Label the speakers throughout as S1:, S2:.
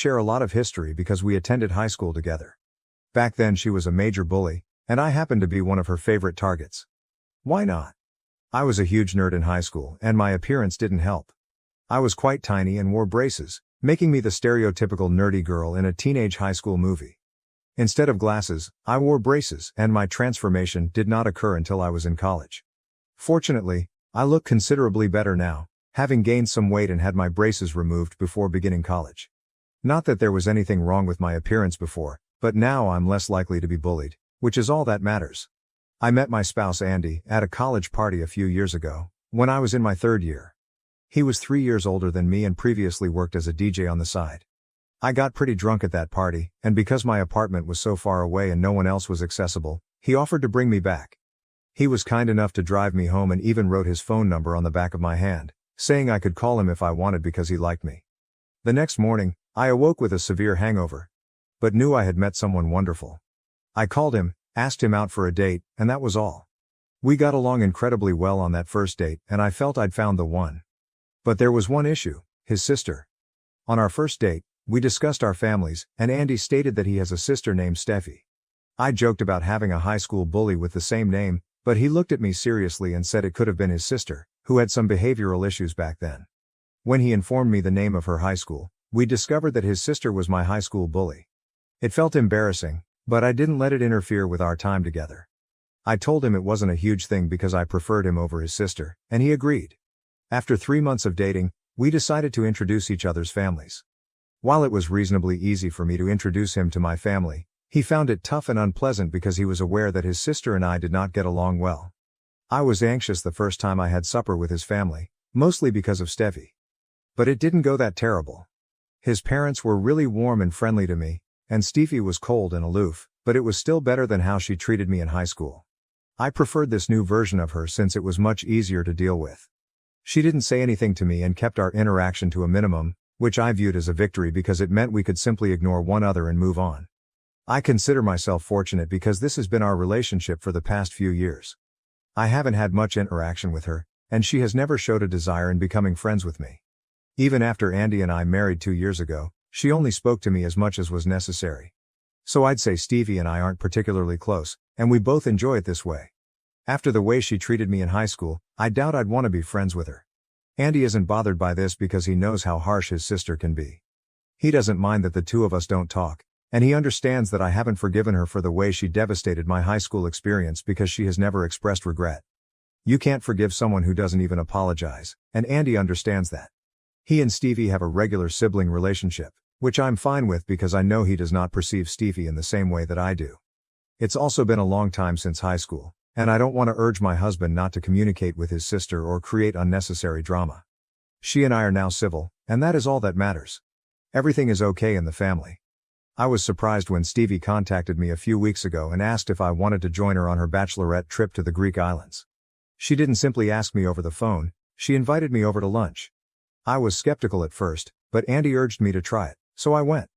S1: share a lot of history because we attended high school together. Back then she was a major bully, and I happened to be one of her favorite targets. Why not? I was a huge nerd in high school, and my appearance didn't help. I was quite tiny and wore braces, making me the stereotypical nerdy girl in a teenage high school movie. Instead of glasses, I wore braces, and my transformation did not occur until I was in college. Fortunately, I look considerably better now, having gained some weight and had my braces removed before beginning college. Not that there was anything wrong with my appearance before, but now I'm less likely to be bullied, which is all that matters. I met my spouse Andy at a college party a few years ago, when I was in my third year. He was 3 years older than me and previously worked as a DJ on the side. I got pretty drunk at that party, and because my apartment was so far away and no one else was accessible, he offered to bring me back. He was kind enough to drive me home and even wrote his phone number on the back of my hand, saying I could call him if I wanted because he liked me. The next morning, I awoke with a severe hangover, but knew I had met someone wonderful. I called him, asked him out for a date, and that was all. We got along incredibly well on that first date, and I felt I'd found the one. But there was one issue: his sister. On our first date, we discussed our families, and Andy stated that he has a sister named Steffi. I joked about having a high school bully with the same name, but he looked at me seriously and said it could have been his sister, who had some behavioral issues back then. When he informed me the name of her high school, we discovered that his sister was my high school bully. It felt embarrassing, but I didn't let it interfere with our time together. I told him it wasn't a huge thing because I preferred him over his sister, and he agreed. After 3 months of dating, we decided to introduce each other's families. While it was reasonably easy for me to introduce him to my family, he found it tough and unpleasant because he was aware that his sister and I did not get along well. I was anxious the first time I had supper with his family, mostly because of Steffi. But it didn't go that terrible. His parents were really warm and friendly to me, and Steffi was cold and aloof, but it was still better than how she treated me in high school. I preferred this new version of her since it was much easier to deal with. She didn't say anything to me and kept our interaction to a minimum, which I viewed as a victory because it meant we could simply ignore one another and move on. I consider myself fortunate because this has been our relationship for the past few years. I haven't had much interaction with her, and she has never showed a desire in becoming friends with me. Even after Andy and I married 2 years ago, she only spoke to me as much as was necessary. So I'd say Stevie and I aren't particularly close, and we both enjoy it this way. After the way she treated me in high school, I doubt I'd want to be friends with her. Andy isn't bothered by this because he knows how harsh his sister can be. He doesn't mind that the two of us don't talk, and he understands that I haven't forgiven her for the way she devastated my high school experience because she has never expressed regret. You can't forgive someone who doesn't even apologize, and Andy understands that. He and Stevie have a regular sibling relationship, which I'm fine with because I know he does not perceive Stevie in the same way that I do. It's also been a long time since high school, and I don't want to urge my husband not to communicate with his sister or create unnecessary drama. She and I are now civil, and that is all that matters. Everything is okay in the family. I was surprised when Stevie contacted me a few weeks ago and asked if I wanted to join her on her bachelorette trip to the Greek islands. She didn't simply ask me over the phone, she invited me over to lunch. I was skeptical at first, but Andy urged me to try it, so I went.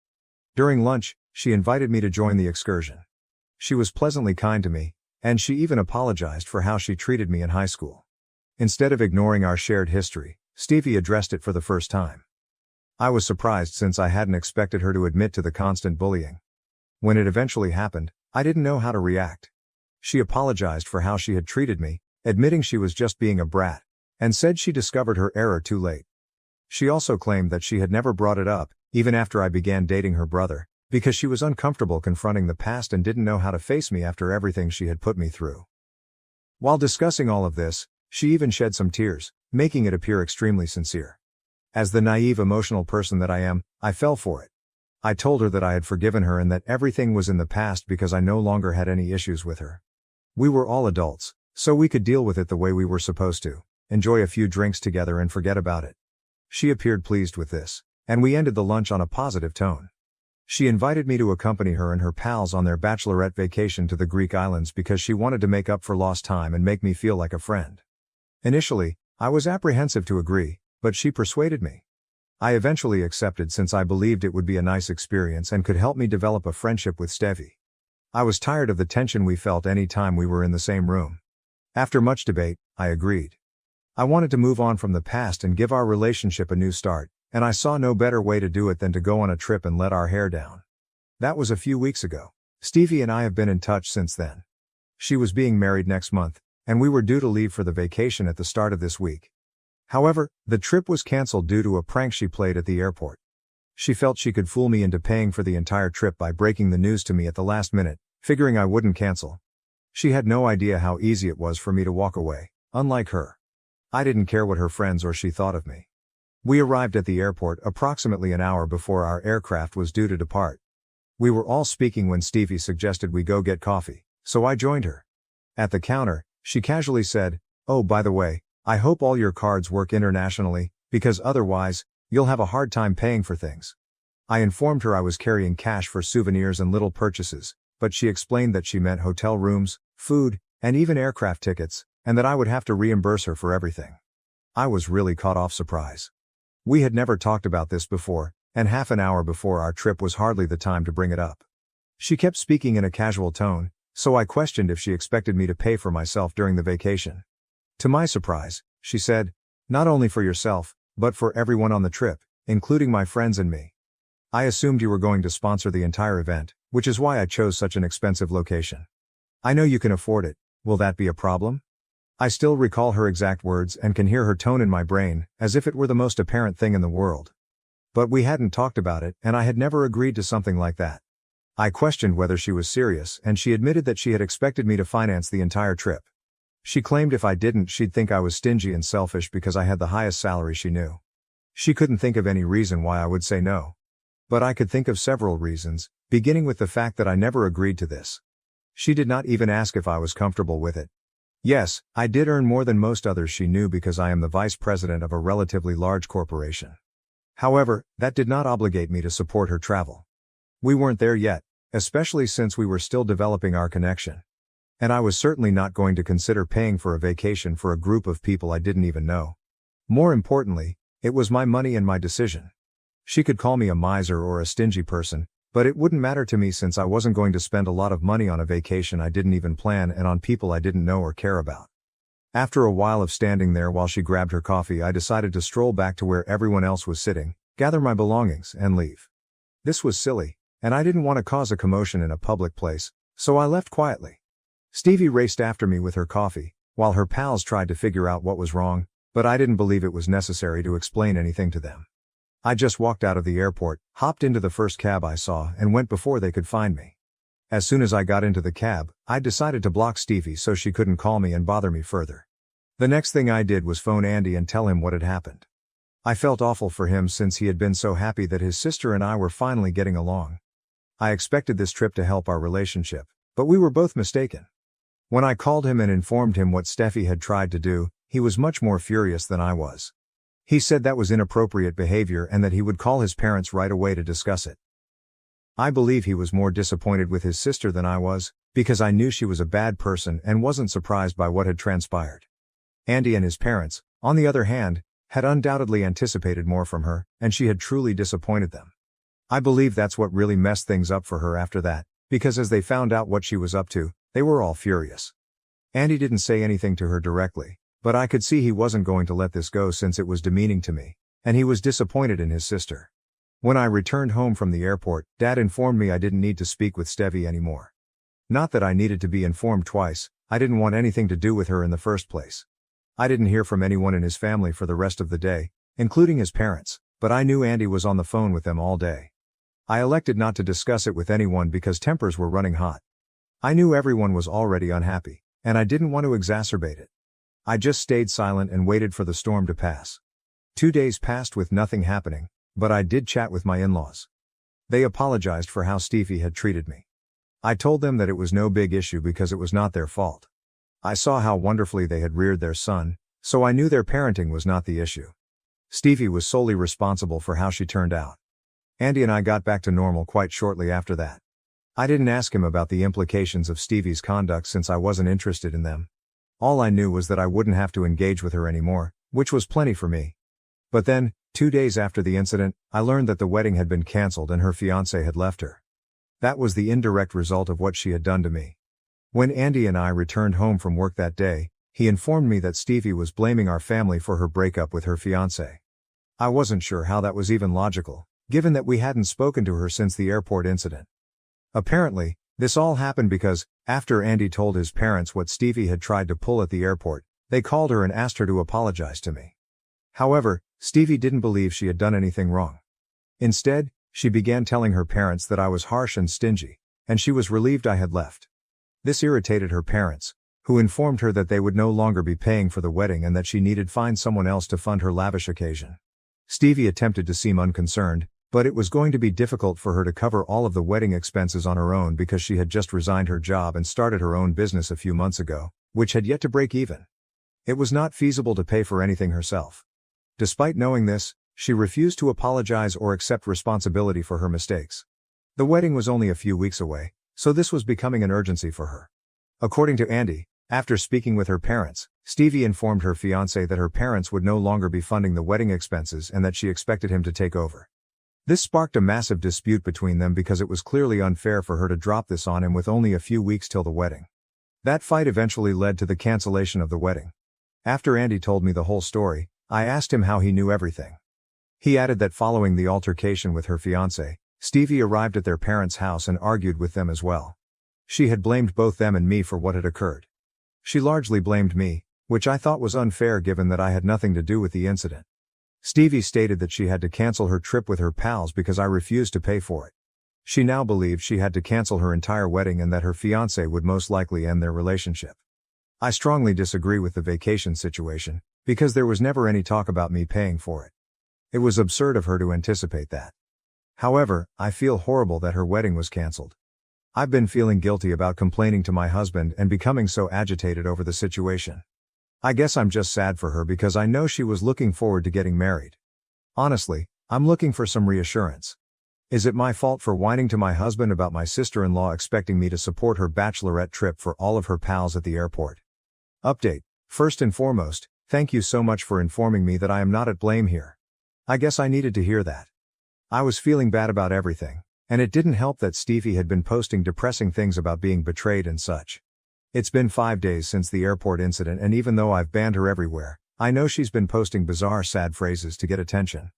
S1: During lunch, she invited me to join the excursion. She was pleasantly kind to me, and she even apologized for how she treated me in high school. Instead of ignoring our shared history, Stevie addressed it for the first time. I was surprised since I hadn't expected her to admit to the constant bullying. When it eventually happened, I didn't know how to react. She apologized for how she had treated me, admitting she was just being a brat, and said she discovered her error too late. She also claimed that she had never brought it up, even after I began dating her brother, because she was uncomfortable confronting the past and didn't know how to face me after everything she had put me through. While discussing all of this, she even shed some tears, making it appear extremely sincere. As the naive emotional person that I am, I fell for it. I told her that I had forgiven her and that everything was in the past because I no longer had any issues with her. We were all adults, so we could deal with it the way we were supposed to, enjoy a few drinks together and forget about it. She appeared pleased with this, and we ended the lunch on a positive tone. She invited me to accompany her and her pals on their bachelorette vacation to the Greek islands because she wanted to make up for lost time and make me feel like a friend. Initially, I was apprehensive to agree, but she persuaded me. I eventually accepted since I believed it would be a nice experience and could help me develop a friendship with Steffi. I was tired of the tension we felt any time we were in the same room. After much debate, I agreed. I wanted to move on from the past and give our relationship a new start, and I saw no better way to do it than to go on a trip and let our hair down. That was a few weeks ago. Stevie and I have been in touch since then. She was being married next month, and we were due to leave for the vacation at the start of this week. However, the trip was cancelled due to a prank she played at the airport. She felt she could fool me into paying for the entire trip by breaking the news to me at the last minute, figuring I wouldn't cancel. She had no idea how easy it was for me to walk away, unlike her. I didn't care what her friends or she thought of me. We arrived at the airport approximately an hour before our aircraft was due to depart. We were all speaking when Stevie suggested we go get coffee, so I joined her. At the counter, she casually said, "Oh, by the way, I hope all your cards work internationally, because otherwise, you'll have a hard time paying for things." I informed her I was carrying cash for souvenirs and little purchases, but she explained that she meant hotel rooms, food, and even aircraft tickets, and that I would have to reimburse her for everything. I was really caught off surprise. We had never talked about this before, and half an hour before our trip was hardly the time to bring it up. She kept speaking in a casual tone, so I questioned if she expected me to pay for myself during the vacation. To my surprise, she said, "Not only for yourself, but for everyone on the trip, including my friends and me. I assumed you were going to sponsor the entire event, which is why I chose such an expensive location. I know you can afford it. Will that be a problem?" I still recall her exact words and can hear her tone in my brain, as if it were the most apparent thing in the world. But we hadn't talked about it, and I had never agreed to something like that. I questioned whether she was serious, and she admitted that she had expected me to finance the entire trip. She claimed if I didn't, she'd think I was stingy and selfish because I had the highest salary she knew. She couldn't think of any reason why I would say no. But I could think of several reasons, beginning with the fact that I never agreed to this. She did not even ask if I was comfortable with it. Yes, I did earn more than most others she knew because I am the vice president of a relatively large corporation. However, that did not obligate me to support her travel. We weren't there yet, especially since we were still developing our connection. And I was certainly not going to consider paying for a vacation for a group of people I didn't even know. More importantly, it was my money and my decision. She could call me a miser or a stingy person, but it wouldn't matter to me since I wasn't going to spend a lot of money on a vacation I didn't even plan and on people I didn't know or care about. After a while of standing there while she grabbed her coffee, I decided to stroll back to where everyone else was sitting, gather my belongings, and leave. This was silly, and I didn't want to cause a commotion in a public place, so I left quietly. Stevie raced after me with her coffee, while her pals tried to figure out what was wrong, but I didn't believe it was necessary to explain anything to them. I just walked out of the airport, hopped into the first cab I saw, and went before they could find me. As soon as I got into the cab, I decided to block Stevie so she couldn't call me and bother me further. The next thing I did was phone Andy and tell him what had happened. I felt awful for him since he had been so happy that his sister and I were finally getting along. I expected this trip to help our relationship, but we were both mistaken. When I called him and informed him what Steffi had tried to do, he was much more furious than I was. He said that was inappropriate behavior and that he would call his parents right away to discuss it. I believe he was more disappointed with his sister than I was, because I knew she was a bad person and wasn't surprised by what had transpired. Andy and his parents, on the other hand, had undoubtedly anticipated more from her, and she had truly disappointed them. I believe that's what really messed things up for her after that, because as they found out what she was up to, they were all furious. Andy didn't say anything to her directly, but I could see he wasn't going to let this go since it was demeaning to me, and he was disappointed in his sister. When I returned home from the airport, Dad informed me I didn't need to speak with Steffi anymore. Not that I needed to be informed twice, I didn't want anything to do with her in the first place. I didn't hear from anyone in his family for the rest of the day, including his parents, but I knew Andy was on the phone with them all day. I elected not to discuss it with anyone because tempers were running hot. I knew everyone was already unhappy, and I didn't want to exacerbate it. I just stayed silent and waited for the storm to pass. 2 days passed with nothing happening, but I did chat with my in-laws. They apologized for how Steffi had treated me. I told them that it was no big issue because it was not their fault. I saw how wonderfully they had reared their son, so I knew their parenting was not the issue. Steffi was solely responsible for how she turned out. Andy and I got back to normal quite shortly after that. I didn't ask him about the implications of Stevie's conduct since I wasn't interested in them. All I knew was that I wouldn't have to engage with her anymore, which was plenty for me. But then, 2 days after the incident, I learned that the wedding had been cancelled and her fiancé had left her. That was the indirect result of what she had done to me. When Andy and I returned home from work that day, he informed me that Stevie was blaming our family for her breakup with her fiancé. I wasn't sure how that was even logical, given that we hadn't spoken to her since the airport incident. Apparently, this all happened because, after Andy told his parents what Stevie had tried to pull at the airport, they called her and asked her to apologize to me. However, Stevie didn't believe she had done anything wrong. Instead, she began telling her parents that I was harsh and stingy, and she was relieved I had left. This irritated her parents, who informed her that they would no longer be paying for the wedding and that she needed find someone else to fund her lavish occasion. Stevie attempted to seem unconcerned, but it was going to be difficult for her to cover all of the wedding expenses on her own because she had just resigned her job and started her own business a few months ago, which had yet to break even. It was not feasible to pay for anything herself. Despite knowing this, she refused to apologize or accept responsibility for her mistakes. The wedding was only a few weeks away, so this was becoming an urgency for her. According to Andy, after speaking with her parents, Stevie informed her fiancé that her parents would no longer be funding the wedding expenses and that she expected him to take over. This sparked a massive dispute between them because it was clearly unfair for her to drop this on him with only a few weeks till the wedding. That fight eventually led to the cancellation of the wedding. After Andy told me the whole story, I asked him how he knew everything. He added that following the altercation with her fiancé, Stevie arrived at their parents' house and argued with them as well. She had blamed both them and me for what had occurred. She largely blamed me, which I thought was unfair given that I had nothing to do with the incident. Stevie stated that she had to cancel her trip with her pals because I refused to pay for it. She now believed she had to cancel her entire wedding and that her fiancé would most likely end their relationship. I strongly disagree with the vacation situation, because there was never any talk about me paying for it. It was absurd of her to anticipate that. However, I feel horrible that her wedding was cancelled. I've been feeling guilty about complaining to my husband and becoming so agitated over the situation. I guess I'm just sad for her because I know she was looking forward to getting married. Honestly, I'm looking for some reassurance. Is it my fault for whining to my husband about my sister-in-law expecting me to support her bachelorette trip for all of her pals at the airport? Update. First and foremost, thank you so much for informing me that I am not at blame here. I guess I needed to hear that. I was feeling bad about everything, and it didn't help that Stevie had been posting depressing things about being betrayed and such. It's been 5 days since the airport incident, and even though I've banned her everywhere, I know she's been posting bizarre sad phrases to get attention.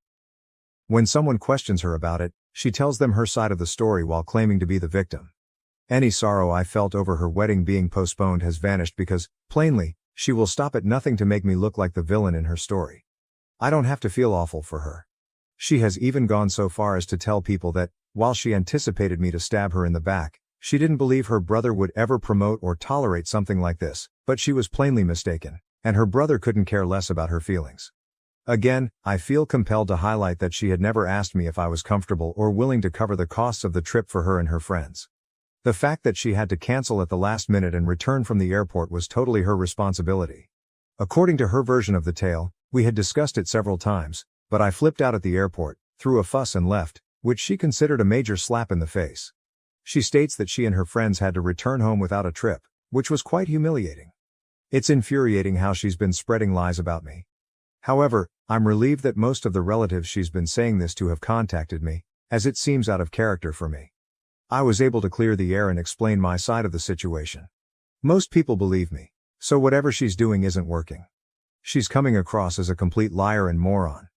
S1: When someone questions her about it, she tells them her side of the story while claiming to be the victim. Any sorrow I felt over her wedding being postponed has vanished because, plainly, she will stop at nothing to make me look like the villain in her story. I don't have to feel awful for her. She has even gone so far as to tell people that, while she anticipated me to stab her in the back, she didn't believe her brother would ever promote or tolerate something like this, but she was plainly mistaken, and her brother couldn't care less about her feelings. Again, I feel compelled to highlight that she had never asked me if I was comfortable or willing to cover the costs of the trip for her and her friends. The fact that she had to cancel at the last minute and return from the airport was totally her responsibility. According to her version of the tale, we had discussed it several times, but I flipped out at the airport, threw a fuss and left, which she considered a major slap in the face. She states that she and her friends had to return home without a trip, which was quite humiliating. It's infuriating how she's been spreading lies about me. However, I'm relieved that most of the relatives she's been saying this to have contacted me, as it seems out of character for me. I was able to clear the air and explain my side of the situation. Most people believe me, so whatever she's doing isn't working. She's coming across as a complete liar and moron.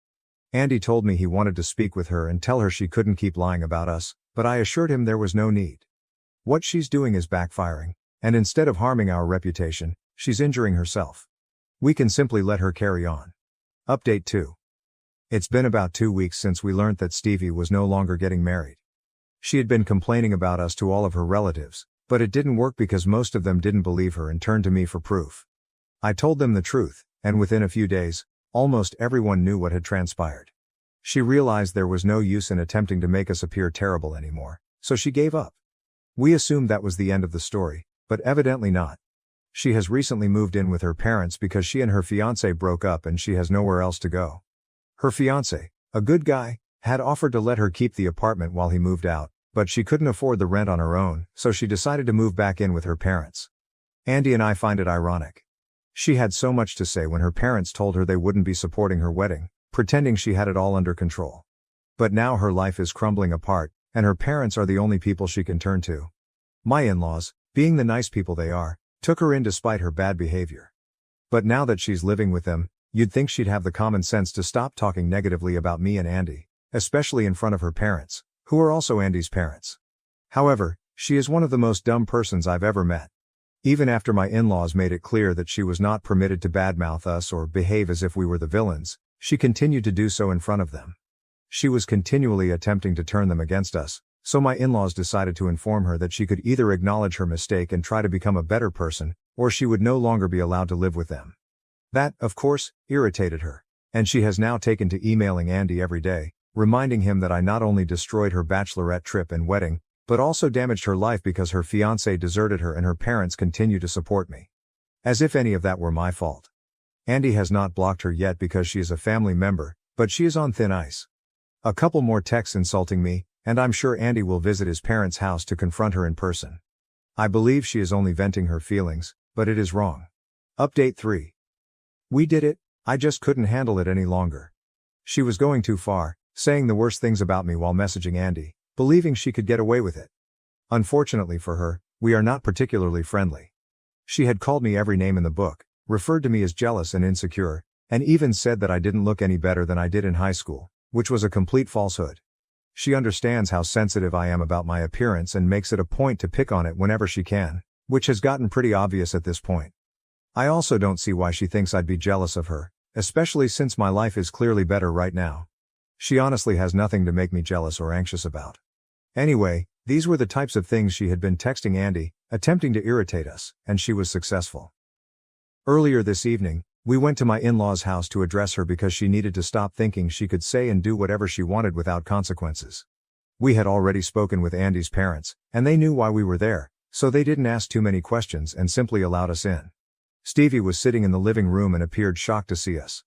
S1: Andy told me he wanted to speak with her and tell her she couldn't keep lying about us, but I assured him there was no need. What she's doing is backfiring, and instead of harming our reputation, she's injuring herself. We can simply let her carry on. Update 2. It's been about 2 weeks since we learned that Stevie was no longer getting married. She had been complaining about us to all of her relatives, but it didn't work because most of them didn't believe her and turned to me for proof. I told them the truth, and within a few days, almost everyone knew what had transpired. She realized there was no use in attempting to make us appear terrible anymore, so she gave up. We assumed that was the end of the story, but evidently not. She has recently moved in with her parents because she and her fiancé broke up and she has nowhere else to go. Her fiancé, a good guy, had offered to let her keep the apartment while he moved out, but she couldn't afford the rent on her own, so she decided to move back in with her parents. Andy and I find it ironic. She had so much to say when her parents told her they wouldn't be supporting her wedding, pretending she had it all under control. But now her life is crumbling apart, and her parents are the only people she can turn to. My in-laws, being the nice people they are, took her in despite her bad behavior. But now that she's living with them, You'd think she'd have the common sense to stop talking negatively about me and Andy, especially in front of her parents, who are also Andy's parents. However, she is one of the most dumb persons I've ever met. Even after my in-laws made it clear that she was not permitted to badmouth us or behave as if we were the villains, she continued to do so in front of them. She was continually attempting to turn them against us, so my in-laws decided to inform her that she could either acknowledge her mistake and try to become a better person, or she would no longer be allowed to live with them. That, of course, irritated her, and she has now taken to emailing Andy every day, reminding him that I not only destroyed her bachelorette trip and wedding, but also damaged her life because her fiancé deserted her and her parents continue to support me. As if any of that were my fault. Andy has not blocked her yet because she is a family member, but she is on thin ice. A couple more texts insulting me, and I'm sure Andy will visit his parents' house to confront her in person. I believe she is only venting her feelings, but it is wrong. Update 3. We did it, I just couldn't handle it any longer. She was going too far, saying the worst things about me while messaging Andy, believing she could get away with it. Unfortunately for her, we are not particularly friendly. She had called me every name in the book, referred to me as jealous and insecure, and even said that I didn't look any better than I did in high school, which was a complete falsehood. She understands how sensitive I am about my appearance and makes it a point to pick on it whenever she can, which has gotten pretty obvious at this point. I also don't see why she thinks I'd be jealous of her, especially since my life is clearly better right now. She honestly has nothing to make me jealous or anxious about. Anyway, these were the types of things she had been texting Andy, attempting to irritate us, and she was successful. Earlier this evening, we went to my in-laws' house to address her because she needed to stop thinking she could say and do whatever she wanted without consequences. We had already spoken with Andy's parents, and they knew why we were there, so they didn't ask too many questions and simply allowed us in. Stevie was sitting in the living room and appeared shocked to see us.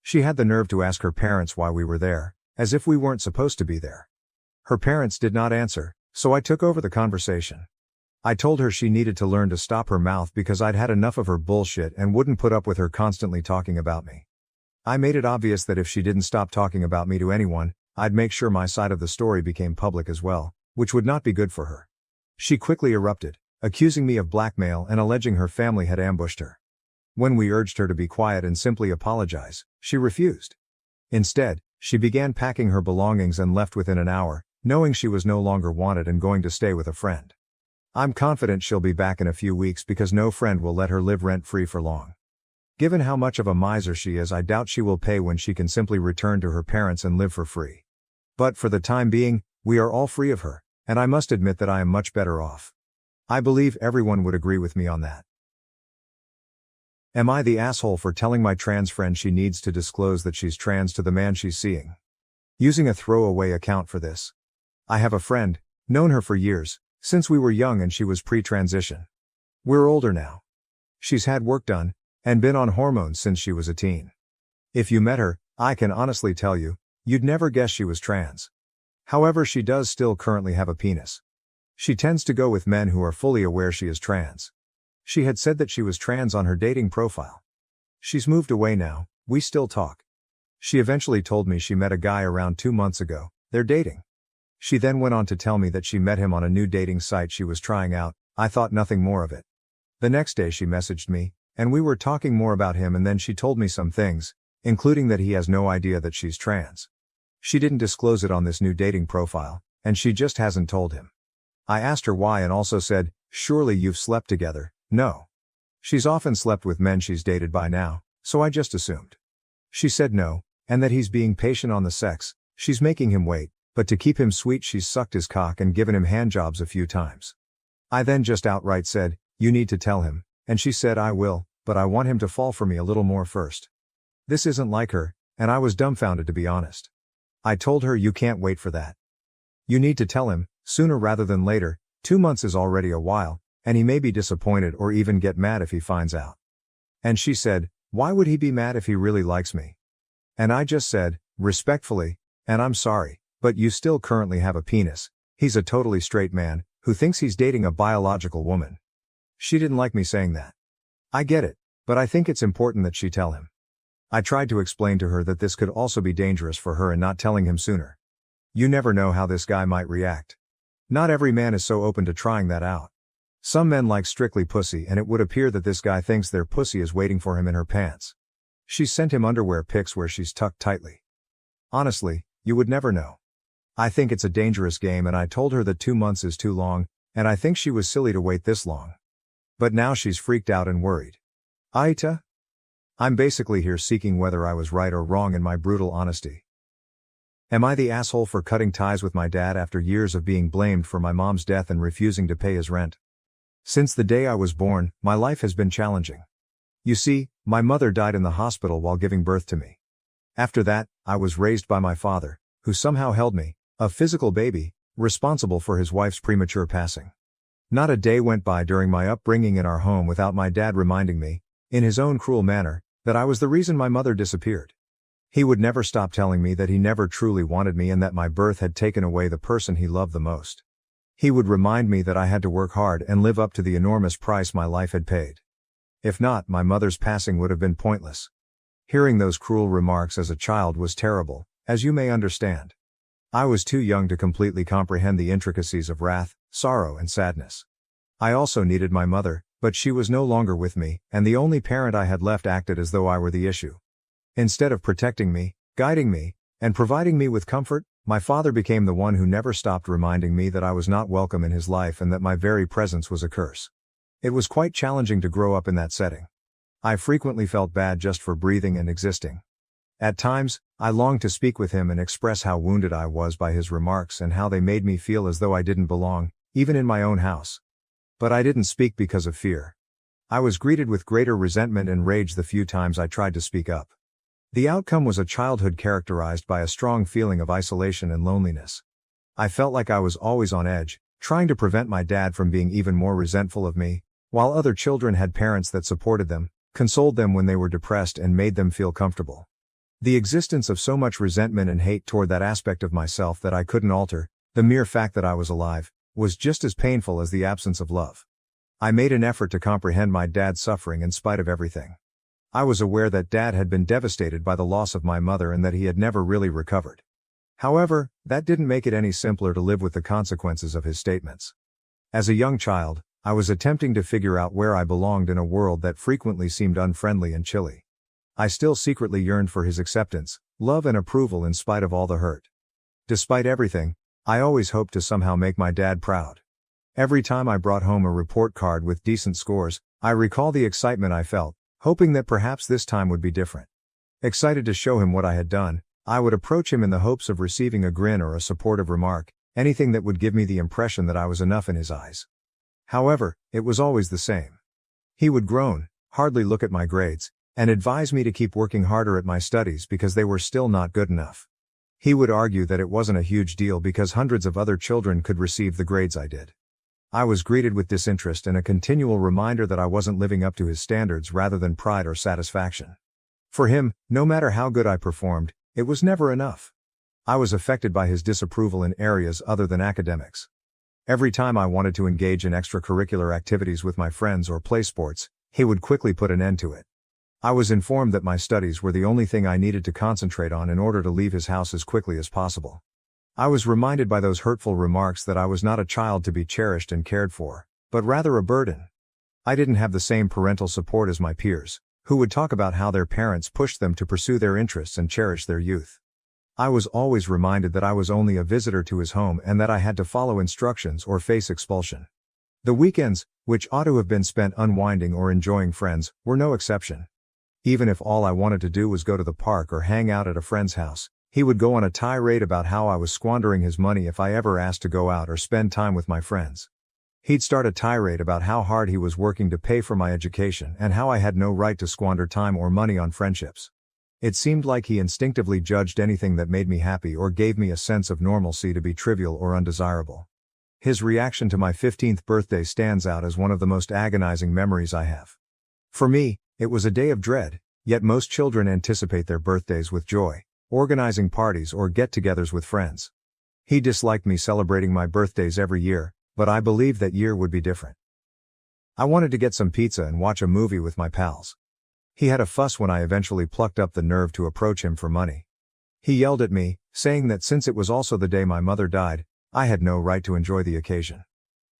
S1: She had the nerve to ask her parents why we were there, as if we weren't supposed to be there. Her parents did not answer, so I took over the conversation. I told her she needed to learn to stop her mouth because I'd had enough of her bullshit and wouldn't put up with her constantly talking about me. I made it obvious that if she didn't stop talking about me to anyone, I'd make sure my side of the story became public as well, which would not be good for her. She quickly erupted, accusing me of blackmail and alleging her family had ambushed her. When we urged her to be quiet and simply apologize, she refused. Instead, she began packing her belongings and left within an hour, knowing she was no longer wanted and going to stay with a friend. I'm confident she'll be back in a few weeks because no friend will let her live rent-free for long. Given how much of a miser she is, I doubt she will pay when she can simply return to her parents and live for free. But for the time being, we are all free of her, and I must admit that I am much better off. I believe everyone would agree with me on that. Am I the asshole for telling my trans friend she needs to disclose that she's trans to the man she's seeing? Using a throwaway account for this. I have a friend, known her for years, since we were young and she was pre-transition. We're older now. She's had work done, and been on hormones since she was a teen. If you met her, I can honestly tell you, you'd never guess she was trans. However, she does still currently have a penis. She tends to go with men who are fully aware she is trans. She had said that she was trans on her dating profile. She's moved away now, we still talk. She eventually told me she met a guy around 2 months ago, they're dating. She then went on to tell me that she met him on a new dating site she was trying out. I thought nothing more of it. The next day she messaged me, and we were talking more about him, and then she told me some things, including that he has no idea that she's trans. She didn't disclose it on this new dating profile, and she just hasn't told him. I asked her why and also said, surely you've slept together. No. She's often slept with men she's dated by now, so I just assumed. She said no, and that he's being patient on the sex, she's making him wait, but to keep him sweet she's sucked his cock and given him handjobs a few times. I then just outright said, you need to tell him, and she said I will, but I want him to fall for me a little more first. This isn't like her, and I was dumbfounded to be honest. I told her you can't wait for that. You need to tell him, sooner rather than later. 2 months is already a while, and he may be disappointed or even get mad if he finds out. And she said, why would he be mad if he really likes me? And I just said, respectfully, and I'm sorry, but you still currently have a penis. He's a totally straight man, who thinks he's dating a biological woman. She didn't like me saying that. I get it, but I think it's important that she tell him. I tried to explain to her that this could also be dangerous for her in not telling him sooner. You never know how this guy might react. Not every man is so open to trying that out. Some men like strictly pussy, and it would appear that this guy thinks their pussy is waiting for him in her pants. She sent him underwear pics where she's tucked tightly. Honestly, you would never know. I think it's a dangerous game and I told her that 2 months is too long, and I think she was silly to wait this long. But now she's freaked out and worried. AITA? I'm basically here seeking whether I was right or wrong in my brutal honesty. Am I the asshole for cutting ties with my dad after years of being blamed for my mom's death and refusing to pay his rent? Since the day I was born, my life has been challenging. You see, my mother died in the hospital while giving birth to me. After that, I was raised by my father, who somehow held me, a physical baby, responsible for his wife's premature passing. Not a day went by during my upbringing in our home without my dad reminding me, in his own cruel manner, that I was the reason my mother disappeared. He would never stop telling me that he never truly wanted me and that my birth had taken away the person he loved the most. He would remind me that I had to work hard and live up to the enormous price my life had paid. If not, my mother's passing would have been pointless. Hearing those cruel remarks as a child was terrible, as you may understand. I was too young to completely comprehend the intricacies of wrath, sorrow, and sadness. I also needed my mother, but she was no longer with me, and the only parent I had left acted as though I were the issue. Instead of protecting me, guiding me, and providing me with comfort, my father became the one who never stopped reminding me that I was not welcome in his life and that my very presence was a curse. It was quite challenging to grow up in that setting. I frequently felt bad just for breathing and existing. At times, I longed to speak with him and express how wounded I was by his remarks and how they made me feel as though I didn't belong, even in my own house. But I didn't speak because of fear. I was greeted with greater resentment and rage the few times I tried to speak up. The outcome was a childhood characterized by a strong feeling of isolation and loneliness. I felt like I was always on edge, trying to prevent my dad from being even more resentful of me, while other children had parents that supported them, consoled them when they were depressed and made them feel comfortable. The existence of so much resentment and hate toward that aspect of myself that I couldn't alter, the mere fact that I was alive, was just as painful as the absence of love. I made an effort to comprehend my dad's suffering in spite of everything. I was aware that Dad had been devastated by the loss of my mother and that he had never really recovered. However, that didn't make it any simpler to live with the consequences of his statements. As a young child, I was attempting to figure out where I belonged in a world that frequently seemed unfriendly and chilly. I still secretly yearned for his acceptance, love and approval in spite of all the hurt. Despite everything, I always hoped to somehow make my dad proud. Every time I brought home a report card with decent scores, I recall the excitement I felt, hoping that perhaps this time would be different. Excited to show him what I had done, I would approach him in the hopes of receiving a grin or a supportive remark, anything that would give me the impression that I was enough in his eyes. However, it was always the same. He would groan, hardly look at my grades, and advise me to keep working harder at my studies because they were still not good enough. He would argue that it wasn't a huge deal because hundreds of other children could receive the grades I did. I was greeted with disinterest and a continual reminder that I wasn't living up to his standards rather than pride or satisfaction. For him, no matter how good I performed, it was never enough. I was affected by his disapproval in areas other than academics. Every time I wanted to engage in extracurricular activities with my friends or play sports, he would quickly put an end to it. I was informed that my studies were the only thing I needed to concentrate on in order to leave his house as quickly as possible. I was reminded by those hurtful remarks that I was not a child to be cherished and cared for, but rather a burden. I didn't have the same parental support as my peers, who would talk about how their parents pushed them to pursue their interests and cherish their youth. I was always reminded that I was only a visitor to his home and that I had to follow instructions or face expulsion. The weekends, which ought to have been spent unwinding or enjoying friends, were no exception. Even if all I wanted to do was go to the park or hang out at a friend's house, he would go on a tirade about how I was squandering his money if I ever asked to go out or spend time with my friends. He'd start a tirade about how hard he was working to pay for my education and how I had no right to squander time or money on friendships. It seemed like he instinctively judged anything that made me happy or gave me a sense of normalcy to be trivial or undesirable. His reaction to my 15th birthday stands out as one of the most agonizing memories I have. For me, it was a day of dread, yet most children anticipate their birthdays with joy, organizing parties or get-togethers with friends. He disliked me celebrating my birthdays every year, but I believed that year would be different. I wanted to get some pizza and watch a movie with my pals. He had a fuss when I eventually plucked up the nerve to approach him for money. He yelled at me, saying that since it was also the day my mother died, I had no right to enjoy the occasion.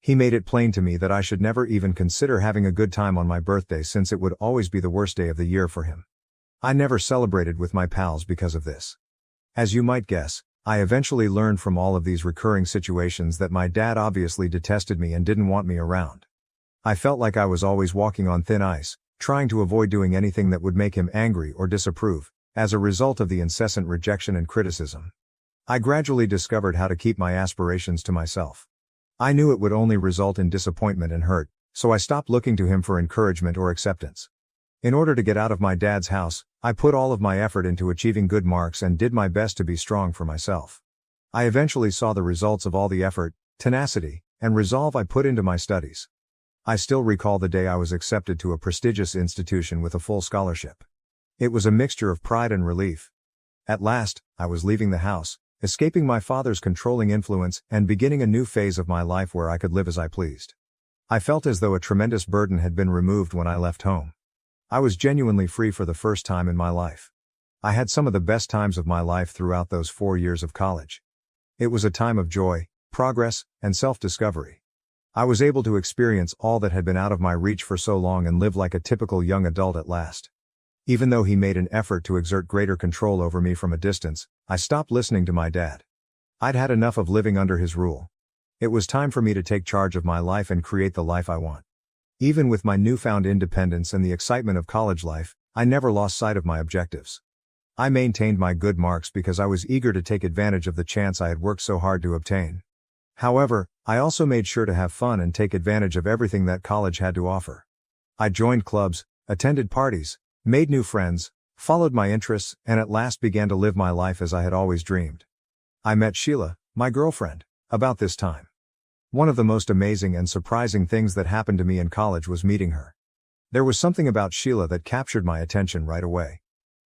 S1: He made it plain to me that I should never even consider having a good time on my birthday since it would always be the worst day of the year for him. I never celebrated with my pals because of this. As you might guess, I eventually learned from all of these recurring situations that my dad obviously detested me and didn't want me around. I felt like I was always walking on thin ice, trying to avoid doing anything that would make him angry or disapprove, as a result of the incessant rejection and criticism. I gradually discovered how to keep my aspirations to myself. I knew it would only result in disappointment and hurt, so I stopped looking to him for encouragement or acceptance. In order to get out of my dad's house, I put all of my effort into achieving good marks and did my best to be strong for myself. I eventually saw the results of all the effort, tenacity, and resolve I put into my studies. I still recall the day I was accepted to a prestigious institution with a full scholarship. It was a mixture of pride and relief. At last, I was leaving the house, escaping my father's controlling influence and beginning a new phase of my life where I could live as I pleased. I felt as though a tremendous burden had been removed when I left home. I was genuinely free for the first time in my life. I had some of the best times of my life throughout those 4 years of college. It was a time of joy, progress, and self-discovery. I was able to experience all that had been out of my reach for so long and live like a typical young adult at last. Even though he made an effort to exert greater control over me from a distance, I stopped listening to my dad. I'd had enough of living under his rule. It was time for me to take charge of my life and create the life I want. Even with my newfound independence and the excitement of college life, I never lost sight of my objectives. I maintained my good marks because I was eager to take advantage of the chance I had worked so hard to obtain. However, I also made sure to have fun and take advantage of everything that college had to offer. I joined clubs, attended parties, made new friends, followed my interests, and at last began to live my life as I had always dreamed. I met Sheila, my girlfriend, about this time. One of the most amazing and surprising things that happened to me in college was meeting her. There was something about Sheila that captured my attention right away.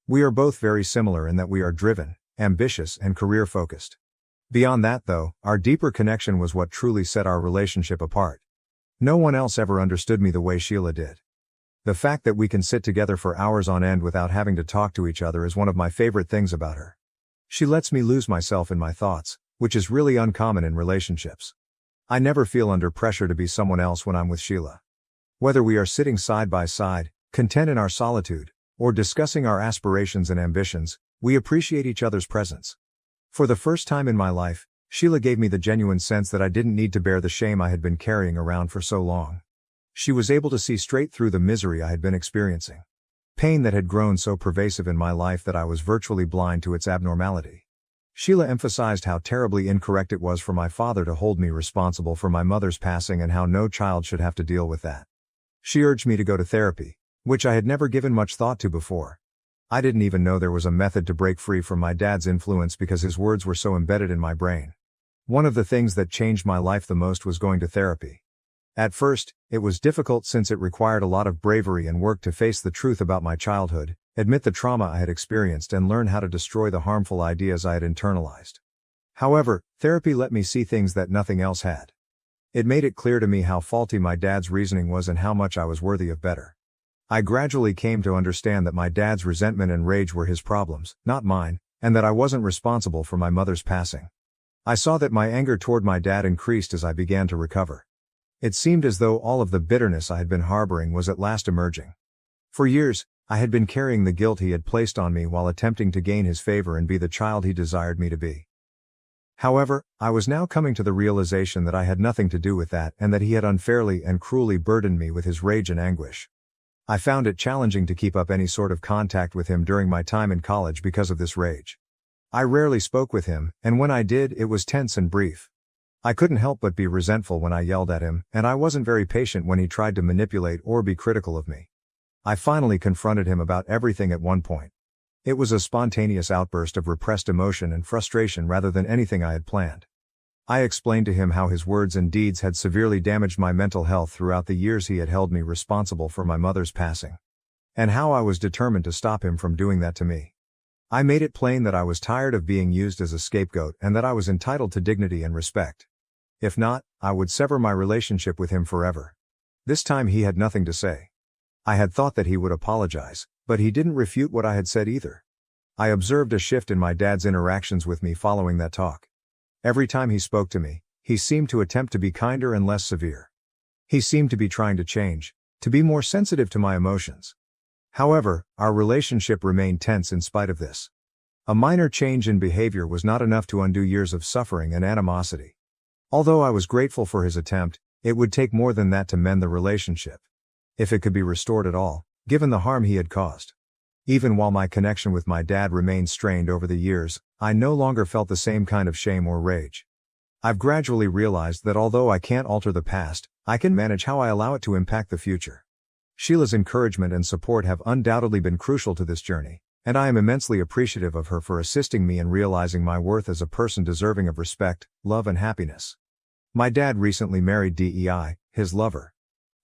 S1: We are both very similar in that we are driven, ambitious, and career-focused. Beyond that though, our deeper connection was what truly set our relationship apart. No one else ever understood me the way Sheila did. The fact that we can sit together for hours on end without having to talk to each other is one of my favorite things about her. She lets me lose myself in my thoughts, which is really uncommon in relationships. I never feel under pressure to be someone else when I'm with Sheila. Whether we are sitting side by side, content in our solitude, or discussing our aspirations and ambitions, we appreciate each other's presence. For the first time in my life, Sheila gave me the genuine sense that I didn't need to bear the shame I had been carrying around for so long. She was able to see straight through the misery I had been experiencing. Pain that had grown so pervasive in my life that I was virtually blind to its abnormality. Sheila emphasized how terribly incorrect it was for my father to hold me responsible for my mother's passing and how no child should have to deal with that. She urged me to go to therapy, which I had never given much thought to before. I didn't even know there was a method to break free from my dad's influence because his words were so embedded in my brain. One of the things that changed my life the most was going to therapy. At first, it was difficult since it required a lot of bravery and work to face the truth about my childhood, admit the trauma I had experienced and learn how to destroy the harmful ideas I had internalized. However, therapy let me see things that nothing else had. It made it clear to me how faulty my dad's reasoning was and how much I was worthy of better. I gradually came to understand that my dad's resentment and rage were his problems, not mine, and that I wasn't responsible for my mother's passing. I saw that my anger toward my dad increased as I began to recover. It seemed as though all of the bitterness I had been harboring was at last emerging. For years, I had been carrying the guilt he had placed on me while attempting to gain his favor and be the child he desired me to be. However, I was now coming to the realization that I had nothing to do with that and that he had unfairly and cruelly burdened me with his rage and anguish. I found it challenging to keep up any sort of contact with him during my time in college because of this rage. I rarely spoke with him, and when I did, it was tense and brief. I couldn't help but be resentful when I yelled at him, and I wasn't very patient when he tried to manipulate or be critical of me. I finally confronted him about everything at one point. It was a spontaneous outburst of repressed emotion and frustration rather than anything I had planned. I explained to him how his words and deeds had severely damaged my mental health throughout the years he had held me responsible for my mother's passing. And how I was determined to stop him from doing that to me. I made it plain that I was tired of being used as a scapegoat and that I was entitled to dignity and respect. If not, I would sever my relationship with him forever. This time he had nothing to say. I had thought that he would apologize, but he didn't refute what I had said either. I observed a shift in my dad's interactions with me following that talk. Every time he spoke to me, he seemed to attempt to be kinder and less severe. He seemed to be trying to change, to be more sensitive to my emotions. However, our relationship remained tense in spite of this. A minor change in behavior was not enough to undo years of suffering and animosity. Although I was grateful for his attempt, it would take more than that to mend the relationship. If it could be restored at all, given the harm he had caused. Even while my connection with my dad remained strained over the years, I no longer felt the same kind of shame or rage. I've gradually realized that although I can't alter the past, I can manage how I allow it to impact the future. Sheila's encouragement and support have undoubtedly been crucial to this journey, and I am immensely appreciative of her for assisting me in realizing my worth as a person deserving of respect, love and happiness. My dad recently married DEI, his lover.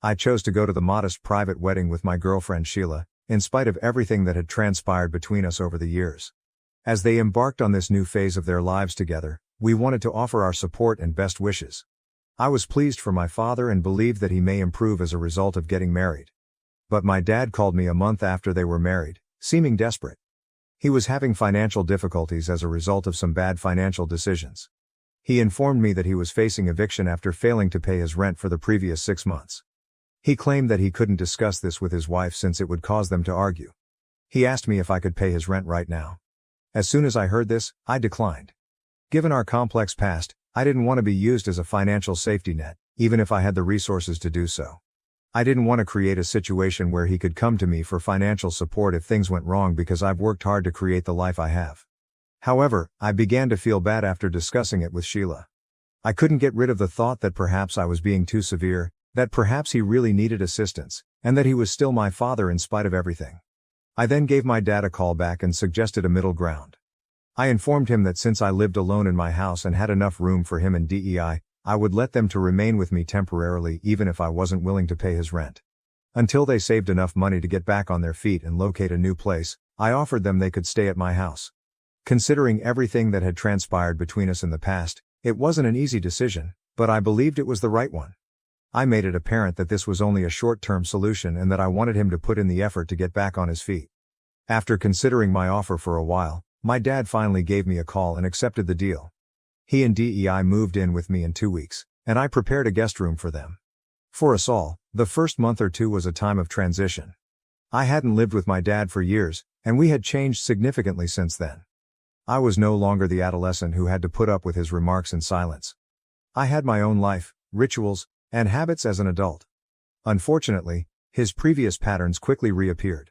S1: I chose to go to the modest private wedding with my girlfriend Sheila, in spite of everything that had transpired between us over the years. As they embarked on this new phase of their lives together, we wanted to offer our support and best wishes. I was pleased for my father and believed that he may improve as a result of getting married. But my dad called me a month after they were married, seeming desperate. He was having financial difficulties as a result of some bad financial decisions. He informed me that he was facing eviction after failing to pay his rent for the previous 6 months. He claimed that he couldn't discuss this with his wife since it would cause them to argue. He asked me if I could pay his rent right now. As soon as I heard this, I declined. Given our complex past, I didn't want to be used as a financial safety net, even if I had the resources to do so. I didn't want to create a situation where he could come to me for financial support if things went wrong because I've worked hard to create the life I have. However, I began to feel bad after discussing it with Sheila. I couldn't get rid of the thought that perhaps I was being too severe, that perhaps he really needed assistance, and that he was still my father in spite of everything. I then gave my dad a call back and suggested a middle ground. I informed him that since I lived alone in my house and had enough room for him and DEI, I would let them to remain with me temporarily even if I wasn't willing to pay his rent. Until they saved enough money to get back on their feet and locate a new place, I offered them they could stay at my house. Considering everything that had transpired between us in the past, it wasn't an easy decision, but I believed it was the right one. I made it apparent that this was only a short-term solution and that I wanted him to put in the effort to get back on his feet. After considering my offer for a while, my dad finally gave me a call and accepted the deal. He and DEI moved in with me in 2 weeks, and I prepared a guest room for them. For us all, the first month or two was a time of transition. I hadn't lived with my dad for years, and we had changed significantly since then. I was no longer the adolescent who had to put up with his remarks in silence. I had my own life, rituals, and habits as an adult. Unfortunately, his previous patterns quickly reappeared.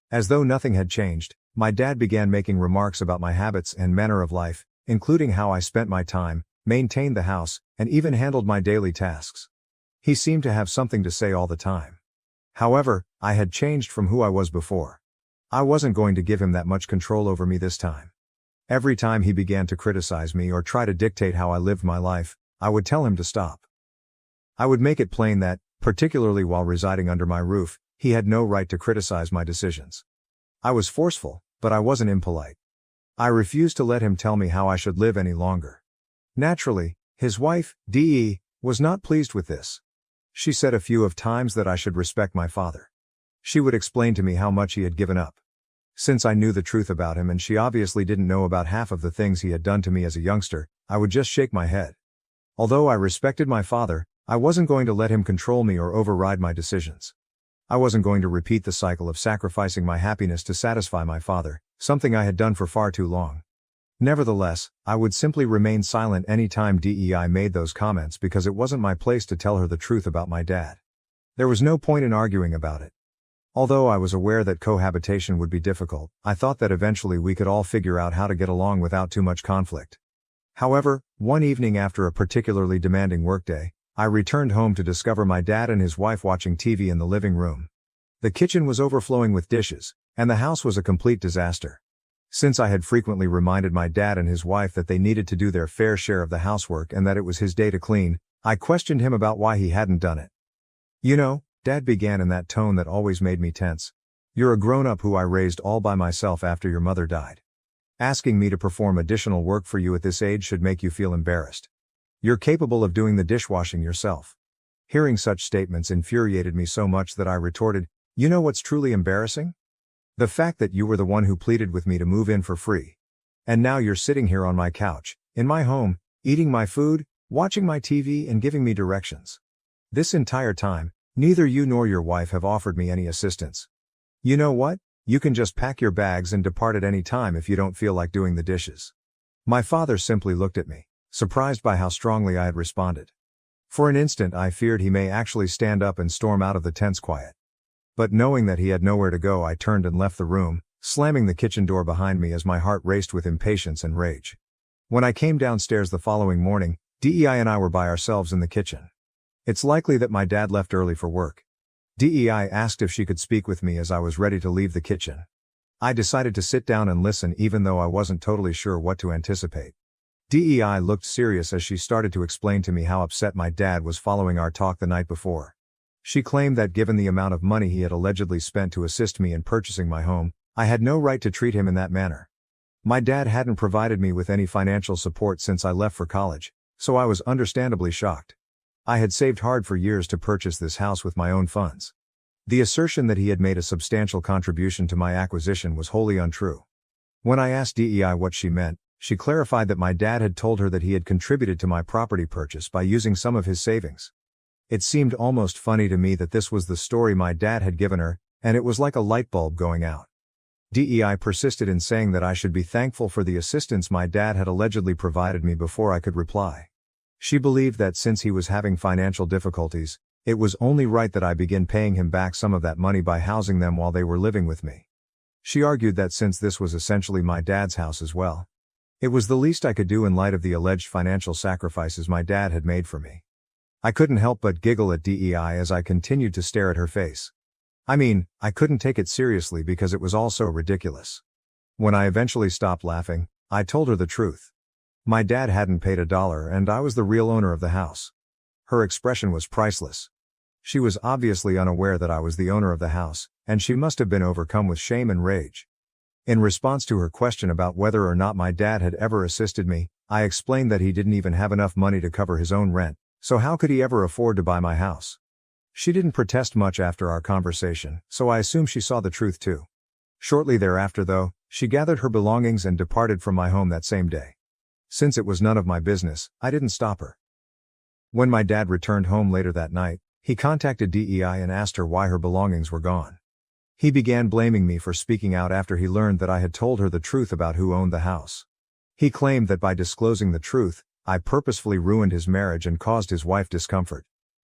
S1: As though nothing had changed, my dad began making remarks about my habits and manner of life, including how I spent my time, maintained the house, and even handled my daily tasks. He seemed to have something to say all the time. However, I had changed from who I was before. I wasn't going to give him that much control over me this time. Every time he began to criticize me or try to dictate how I lived my life, I would tell him to stop. I would make it plain that, particularly while residing under my roof, he had no right to criticize my decisions. I was forceful, but I wasn't impolite. I refused to let him tell me how I should live any longer. Naturally, his wife, Dee, was not pleased with this. She said a few of times that I should respect my father. She would explain to me how much he had given up. Since I knew the truth about him and she obviously didn't know about half of the things he had done to me as a youngster, I would just shake my head. Although I respected my father, I wasn't going to let him control me or override my decisions. I wasn't going to repeat the cycle of sacrificing my happiness to satisfy my father, something I had done for far too long. Nevertheless, I would simply remain silent any time DEI made those comments because it wasn't my place to tell her the truth about my dad. There was no point in arguing about it. Although I was aware that cohabitation would be difficult, I thought that eventually we could all figure out how to get along without too much conflict. However, one evening after a particularly demanding workday, I returned home to discover my dad and his wife watching TV in the living room. The kitchen was overflowing with dishes, and the house was a complete disaster. Since I had frequently reminded my dad and his wife that they needed to do their fair share of the housework and that it was his day to clean, I questioned him about why he hadn't done it. "You know," Dad began in that tone that always made me tense, "you're a grown-up who I raised all by myself after your mother died. Asking me to perform additional work for you at this age should make you feel embarrassed. You're capable of doing the dishwashing yourself." Hearing such statements infuriated me so much that I retorted, "You know what's truly embarrassing? The fact that you were the one who pleaded with me to move in for free. And now you're sitting here on my couch, in my home, eating my food, watching my TV and giving me directions. This entire time, neither you nor your wife have offered me any assistance. You know what? You can just pack your bags and depart at any time if you don't feel like doing the dishes. My father simply looked at me, surprised by how strongly I had responded. For an instant I feared he may actually stand up and storm out of the tense quiet. But knowing that he had nowhere to go, I turned and left the room, slamming the kitchen door behind me as my heart raced with impatience and rage. When I came downstairs the following morning, DEI and I were by ourselves in the kitchen. It's likely that my dad left early for work. DEI asked if she could speak with me as I was ready to leave the kitchen. I decided to sit down and listen even though I wasn't totally sure what to anticipate. DEI looked serious as she started to explain to me how upset my dad was following our talk the night before. She claimed that given the amount of money he had allegedly spent to assist me in purchasing my home, I had no right to treat him in that manner. My dad hadn't provided me with any financial support since I left for college, so I was understandably shocked. I had saved hard for years to purchase this house with my own funds. The assertion that he had made a substantial contribution to my acquisition was wholly untrue. When I asked DEI what she meant, she clarified that my dad had told her that he had contributed to my property purchase by using some of his savings. It seemed almost funny to me that this was the story my dad had given her, and it was like a light bulb going out. DEI persisted in saying that I should be thankful for the assistance my dad had allegedly provided me before I could reply. She believed that since he was having financial difficulties, it was only right that I begin paying him back some of that money by housing them while they were living with me. She argued that since this was essentially my dad's house as well, it was the least I could do in light of the alleged financial sacrifices my dad had made for me. I couldn't help but giggle at DEI as I continued to stare at her face. I couldn't take it seriously because it was all so ridiculous. When I eventually stopped laughing, I told her the truth. My dad hadn't paid $1 and I was the real owner of the house. Her expression was priceless. She was obviously unaware that I was the owner of the house, and she must have been overcome with shame and rage. In response to her question about whether or not my dad had ever assisted me, I explained that he didn't even have enough money to cover his own rent, so how could he ever afford to buy my house? She didn't protest much after our conversation, so I assume she saw the truth too. Shortly thereafter though, she gathered her belongings and departed from my home that same day. Since it was none of my business, I didn't stop her. When my dad returned home later that night, he contacted DEI and asked her why her belongings were gone. He began blaming me for speaking out after he learned that I had told her the truth about who owned the house. He claimed that by disclosing the truth, I purposefully ruined his marriage and caused his wife discomfort.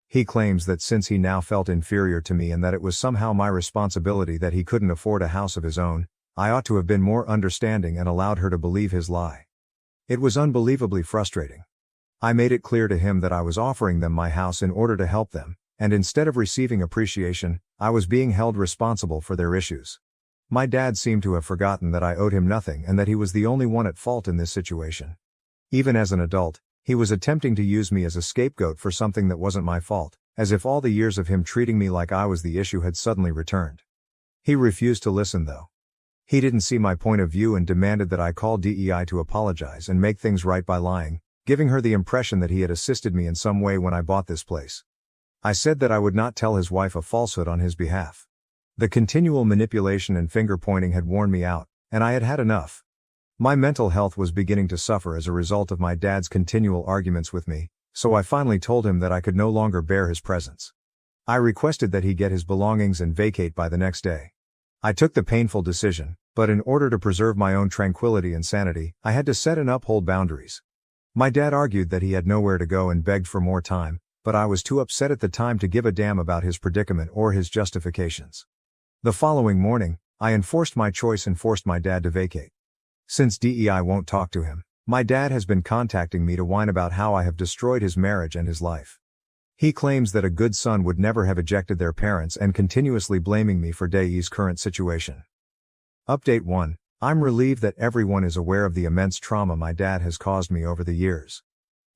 S1: He claims that since he now felt inferior to me and that it was somehow my responsibility that he couldn't afford a house of his own, I ought to have been more understanding and allowed her to believe his lie. It was unbelievably frustrating. I made it clear to him that I was offering them my house in order to help them, and instead of receiving appreciation, I was being held responsible for their issues. My dad seemed to have forgotten that I owed him nothing and that he was the only one at fault in this situation. Even as an adult, he was attempting to use me as a scapegoat for something that wasn't my fault, as if all the years of him treating me like I was the issue had suddenly returned. He refused to listen though. He didn't see my point of view and demanded that I call DEI to apologize and make things right by lying, giving her the impression that he had assisted me in some way when I bought this place. I said that I would not tell his wife a falsehood on his behalf. The continual manipulation and finger-pointing had worn me out, and I had had enough. My mental health was beginning to suffer as a result of my dad's continual arguments with me, so I finally told him that I could no longer bear his presence. I requested that he get his belongings and vacate by the next day. I took the painful decision, but in order to preserve my own tranquility and sanity, I had to set and uphold boundaries. My dad argued that he had nowhere to go and begged for more time, but I was too upset at the time to give a damn about his predicament or his justifications. The following morning, I enforced my choice and forced my dad to vacate. Since DEI won't talk to him, my dad has been contacting me to whine about how I have destroyed his marriage and his life. He claims that a good son would never have ejected their parents and continuously blaming me for DEI's current situation. Update 1. I'm relieved that everyone is aware of the immense trauma my dad has caused me over the years.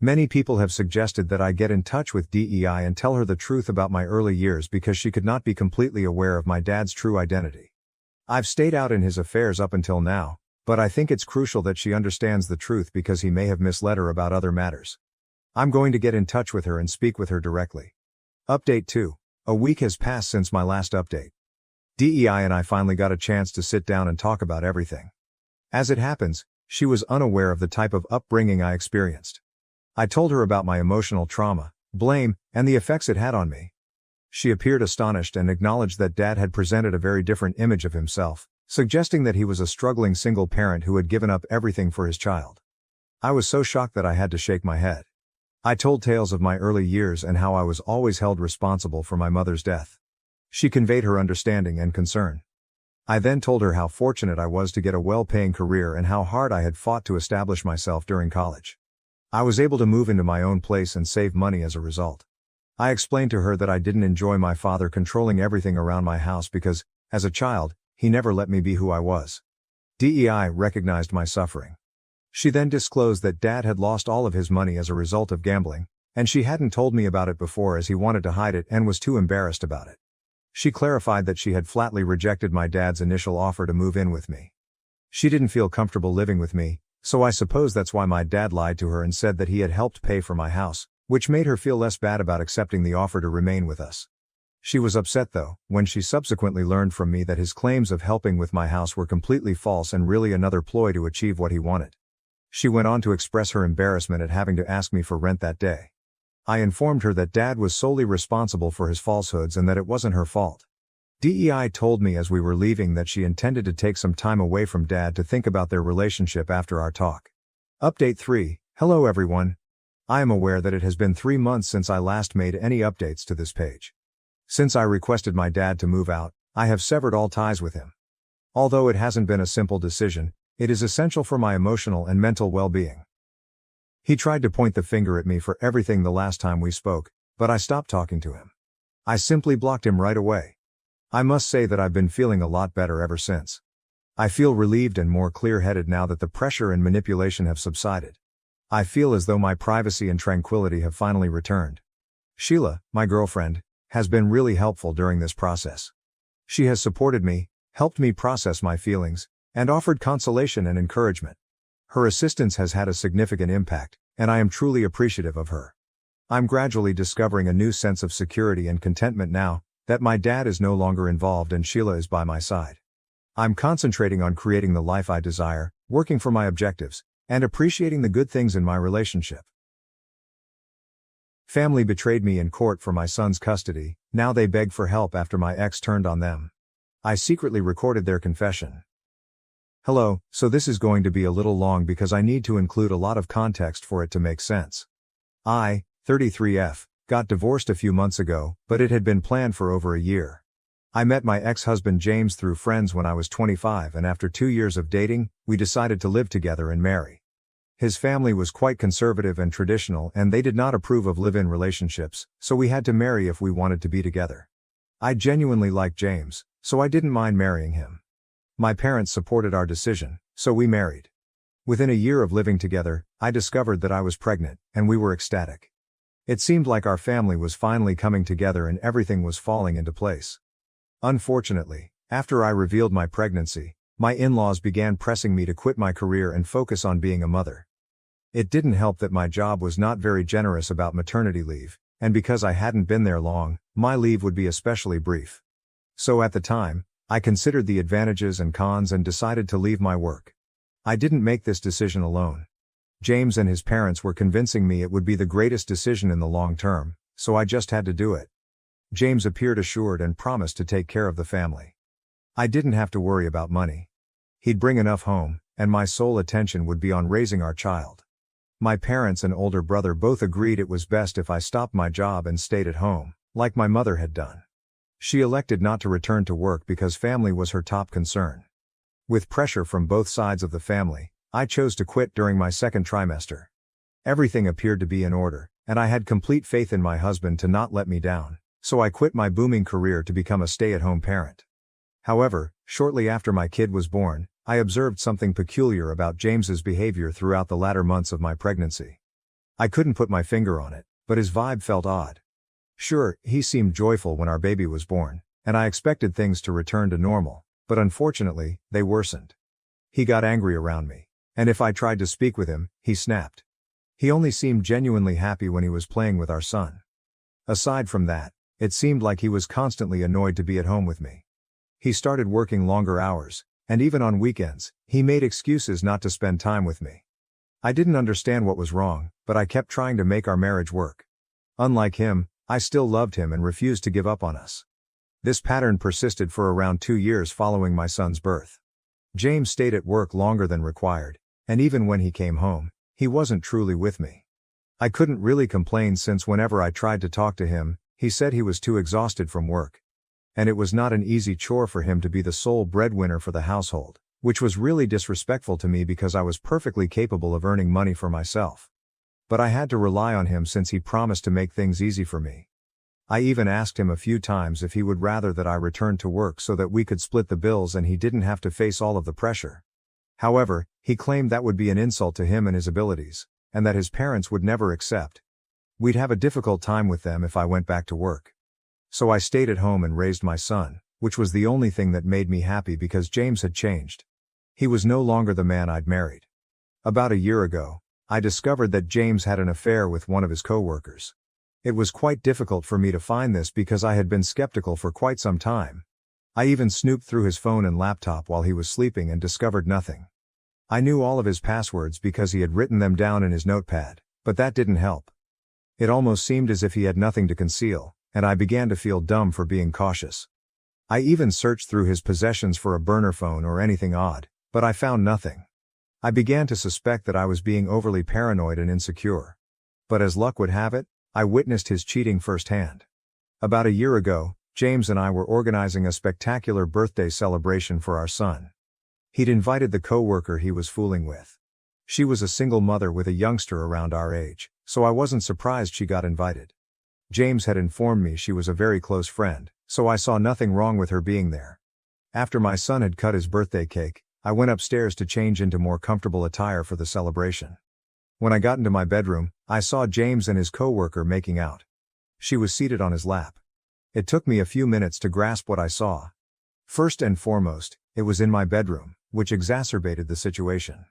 S1: Many people have suggested that I get in touch with DEI and tell her the truth about my early years because she could not be completely aware of my dad's true identity. I've stayed out in his affairs up until now, but I think it's crucial that she understands the truth because he may have misled her about other matters. I'm going to get in touch with her and speak with her directly. Update 2. A week has passed since my last update. DEI and I finally got a chance to sit down and talk about everything. As it happens, she was unaware of the type of upbringing I experienced. I told her about my emotional trauma, blame, and the effects it had on me. She appeared astonished and acknowledged that Dad had presented a very different image of himself, suggesting that he was a struggling single parent who had given up everything for his child. I was so shocked that I had to shake my head. I told tales of my early years and how I was always held responsible for my mother's death. She conveyed her understanding and concern. I then told her how fortunate I was to get a well-paying career and how hard I had fought to establish myself during college. I was able to move into my own place and save money as a result. I explained to her that I didn't enjoy my father controlling everything around my house because, as a child, he never let me be who I was. DEI recognized my suffering. She then disclosed that Dad had lost all of his money as a result of gambling, and she hadn't told me about it before as he wanted to hide it and was too embarrassed about it. She clarified that she had flatly rejected my dad's initial offer to move in with me. She didn't feel comfortable living with me, so I suppose that's why my dad lied to her and said that he had helped pay for my house, which made her feel less bad about accepting the offer to remain with us. She was upset though, when she subsequently learned from me that his claims of helping with my house were completely false and really another ploy to achieve what he wanted. She went on to express her embarrassment at having to ask me for rent that day. I informed her that Dad was solely responsible for his falsehoods and that it wasn't her fault. DEI told me as we were leaving that she intended to take some time away from Dad to think about their relationship after our talk. Update 3. Hello everyone. I am aware that it has been 3 months since I last made any updates to this page. Since I requested my dad to move out, I have severed all ties with him. Although it hasn't been a simple decision, it is essential for my emotional and mental well-being. He tried to point the finger at me for everything the last time we spoke, but I stopped talking to him. I simply blocked him right away. I must say that I've been feeling a lot better ever since. I feel relieved and more clear-headed now that the pressure and manipulation have subsided. I feel as though my privacy and tranquility have finally returned. Sheila, my girlfriend, has been really helpful during this process. She has supported me, helped me process my feelings, and offered consolation and encouragement. Her assistance has had a significant impact, and I am truly appreciative of her. I'm gradually discovering a new sense of security and contentment now that my dad is no longer involved and Sheila is by my side. I'm concentrating on creating the life I desire, working for my objectives, and appreciating the good things in my relationship. Family betrayed me in court for my son's custody. Now they beg for help after my ex turned on them. I secretly recorded their confession. Hello, so this is going to be a little long because I need to include a lot of context for it to make sense. I, 33F, got divorced a few months ago, but it had been planned for over a year. I met my ex-husband James through friends when I was 25 and after 2 years of dating, we decided to live together and marry. His family was quite conservative and traditional and they did not approve of live-in relationships, so we had to marry if we wanted to be together. I genuinely liked James, so I didn't mind marrying him. My parents supported our decision, so we married. Within a year of living together, I discovered that I was pregnant, and we were ecstatic. It seemed like our family was finally coming together and everything was falling into place. Unfortunately, after I revealed my pregnancy, my in-laws began pressing me to quit my career and focus on being a mother. It didn't help that my job was not very generous about maternity leave, and because I hadn't been there long, my leave would be especially brief. So at the time, I considered the advantages and cons and decided to leave my work. I didn't make this decision alone. James and his parents were convincing me it would be the greatest decision in the long term, so I just had to do it. James appeared assured and promised to take care of the family. I didn't have to worry about money. He'd bring enough home, and my sole attention would be on raising our child. My parents and older brother both agreed it was best if I stopped my job and stayed at home, like my mother had done. She elected not to return to work because family was her top concern. With pressure from both sides of the family, I chose to quit during my second trimester. Everything appeared to be in order, and I had complete faith in my husband to not let me down, so I quit my booming career to become a stay-at-home parent. However, shortly after my kid was born, I observed something peculiar about James's behavior throughout the latter months of my pregnancy. I couldn't put my finger on it, but his vibe felt odd. Sure, he seemed joyful when our baby was born, and I expected things to return to normal, but unfortunately, they worsened. He got angry around me, and if I tried to speak with him, he snapped. He only seemed genuinely happy when he was playing with our son. Aside from that, it seemed like he was constantly annoyed to be at home with me. He started working longer hours, and even on weekends, he made excuses not to spend time with me. I didn't understand what was wrong, but I kept trying to make our marriage work. Unlike him, I still loved him and refused to give up on us. This pattern persisted for around 2 years following my son's birth. James stayed at work longer than required, and even when he came home, he wasn't truly with me. I couldn't really complain since whenever I tried to talk to him, he said he was too exhausted from work. And it was not an easy chore for him to be the sole breadwinner for the household, which was really disrespectful to me because I was perfectly capable of earning money for myself. But I had to rely on him since he promised to make things easy for me. I even asked him a few times if he would rather that I returned to work so that we could split the bills and he didn't have to face all of the pressure. However, he claimed that would be an insult to him and his abilities, and that his parents would never accept. We'd have a difficult time with them if I went back to work. So I stayed at home and raised my son, which was the only thing that made me happy because James had changed. He was no longer the man I'd married. About a year ago, I discovered that James had an affair with one of his co-workers. It was quite difficult for me to find this because I had been skeptical for quite some time. I even snooped through his phone and laptop while he was sleeping and discovered nothing. I knew all of his passwords because he had written them down in his notepad, but that didn't help. It almost seemed as if he had nothing to conceal, and I began to feel dumb for being cautious. I even searched through his possessions for a burner phone or anything odd, but I found nothing. I began to suspect that I was being overly paranoid and insecure. But as luck would have it, I witnessed his cheating firsthand. About a year ago, James and I were organizing a spectacular birthday celebration for our son. He'd invited the co-worker he was fooling with. She was a single mother with a youngster around our age, so I wasn't surprised she got invited. James had informed me she was a very close friend, so I saw nothing wrong with her being there. After my son had cut his birthday cake, I went upstairs to change into more comfortable attire for the celebration. When I got into my bedroom, I saw James and his co-worker making out. She was seated on his lap. It took me a few minutes to grasp what I saw. First and foremost, it was in my bedroom, which exacerbated the situation.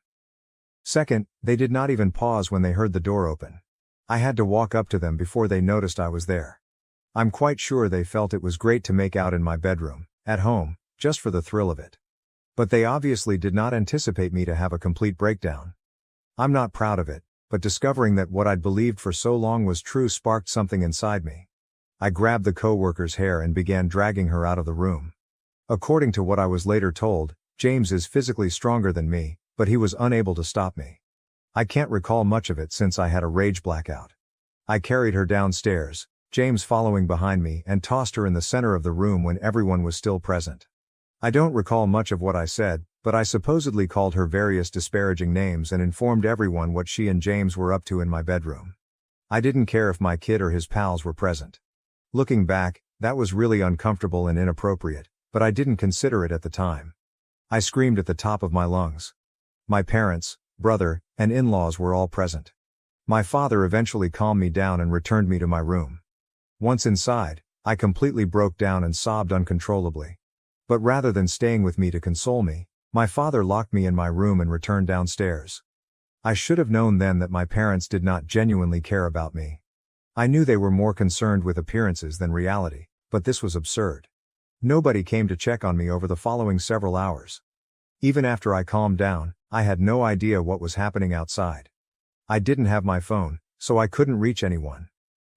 S1: Second, they did not even pause when they heard the door open. I had to walk up to them before they noticed I was there. I'm quite sure they felt it was great to make out in my bedroom, at home, just for the thrill of it. But they obviously did not anticipate me to have a complete breakdown. I'm not proud of it, but discovering that what I'd believed for so long was true sparked something inside me. I grabbed the co-worker's hair and began dragging her out of the room. According to what I was later told, James is physically stronger than me, but he was unable to stop me. I can't recall much of it since I had a rage blackout. I carried her downstairs, James following behind me, and tossed her in the center of the room when everyone was still present. I don't recall much of what I said, but I supposedly called her various disparaging names and informed everyone what she and James were up to in my bedroom. I didn't care if my kid or his pals were present. Looking back, that was really uncomfortable and inappropriate, but I didn't consider it at the time. I screamed at the top of my lungs. My parents, brother, and in-laws were all present. My father eventually calmed me down and returned me to my room. Once inside, I completely broke down and sobbed uncontrollably. But rather than staying with me to console me, my father locked me in my room and returned downstairs. I should have known then that my parents did not genuinely care about me. I knew they were more concerned with appearances than reality, but this was absurd. Nobody came to check on me over the following several hours. Even after I calmed down, I had no idea what was happening outside. I didn't have my phone, so I couldn't reach anyone.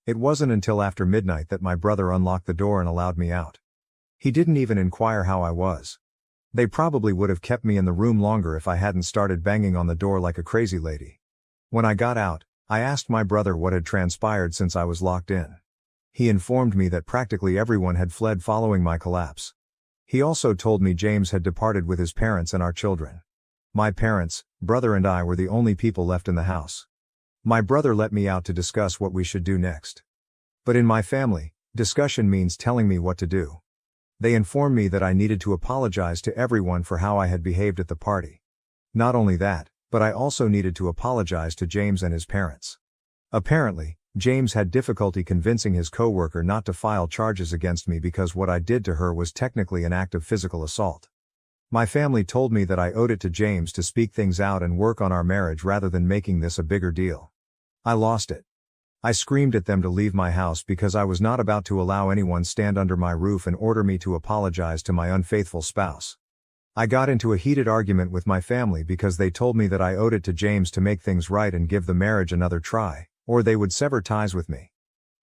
S1: It wasn't until after midnight that my brother unlocked the door and allowed me out. He didn't even inquire how I was. They probably would have kept me in the room longer if I hadn't started banging on the door like a crazy lady. When I got out, I asked my brother what had transpired since I was locked in. He informed me that practically everyone had fled following my collapse. He also told me James had departed with his parents and our children. My parents, brother and I were the only people left in the house. My brother let me out to discuss what we should do next. But in my family, discussion means telling me what to do. They informed me that I needed to apologize to everyone for how I had behaved at the party. Not only that, but I also needed to apologize to James and his parents. Apparently, James had difficulty convincing his coworker not to file charges against me because what I did to her was technically an act of physical assault. My family told me that I owed it to James to speak things out and work on our marriage rather than making this a bigger deal. I lost it. I screamed at them to leave my house because I was not about to allow anyone stand under my roof and order me to apologize to my unfaithful spouse. I got into a heated argument with my family because they told me that I owed it to James to make things right and give the marriage another try, or they would sever ties with me.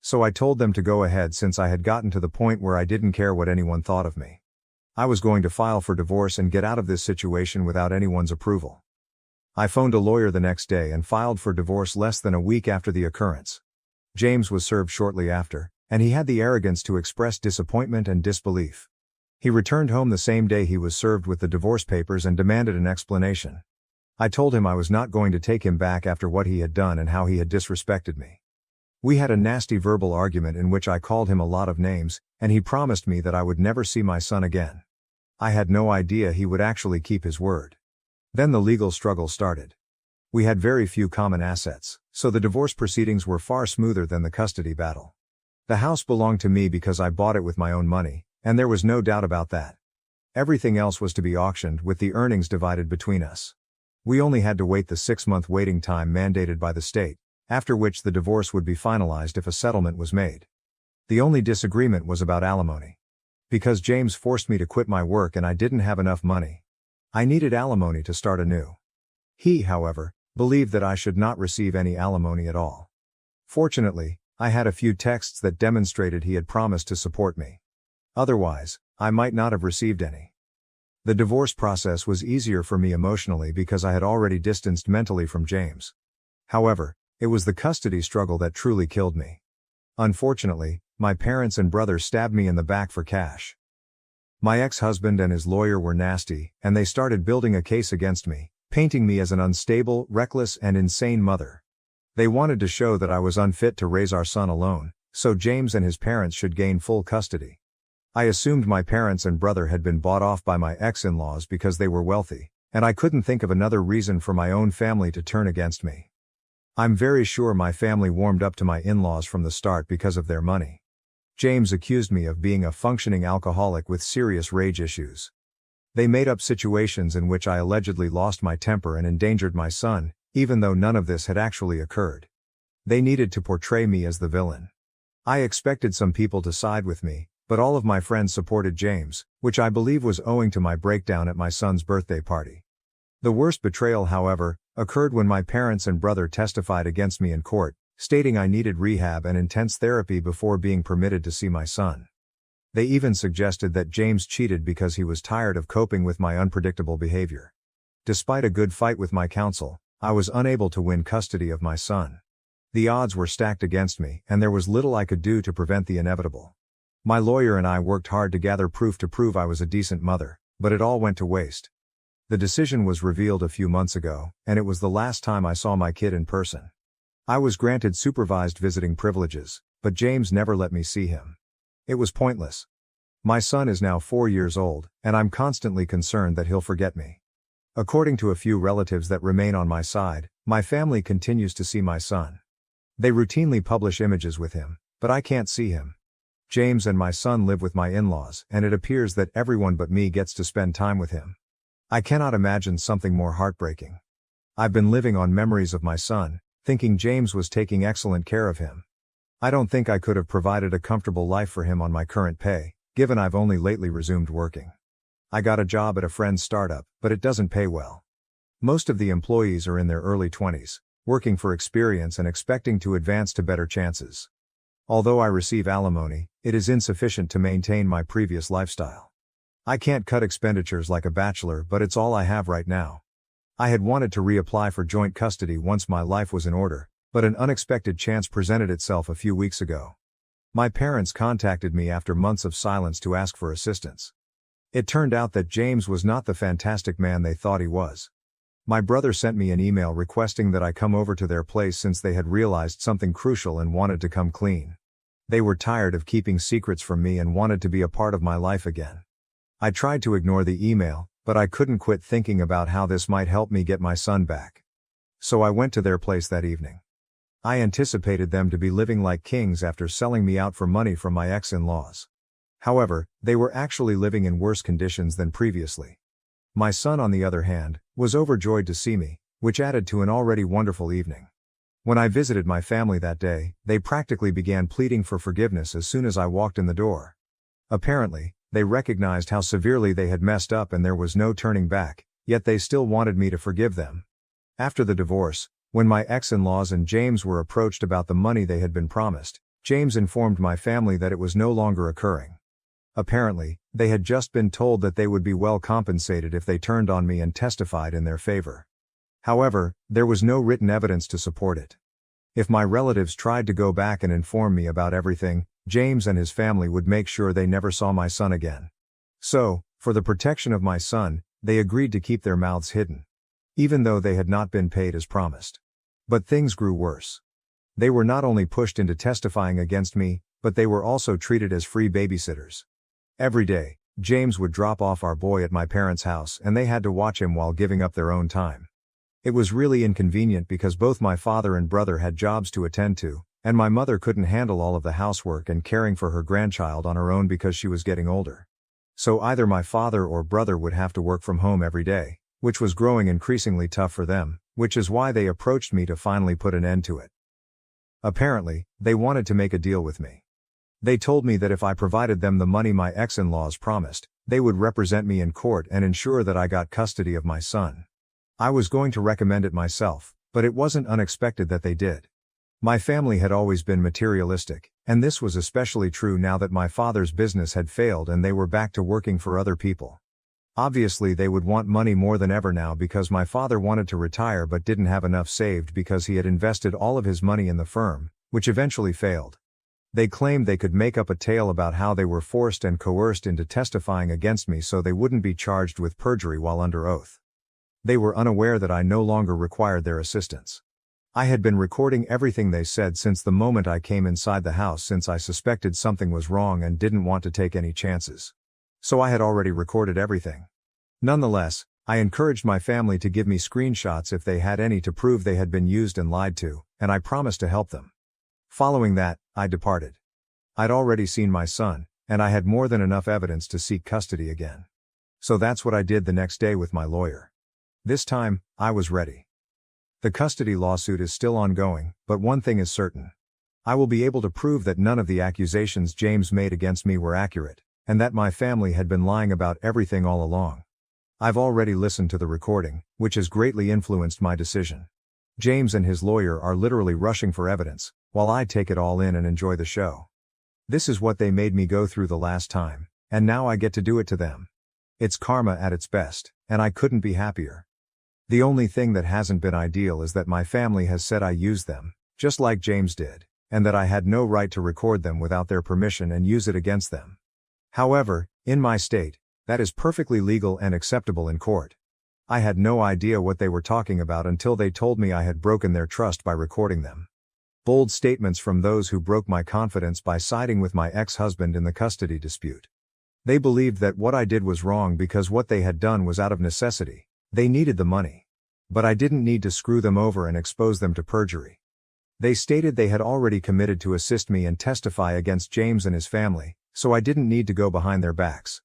S1: So I told them to go ahead since I had gotten to the point where I didn't care what anyone thought of me. I was going to file for divorce and get out of this situation without anyone's approval. I phoned a lawyer the next day and filed for divorce less than a week after the occurrence. James was served shortly after, and he had the arrogance to express disappointment and disbelief. He returned home the same day he was served with the divorce papers and demanded an explanation. I told him I was not going to take him back after what he had done and how he had disrespected me. We had a nasty verbal argument in which I called him a lot of names, and he promised me that I would never see my son again. I had no idea he would actually keep his word. Then the legal struggle started. We had very few common assets, so the divorce proceedings were far smoother than the custody battle. The house belonged to me because I bought it with my own money, and there was no doubt about that. Everything else was to be auctioned with the earnings divided between us. We only had to wait the 6-month waiting time mandated by the state, after which the divorce would be finalized if a settlement was made. The only disagreement was about alimony. Because James forced me to quit my work and I didn't have enough money. I needed alimony to start anew. He, however, believed that I should not receive any alimony at all. Fortunately, I had a few texts that demonstrated he had promised to support me. Otherwise, I might not have received any. The divorce process was easier for me emotionally because I had already distanced mentally from James. However, it was the custody struggle that truly killed me. Unfortunately, my parents and brother stabbed me in the back for cash. My ex-husband and his lawyer were nasty, and they started building a case against me, painting me as an unstable, reckless, and insane mother. They wanted to show that I was unfit to raise our son alone, so James and his parents should gain full custody. I assumed my parents and brother had been bought off by my ex-in-laws because they were wealthy, and I couldn't think of another reason for my own family to turn against me. I'm very sure my family warmed up to my in-laws from the start because of their money. James accused me of being a functioning alcoholic with serious rage issues. They made up situations in which I allegedly lost my temper and endangered my son, even though none of this had actually occurred. They needed to portray me as the villain. I expected some people to side with me, but all of my friends supported James, which I believe was owing to my breakdown at my son's birthday party. The worst betrayal, however, occurred when my parents and brother testified against me in court, stating I needed rehab and intense therapy before being permitted to see my son. They even suggested that James cheated because he was tired of coping with my unpredictable behavior. Despite a good fight with my counsel, I was unable to win custody of my son. The odds were stacked against me, and there was little I could do to prevent the inevitable. My lawyer and I worked hard to gather proof to prove I was a decent mother, but it all went to waste. The decision was revealed a few months ago, and it was the last time I saw my kid in person. I was granted supervised visiting privileges, but James never let me see him. It was pointless. My son is now 4 years old, and I'm constantly concerned that he'll forget me. According to a few relatives that remain on my side, my family continues to see my son. They routinely publish images with him, but I can't see him. James and my son live with my in-laws, and it appears that everyone but me gets to spend time with him. I cannot imagine something more heartbreaking. I've been living on memories of my son, thinking James was taking excellent care of him. I don't think I could have provided a comfortable life for him on my current pay, given I've only lately resumed working. I got a job at a friend's startup, but it doesn't pay well. Most of the employees are in their early 20s, working for experience and expecting to advance to better chances. Although I receive alimony, it is insufficient to maintain my previous lifestyle. I can't cut expenditures like a bachelor, but it's all I have right now. I had wanted to reapply for joint custody once my life was in order, but an unexpected chance presented itself a few weeks ago. My parents contacted me after months of silence to ask for assistance. It turned out that James was not the fantastic man they thought he was. My brother sent me an email requesting that I come over to their place since they had realized something crucial and wanted to come clean. They were tired of keeping secrets from me and wanted to be a part of my life again. I tried to ignore the email, but I couldn't quit thinking about how this might help me get my son back. So I went to their place that evening. I anticipated them to be living like kings after selling me out for money from my ex-in-laws. However, they were actually living in worse conditions than previously. My son, on the other hand, was overjoyed to see me, which added to an already wonderful evening. When I visited my family that day, they practically began pleading for forgiveness as soon as I walked in the door. Apparently, they recognized how severely they had messed up and there was no turning back, yet they still wanted me to forgive them. After the divorce, when my ex-in-laws and James were approached about the money they had been promised, James informed my family that it was no longer occurring. Apparently, they had just been told that they would be well compensated if they turned on me and testified in their favor. However, there was no written evidence to support it. If my relatives tried to go back and inform me about everything, James and his family would make sure they never saw my son again. So, for the protection of my son, they agreed to keep their mouths hidden. Even though they had not been paid as promised. But things grew worse. They were not only pushed into testifying against me, but they were also treated as free babysitters. Every day, James would drop off our boy at my parents' house and they had to watch him while giving up their own time. It was really inconvenient because both my father and brother had jobs to attend to, and my mother couldn't handle all of the housework and caring for her grandchild on her own because she was getting older. So either my father or brother would have to work from home every day, which was growing increasingly tough for them, which is why they approached me to finally put an end to it. Apparently, they wanted to make a deal with me. They told me that if I provided them the money my ex-in-laws promised, they would represent me in court and ensure that I got custody of my son. I was going to recommend it myself, but it wasn't unexpected that they did. My family had always been materialistic, and this was especially true now that my father's business had failed and they were back to working for other people. Obviously they would want money more than ever now because my father wanted to retire but didn't have enough saved because he had invested all of his money in the firm, which eventually failed. They claimed they could make up a tale about how they were forced and coerced into testifying against me so they wouldn't be charged with perjury while under oath. They were unaware that I no longer required their assistance. I had been recording everything they said since the moment I came inside the house since I suspected something was wrong and didn't want to take any chances. So I had already recorded everything. Nonetheless, I encouraged my family to give me screenshots if they had any to prove they had been used and lied to, and I promised to help them. Following that, I departed. I'd already seen my son, and I had more than enough evidence to seek custody again. So that's what I did the next day with my lawyer. This time, I was ready. The custody lawsuit is still ongoing, but one thing is certain. I will be able to prove that none of the accusations James made against me were accurate, and that my family had been lying about everything all along. I've already listened to the recording, which has greatly influenced my decision. James and his lawyer are literally rushing for evidence, while I take it all in and enjoy the show. This is what they made me go through the last time, and now I get to do it to them. It's karma at its best, and I couldn't be happier. The only thing that hasn't been ideal is that my family has said I used them, just like James did, and that I had no right to record them without their permission and use it against them. However, in my state, that is perfectly legal and acceptable in court. I had no idea what they were talking about until they told me I had broken their trust by recording them. Bold statements from those who broke my confidence by siding with my ex-husband in the custody dispute. They believed that what I did was wrong because what they had done was out of necessity. They needed the money. But I didn't need to screw them over and expose them to perjury. They stated they had already committed to assist me and testify against James and his family, so I didn't need to go behind their backs.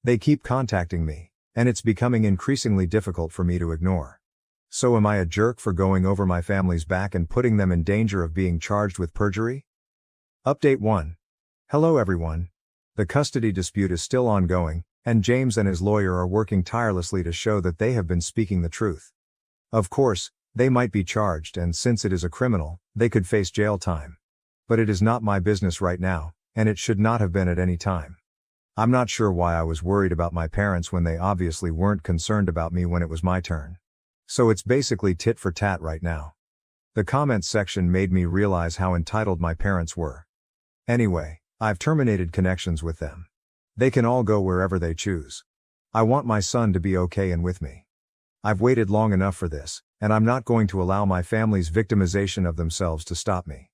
S1: They keep contacting me, and it's becoming increasingly difficult for me to ignore. So am I a jerk for going over my family's back and putting them in danger of being charged with perjury? Update 1. Hello everyone. The custody dispute is still ongoing, and James and his lawyer are working tirelessly to show that they have been speaking the truth. Of course, they might be charged, and since it is a criminal, they could face jail time. But it is not my business right now, and it should not have been at any time. I'm not sure why I was worried about my parents when they obviously weren't concerned about me when it was my turn. So it's basically tit for tat right now. The comments section made me realize how entitled my parents were. Anyway, I've terminated connections with them. They can all go wherever they choose. I want my son to be okay and with me. I've waited long enough for this, and I'm not going to allow my family's victimization of themselves to stop me.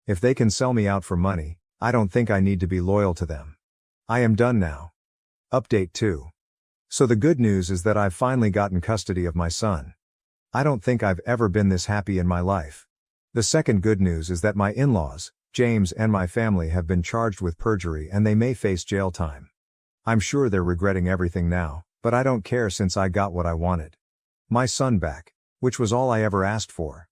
S1: If they can sell me out for money, I don't think I need to be loyal to them. I am done now. Update 2. So the good news is that I've finally gotten custody of my son. I don't think I've ever been this happy in my life. The second good news is that my in-laws, James and my family have been charged with perjury and they may face jail time. I'm sure they're regretting everything now, but I don't care since I got what I wanted. My son back, which was all I ever asked for.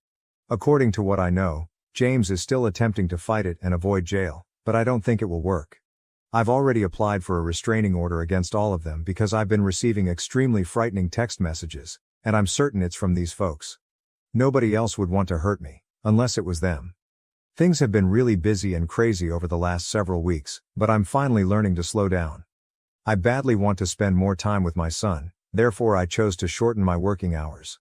S1: According to what I know, James is still attempting to fight it and avoid jail, but I don't think it will work. I've already applied for a restraining order against all of them because I've been receiving extremely frightening text messages, and I'm certain it's from these folks. Nobody else would want to hurt me, unless it was them. Things have been really busy and crazy over the last several weeks, but I'm finally learning to slow down. I badly want to spend more time with my son, therefore I chose to shorten my working hours.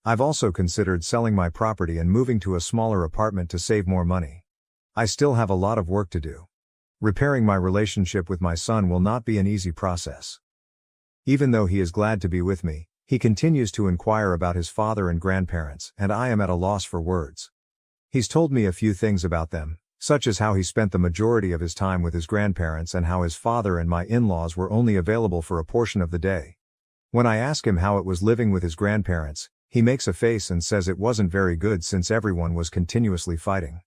S1: I've also considered selling my property and moving to a smaller apartment to save more money. I still have a lot of work to do. Repairing my relationship with my son will not be an easy process. Even though he is glad to be with me, he continues to inquire about his father and grandparents, and I am at a loss for words. He's told me a few things about them, such as how he spent the majority of his time with his grandparents and how his father and my in-laws were only available for a portion of the day. When I ask him how it was living with his grandparents, he makes a face and says it wasn't very good since everyone was continuously fighting.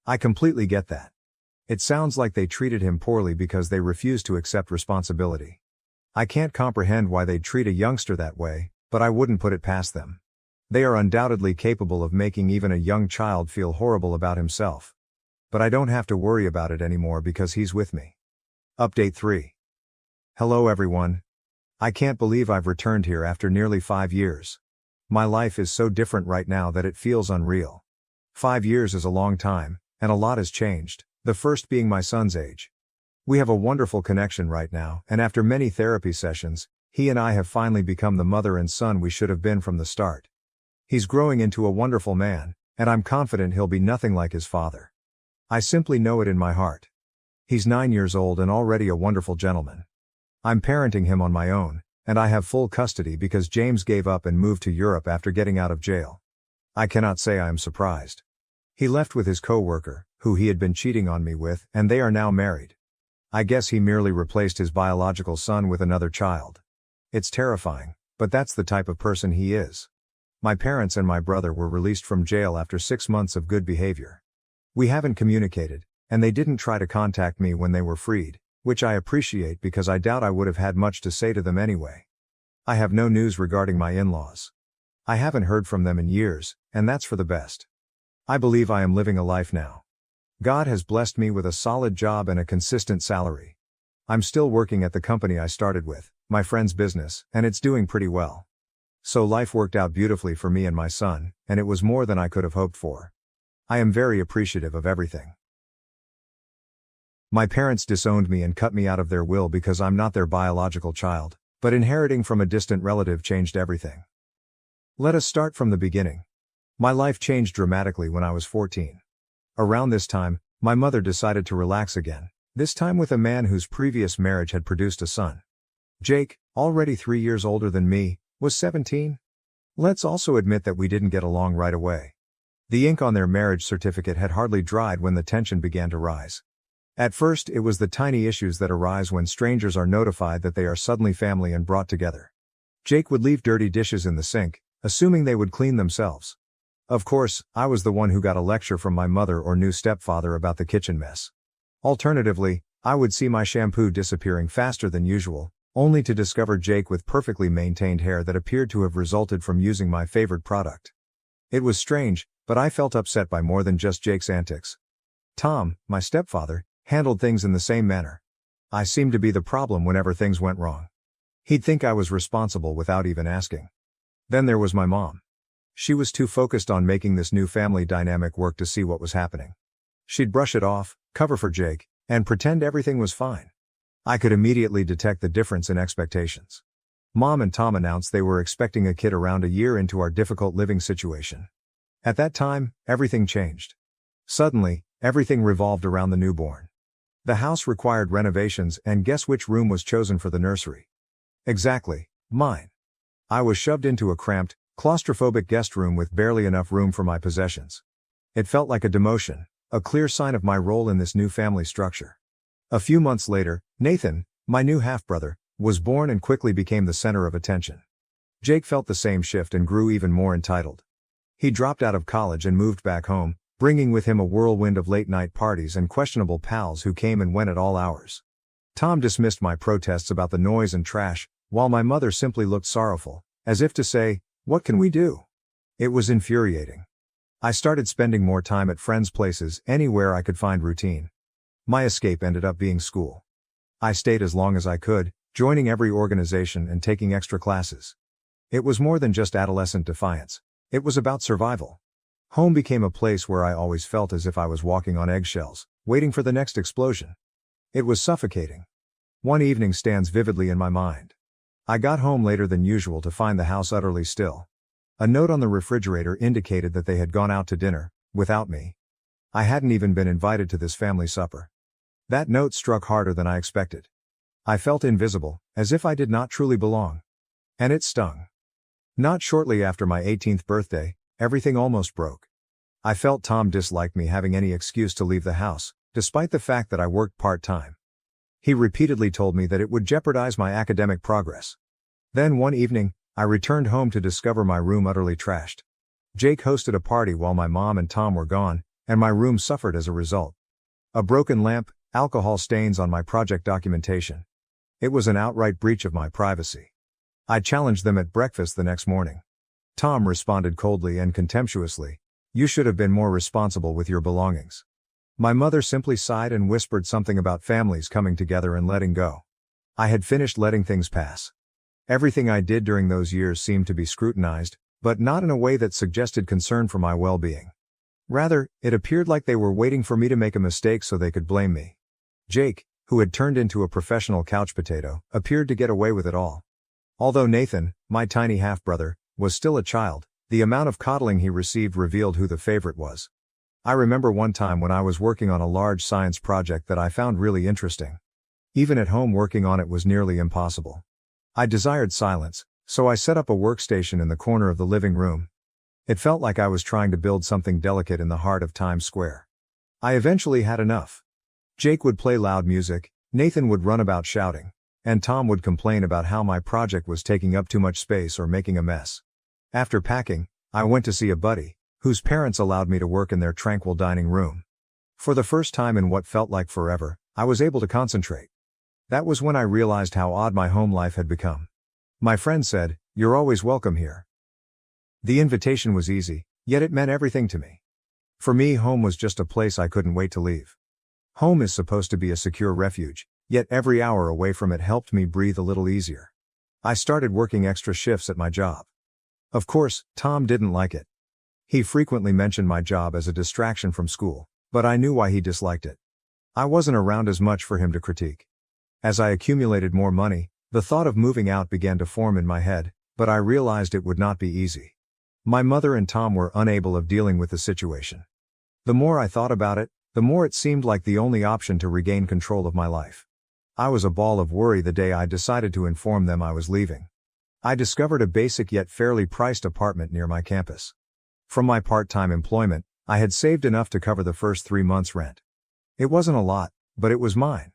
S1: I completely get that. It sounds like they treated him poorly because they refused to accept responsibility. I can't comprehend why they'd treat a youngster that way, but I wouldn't put it past them. They are undoubtedly capable of making even a young child feel horrible about himself. But I don't have to worry about it anymore because he's with me. Update 3. Hello everyone. I can't believe I've returned here after nearly 5 years. My life is so different right now that it feels unreal. 5 years is a long time, and a lot has changed, the first being my son's age. We have a wonderful connection right now, and after many therapy sessions, he and I have finally become the mother and son we should have been from the start. He's growing into a wonderful man, and I'm confident he'll be nothing like his father. I simply know it in my heart. He's 9 years old and already a wonderful gentleman. I'm parenting him on my own, and I have full custody because James gave up and moved to Europe after getting out of jail. I cannot say I am surprised. He left with his co-worker, who he had been cheating on me with, and they are now married. I guess he merely replaced his biological son with another child. It's terrifying, but that's the type of person he is. My parents and my brother were released from jail after 6 months of good behavior. We haven't communicated, and they didn't try to contact me when they were freed, which I appreciate because I doubt I would have had much to say to them anyway. I have no news regarding my in-laws. I haven't heard from them in years, and that's for the best. I believe I am living a life now. God has blessed me with a solid job and a consistent salary. I'm still working at the company I started with, my friend's business, and it's doing pretty well. So life worked out beautifully for me and my son, and it was more than I could have hoped for. I am very appreciative of everything. My parents disowned me and cut me out of their will because I'm not their biological child, but inheriting from a distant relative changed everything. Let us start from the beginning. My life changed dramatically when I was 14. Around this time, my mother decided to relax again, this time with a man whose previous marriage had produced a son. Jake, already 3 years older than me, was 17. Let's also admit that we didn't get along right away. The ink on their marriage certificate had hardly dried when the tension began to rise. At first, it was the tiny issues that arise when strangers are notified that they are suddenly family and brought together. Jake would leave dirty dishes in the sink, assuming they would clean themselves. Of course, I was the one who got a lecture from my mother or new stepfather about the kitchen mess. Alternatively, I would see my shampoo disappearing faster than usual, only to discover Jake with perfectly maintained hair that appeared to have resulted from using my favorite product. It was strange, but I felt upset by more than just Jake's antics. Tom, my stepfather, handled things in the same manner. I seemed to be the problem whenever things went wrong. He'd think I was responsible without even asking. Then there was my mom. She was too focused on making this new family dynamic work to see what was happening. She'd brush it off, cover for Jake, and pretend everything was fine. I could immediately detect the difference in expectations. Mom and Tom announced they were expecting a kid around a year into our difficult living situation. At that time, everything changed. Suddenly, everything revolved around the newborn. The house required renovations, and guess which room was chosen for the nursery? Exactly, mine. I was shoved into a cramped, claustrophobic guest room with barely enough room for my possessions. It felt like a demotion, a clear sign of my role in this new family structure. A few months later, Nathan, my new half-brother, was born and quickly became the center of attention. Jake felt the same shift and grew even more entitled. He dropped out of college and moved back home, bringing with him a whirlwind of late-night parties and questionable pals who came and went at all hours. Tom dismissed my protests about the noise and trash, while my mother simply looked sorrowful, as if to say, "What can we do?" It was infuriating. I started spending more time at friends' places, anywhere I could find routine. My escape ended up being school. I stayed as long as I could, joining every organization and taking extra classes. It was more than just adolescent defiance. It was about survival. Home became a place where I always felt as if I was walking on eggshells, waiting for the next explosion. It was suffocating. One evening stands vividly in my mind. I got home later than usual to find the house utterly still. A note on the refrigerator indicated that they had gone out to dinner, without me. I hadn't even been invited to this family supper. That note struck harder than I expected. I felt invisible, as if I did not truly belong. And it stung. Not shortly after my 18th birthday, everything almost broke. I felt Tom disliked me having any excuse to leave the house, despite the fact that I worked part-time. He repeatedly told me that it would jeopardize my academic progress. Then one evening, I returned home to discover my room utterly trashed. Jake hosted a party while my mom and Tom were gone, and my room suffered as a result. A broken lamp, alcohol stains on my project documentation. It was an outright breach of my privacy. I challenged them at breakfast the next morning. Tom responded coldly and contemptuously, "You should have been more responsible with your belongings." My mother simply sighed and whispered something about families coming together and letting go. I had finished letting things pass. Everything I did during those years seemed to be scrutinized, but not in a way that suggested concern for my well-being. Rather, it appeared like they were waiting for me to make a mistake so they could blame me. Jake, who had turned into a professional couch potato, appeared to get away with it all. Although Nathan, my tiny half-brother, was still a child, the amount of coddling he received revealed who the favorite was. I remember one time when I was working on a large science project that I found really interesting. Even at home working on it was nearly impossible. I desired silence, so I set up a workstation in the corner of the living room. It felt like I was trying to build something delicate in the heart of Times Square. I eventually had enough. Jake would play loud music, Nathan would run about shouting, and Tom would complain about how my project was taking up too much space or making a mess. After packing, I went to see a buddy, whose parents allowed me to work in their tranquil dining room. For the first time in what felt like forever, I was able to concentrate. That was when I realized how odd my home life had become. My friend said, "You're always welcome here." The invitation was easy, yet it meant everything to me. For me, home was just a place I couldn't wait to leave. Home is supposed to be a secure refuge, yet every hour away from it helped me breathe a little easier. I started working extra shifts at my job. Of course, Tom didn't like it. He frequently mentioned my job as a distraction from school, but I knew why he disliked it. I wasn't around as much for him to critique. As I accumulated more money, the thought of moving out began to form in my head, but I realized it would not be easy. My mother and Tom were unable of dealing with the situation. The more I thought about it, the more it seemed like the only option to regain control of my life. I was a ball of worry the day I decided to inform them I was leaving. I discovered a basic yet fairly priced apartment near my campus. From my part-time employment, I had saved enough to cover the first 3 months' rent. It wasn't a lot, but it was mine.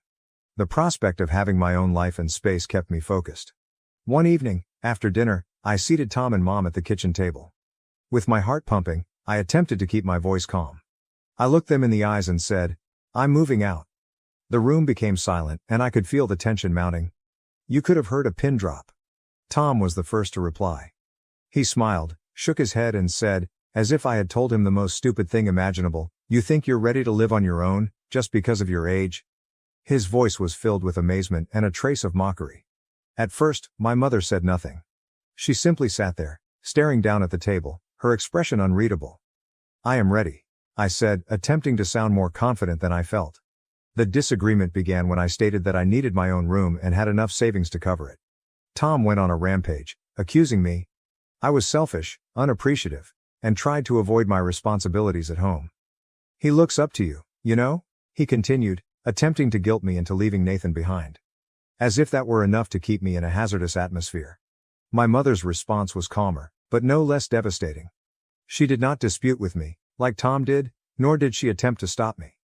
S1: The prospect of having my own life and space kept me focused. One evening, after dinner, I seated Tom and Mom at the kitchen table. With my heart pumping, I attempted to keep my voice calm. I looked them in the eyes and said, "I'm moving out." The room became silent, and I could feel the tension mounting. You could have heard a pin drop. Tom was the first to reply. He smiled, shook his head and said, as if I had told him the most stupid thing imaginable, "You think you're ready to live on your own, just because of your age?" His voice was filled with amazement and a trace of mockery. At first, my mother said nothing. She simply sat there, staring down at the table, her expression unreadable. "I am ready," I said, attempting to sound more confident than I felt. The disagreement began when I stated that I needed my own room and had enough savings to cover it. Tom went on a rampage, accusing me. I was selfish, unappreciative, and tried to avoid my responsibilities at home. "He looks up to you, you know?" he continued, attempting to guilt me into leaving Nathan behind. As if that were enough to keep me in a hazardous atmosphere. My mother's response was calmer, but no less devastating. She did not dispute with me, like Tom did, nor did she attempt to stop me.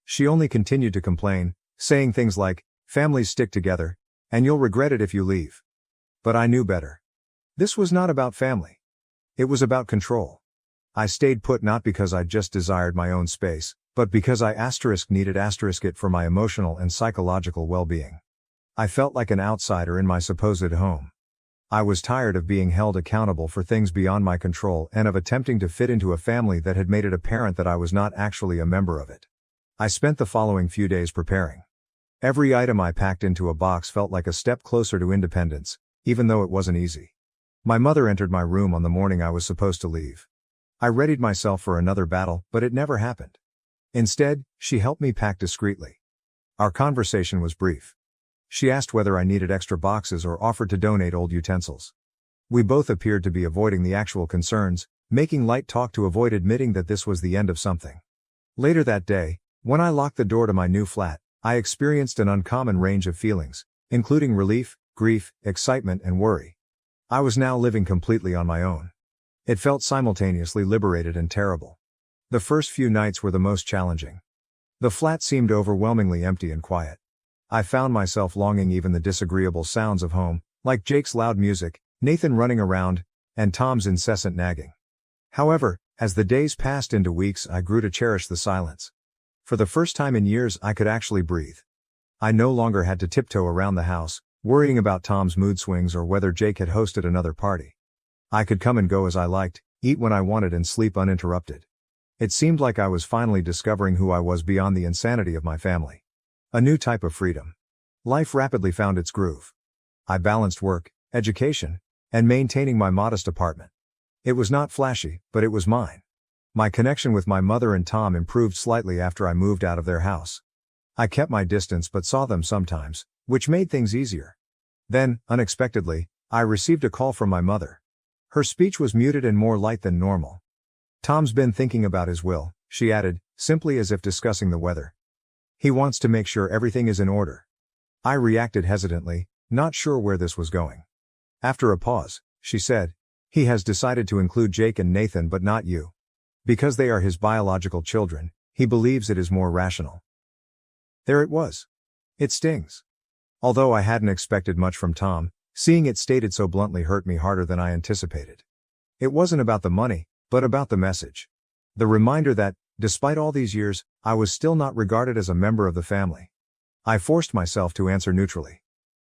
S1: She only continued to complain, saying things like, "Families stick together, and you'll regret it if you leave." But I knew better. This was not about family. It was about control. I stayed put not because I just desired my own space, but because I needed it for my emotional and psychological well-being. I felt like an outsider in my supposed home. I was tired of being held accountable for things beyond my control and of attempting to fit into a family that had made it apparent that I was not actually a member of it. I spent the following few days preparing. Every item I packed into a box felt like a step closer to independence, even though it wasn't easy. My mother entered my room on the morning I was supposed to leave. I readied myself for another battle, but it never happened. Instead, she helped me pack discreetly. Our conversation was brief. She asked whether I needed extra boxes or offered to donate old utensils. We both appeared to be avoiding the actual concerns, making light talk to avoid admitting that this was the end of something. Later that day, when I locked the door to my new flat, I experienced an uncommon range of feelings, including relief, grief, excitement, and worry. I was now living completely on my own. It felt simultaneously liberated and terrible. The first few nights were the most challenging. The flat seemed overwhelmingly empty and quiet. I found myself longing even the disagreeable sounds of home, like Jake's loud music, Nathan running around, and Tom's incessant nagging. However, as the days passed into weeks, I grew to cherish the silence. For the first time in years, I could actually breathe. I no longer had to tiptoe around the house, worrying about Tom's mood swings or whether Jake had hosted another party. I could come and go as I liked, eat when I wanted, and sleep uninterrupted. It seemed like I was finally discovering who I was beyond the insanity of my family. A new type of freedom. Life rapidly found its groove. I balanced work, education, and maintaining my modest apartment. It was not flashy, but it was mine. My connection with my mother and Tom improved slightly after I moved out of their house. I kept my distance but saw them sometimes, which made things easier. Then, unexpectedly, I received a call from my mother. Her speech was muted and more light than normal. "Tom's been thinking about his will," she added, simply as if discussing the weather. "He wants to make sure everything is in order." I reacted hesitantly, not sure where this was going. After a pause, she said, "He has decided to include Jake and Nathan but not you. Because they are his biological children, he believes it is more rational." There it was. It stings. Although I hadn't expected much from Tom, seeing it stated so bluntly hurt me harder than I anticipated. It wasn't about the money, but about the message. The reminder that, despite all these years, I was still not regarded as a member of the family. I forced myself to answer neutrally.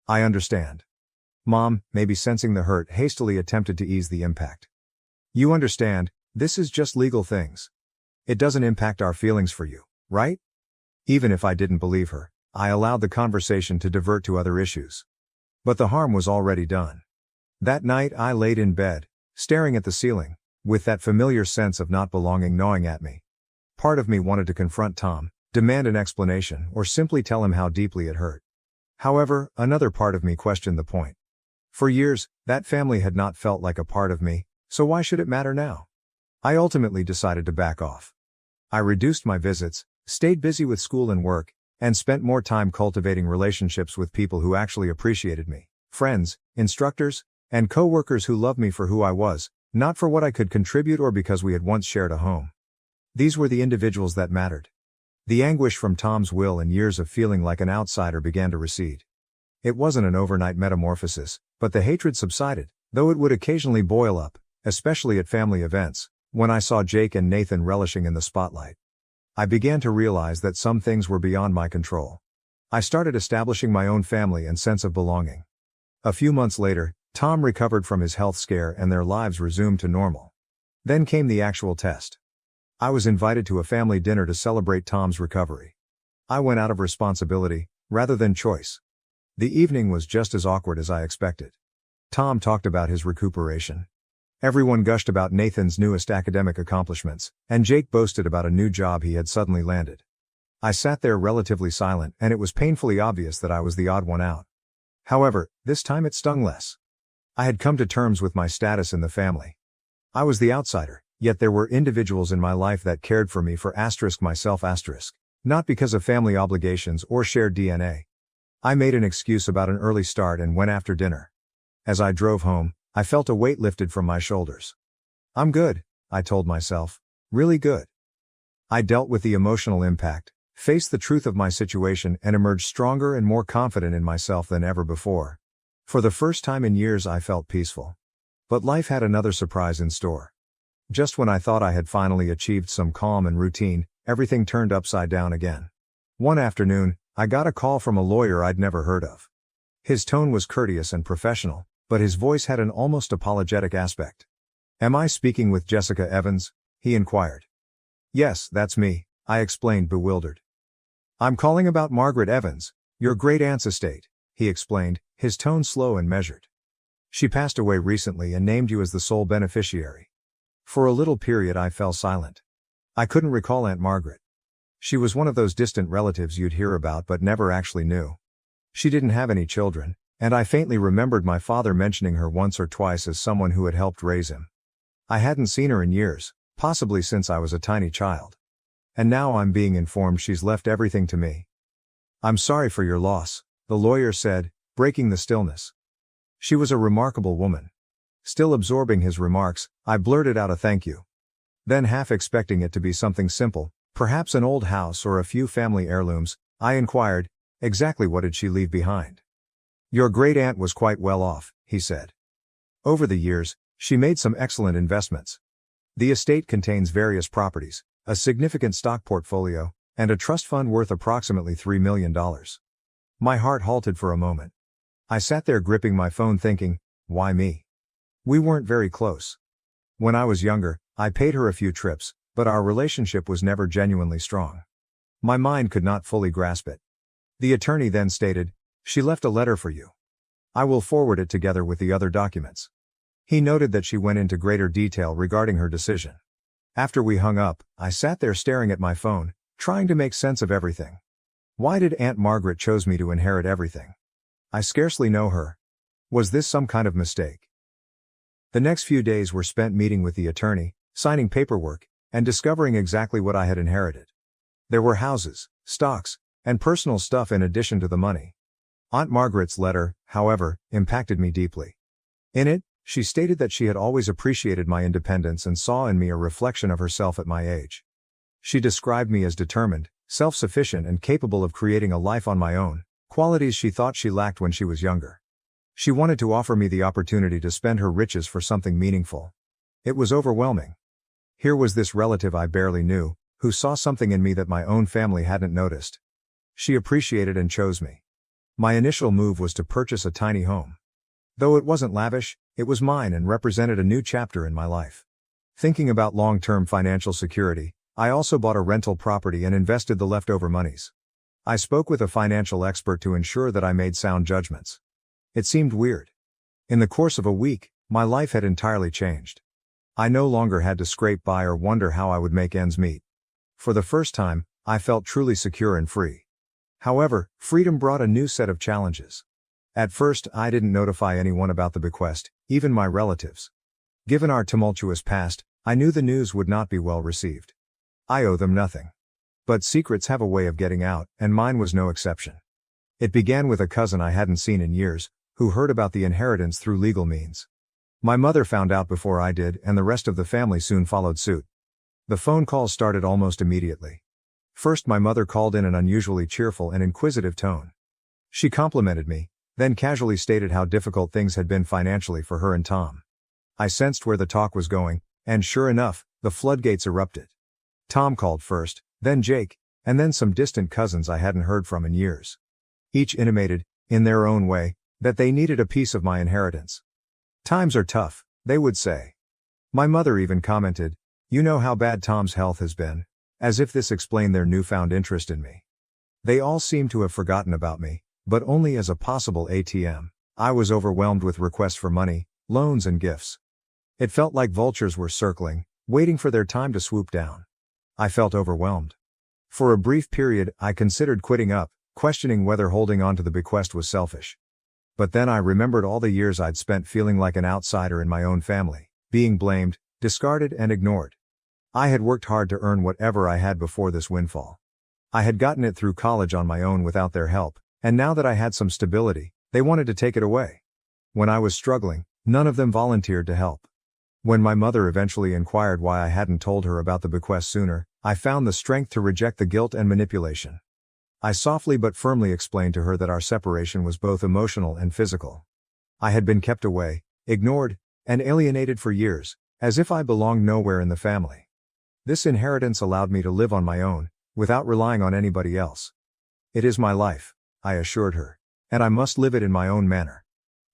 S1: "I understand." Mom, maybe sensing the hurt, hastily attempted to ease the impact. "You understand, this is just legal things. It doesn't impact our feelings for you, right?" Even if I didn't believe her, I allowed the conversation to divert to other issues. But the harm was already done. That night I laid in bed, staring at the ceiling, with that familiar sense of not belonging gnawing at me. Part of me wanted to confront Tom, demand an explanation, or simply tell him how deeply it hurt. However, another part of me questioned the point. For years, that family had not felt like a part of me, so why should it matter now? I ultimately decided to back off. I reduced my visits, stayed busy with school and work, and spent more time cultivating relationships with people who actually appreciated me, friends, instructors, and co-workers who loved me for who I was, not for what I could contribute or because we had once shared a home. These were the individuals that mattered. The anguish from Tom's will and years of feeling like an outsider began to recede. It wasn't an overnight metamorphosis, but the hatred subsided, though it would occasionally boil up, especially at family events, when I saw Jake and Nathan relishing in the spotlight. I began to realize that some things were beyond my control. I started establishing my own family and sense of belonging. A few months later, Tom recovered from his health scare and their lives resumed to normal. Then came the actual test. I was invited to a family dinner to celebrate Tom's recovery. I went out of responsibility, rather than choice. The evening was just as awkward as I expected. Tom talked about his recuperation. Everyone gushed about Nathan's newest academic accomplishments, and Jake boasted about a new job he had suddenly landed. I sat there relatively silent, and it was painfully obvious that I was the odd one out. However, this time it stung less. I had come to terms with my status in the family. I was the outsider, yet there were individuals in my life that cared for me for myself, not because of family obligations or shared DNA. I made an excuse about an early start and went after dinner. As I drove home, I felt a weight lifted from my shoulders. "I'm good," I told myself. "Really good." I dealt with the emotional impact, faced the truth of my situation, and emerged stronger and more confident in myself than ever before. For the first time in years I felt peaceful. But life had another surprise in store. Just when I thought I had finally achieved some calm and routine, everything turned upside down again. One afternoon, I got a call from a lawyer I'd never heard of. His tone was courteous and professional, but his voice had an almost apologetic aspect. "Am I speaking with Jessica Evans?" he inquired. "Yes, that's me," I explained, bewildered. "I'm calling about Margaret Evans, your great-aunt's estate," he explained, his tone slow and measured. "She passed away recently and named you as the sole beneficiary." For a little period I fell silent. I couldn't recall Aunt Margaret. She was one of those distant relatives you'd hear about but never actually knew. She didn't have any children, and I faintly remembered my father mentioning her once or twice as someone who had helped raise him. I hadn't seen her in years, possibly since I was a tiny child. And now I'm being informed she's left everything to me. I'm sorry for your loss, the lawyer said, breaking the stillness. She was a remarkable woman. Still absorbing his remarks, I blurted out a thank you. Then, half expecting it to be something simple, perhaps an old house or a few family heirlooms, I inquired, exactly what did she leave behind? Your great-aunt was quite well off, he said. Over the years, she made some excellent investments. The estate contains various properties, a significant stock portfolio, and a trust fund worth approximately $3 million. My heart halted for a moment. I sat there gripping my phone thinking, why me? We weren't very close. When I was younger, I paid her a few trips, but our relationship was never genuinely strong. My mind could not fully grasp it. The attorney then stated, she left a letter for you. I will forward it together with the other documents. He noted that she went into greater detail regarding her decision. After we hung up, I sat there staring at my phone, trying to make sense of everything. Why did Aunt Margaret choose me to inherit everything? I scarcely know her. Was this some kind of mistake? The next few days were spent meeting with the attorney, signing paperwork, and discovering exactly what I had inherited. There were houses, stocks, and personal stuff in addition to the money. Aunt Margaret's letter, however, impacted me deeply. In it, she stated that she had always appreciated my independence and saw in me a reflection of herself at my age. She described me as determined, self-sufficient and capable of creating a life on my own, qualities she thought she lacked when she was younger. She wanted to offer me the opportunity to spend her riches for something meaningful. It was overwhelming. Here was this relative I barely knew, who saw something in me that my own family hadn't noticed. She appreciated and chose me. My initial move was to purchase a tiny home. Though it wasn't lavish, it was mine and represented a new chapter in my life. Thinking about long-term financial security, I also bought a rental property and invested the leftover monies. I spoke with a financial expert to ensure that I made sound judgments. It seemed weird. In the course of a week, my life had entirely changed. I no longer had to scrape by or wonder how I would make ends meet. For the first time, I felt truly secure and free. However, freedom brought a new set of challenges. At first, I didn't notify anyone about the bequest, even my relatives. Given our tumultuous past, I knew the news would not be well received. I owe them nothing. But secrets have a way of getting out, and mine was no exception. It began with a cousin I hadn't seen in years, who heard about the inheritance through legal means. My mother found out before I did, and the rest of the family soon followed suit. The phone calls started almost immediately. First, my mother called in an unusually cheerful and inquisitive tone. She complimented me, then casually stated how difficult things had been financially for her and Tom. I sensed where the talk was going, and sure enough, the floodgates erupted. Tom called first, then Jake, and then some distant cousins I hadn't heard from in years. Each intimated, in their own way, that they needed a piece of my inheritance. Times are tough, they would say. My mother even commented, you know how bad Tom's health has been, as if this explained their newfound interest in me. They all seemed to have forgotten about me, but only as a possible ATM. I was overwhelmed with requests for money, loans and gifts. It felt like vultures were circling, waiting for their time to swoop down. I felt overwhelmed. For a brief period, I considered quitting up, questioning whether holding on to the bequest was selfish. But then I remembered all the years I'd spent feeling like an outsider in my own family, being blamed, discarded and ignored. I had worked hard to earn whatever I had before this windfall. I had gotten it through college on my own without their help, and now that I had some stability, they wanted to take it away. When I was struggling, none of them volunteered to help. When my mother eventually inquired why I hadn't told her about the bequest sooner, I found the strength to reject the guilt and manipulation. I softly but firmly explained to her that our separation was both emotional and physical. I had been kept away, ignored, and alienated for years, as if I belonged nowhere in the family. This inheritance allowed me to live on my own, without relying on anybody else. It is my life, I assured her, and I must live it in my own manner.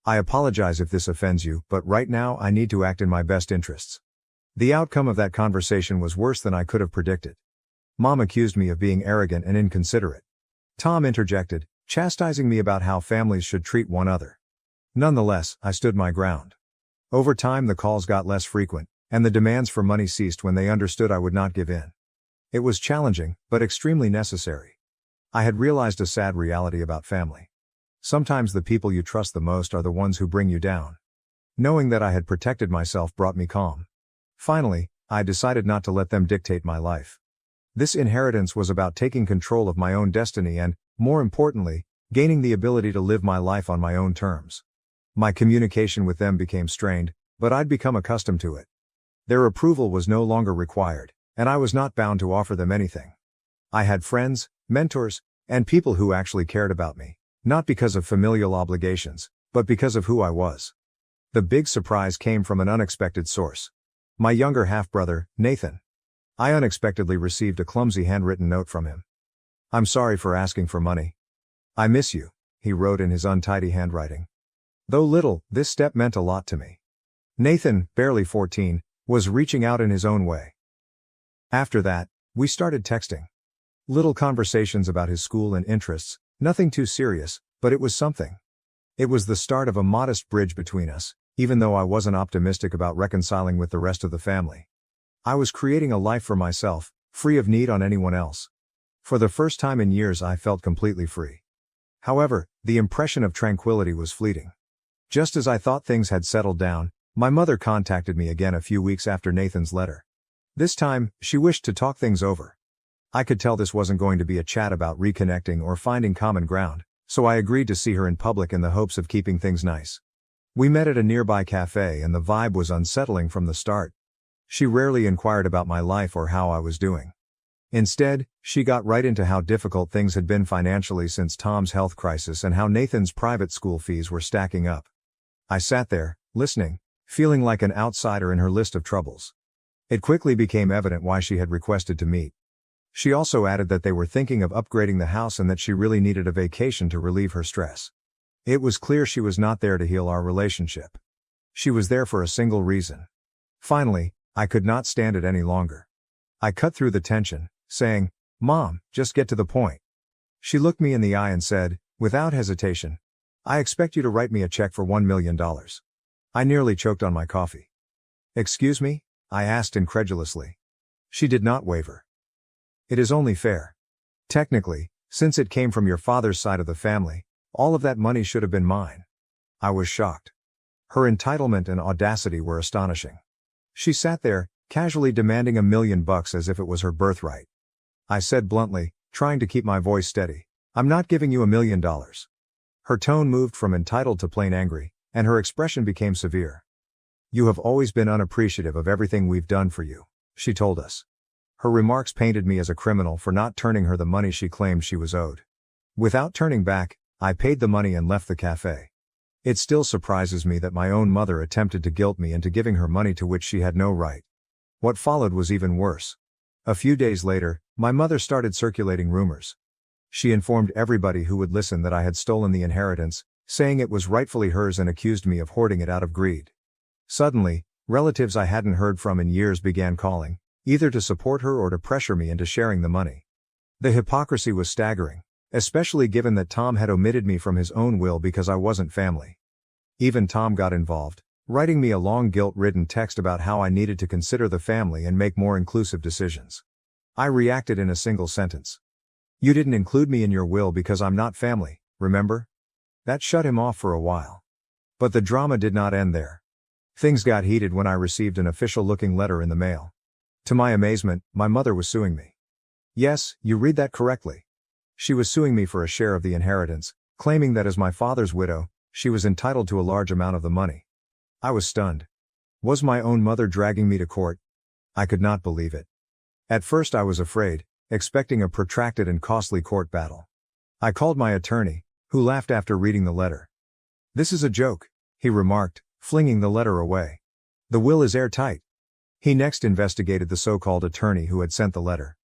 S1: I apologize if this offends you, but right now I need to act in my best interests. The outcome of that conversation was worse than I could have predicted. Mom accused me of being arrogant and inconsiderate. Tom interjected, chastising me about how families should treat one another. Nonetheless, I stood my ground. Over time the calls got less frequent, and the demands for money ceased when they understood I would not give in. It was challenging, but extremely necessary. I had realized a sad reality about family. Sometimes the people you trust the most are the ones who bring you down. Knowing that I had protected myself brought me calm. Finally, I decided not to let them dictate my life. This inheritance was about taking control of my own destiny and, more importantly, gaining the ability to live my life on my own terms. My communication with them became strained, but I'd become accustomed to it. Their approval was no longer required, and I was not bound to offer them anything. I had friends, mentors, and people who actually cared about me, not because of familial obligations, but because of who I was. The big surprise came from an unexpected source. My younger half-brother, Nathan. I unexpectedly received a clumsy handwritten note from him. "I'm sorry for asking for money. I miss you," he wrote in his untidy handwriting. Though little, this step meant a lot to me. Nathan, barely 14, was reaching out in his own way. After that, we started texting. Little conversations about his school and interests, nothing too serious, but it was something. It was the start of a modest bridge between us, even though I wasn't optimistic about reconciling with the rest of the family. I was creating a life for myself, free of need on anyone else. For the first time in years I felt completely free. However, the impression of tranquility was fleeting. Just as I thought things had settled down, my mother contacted me again a few weeks after Nathan's letter. This time, she wished to talk things over. I could tell this wasn't going to be a chat about reconnecting or finding common ground, so I agreed to see her in public in the hopes of keeping things nice. We met at a nearby cafe and the vibe was unsettling from the start. She rarely inquired about my life or how I was doing. Instead, she got right into how difficult things had been financially since Tom's health crisis and how Nathan's private school fees were stacking up. I sat there, listening, feeling like an outsider in her list of troubles. It quickly became evident why she had requested to meet. She also added that they were thinking of upgrading the house and that she really needed a vacation to relieve her stress. It was clear she was not there to heal our relationship. She was there for a single reason. Finally, I could not stand it any longer. I cut through the tension, saying, "Mom, just get to the point." She looked me in the eye and said, without hesitation, "I expect you to write me a check for $1 million. I nearly choked on my coffee. "Excuse me?" I asked incredulously. She did not waver. "It is only fair. Technically, since it came from your father's side of the family, all of that money should have been mine." I was shocked. Her entitlement and audacity were astonishing. She sat there, casually demanding $1 million as if it was her birthright. I said bluntly, trying to keep my voice steady, "I'm not giving you $1 million. Her tone moved from entitled to plain angry, and her expression became severe. "You have always been unappreciative of everything we've done for you," she told us. Her remarks painted me as a criminal for not turning her the money she claimed she was owed. Without turning back, I paid the money and left the cafe. It still surprises me that my own mother attempted to guilt me into giving her money to which she had no right. What followed was even worse. A few days later, my mother started circulating rumors. She informed everybody who would listen that I had stolen the inheritance, saying it was rightfully hers, and accused me of hoarding it out of greed. Suddenly, relatives I hadn't heard from in years began calling, either to support her or to pressure me into sharing the money. The hypocrisy was staggering, especially given that Tom had omitted me from his own will because I wasn't family. Even Tom got involved, writing me a long guilt-ridden text about how I needed to consider the family and make more inclusive decisions. I reacted in a single sentence. "You didn't include me in your will because I'm not family, remember?" That shut him off for a while. But the drama did not end there. Things got heated when I received an official-looking letter in the mail. To my amazement, my mother was suing me. Yes, you read that correctly. She was suing me for a share of the inheritance, claiming that as my father's widow, she was entitled to a large amount of the money. I was stunned. Was my own mother dragging me to court? I could not believe it. At first I was afraid, expecting a protracted and costly court battle. I called my attorney, who laughed after reading the letter. "This is a joke," he remarked, flinging the letter away. "The will is airtight." He next investigated the so-called attorney who had sent the letter.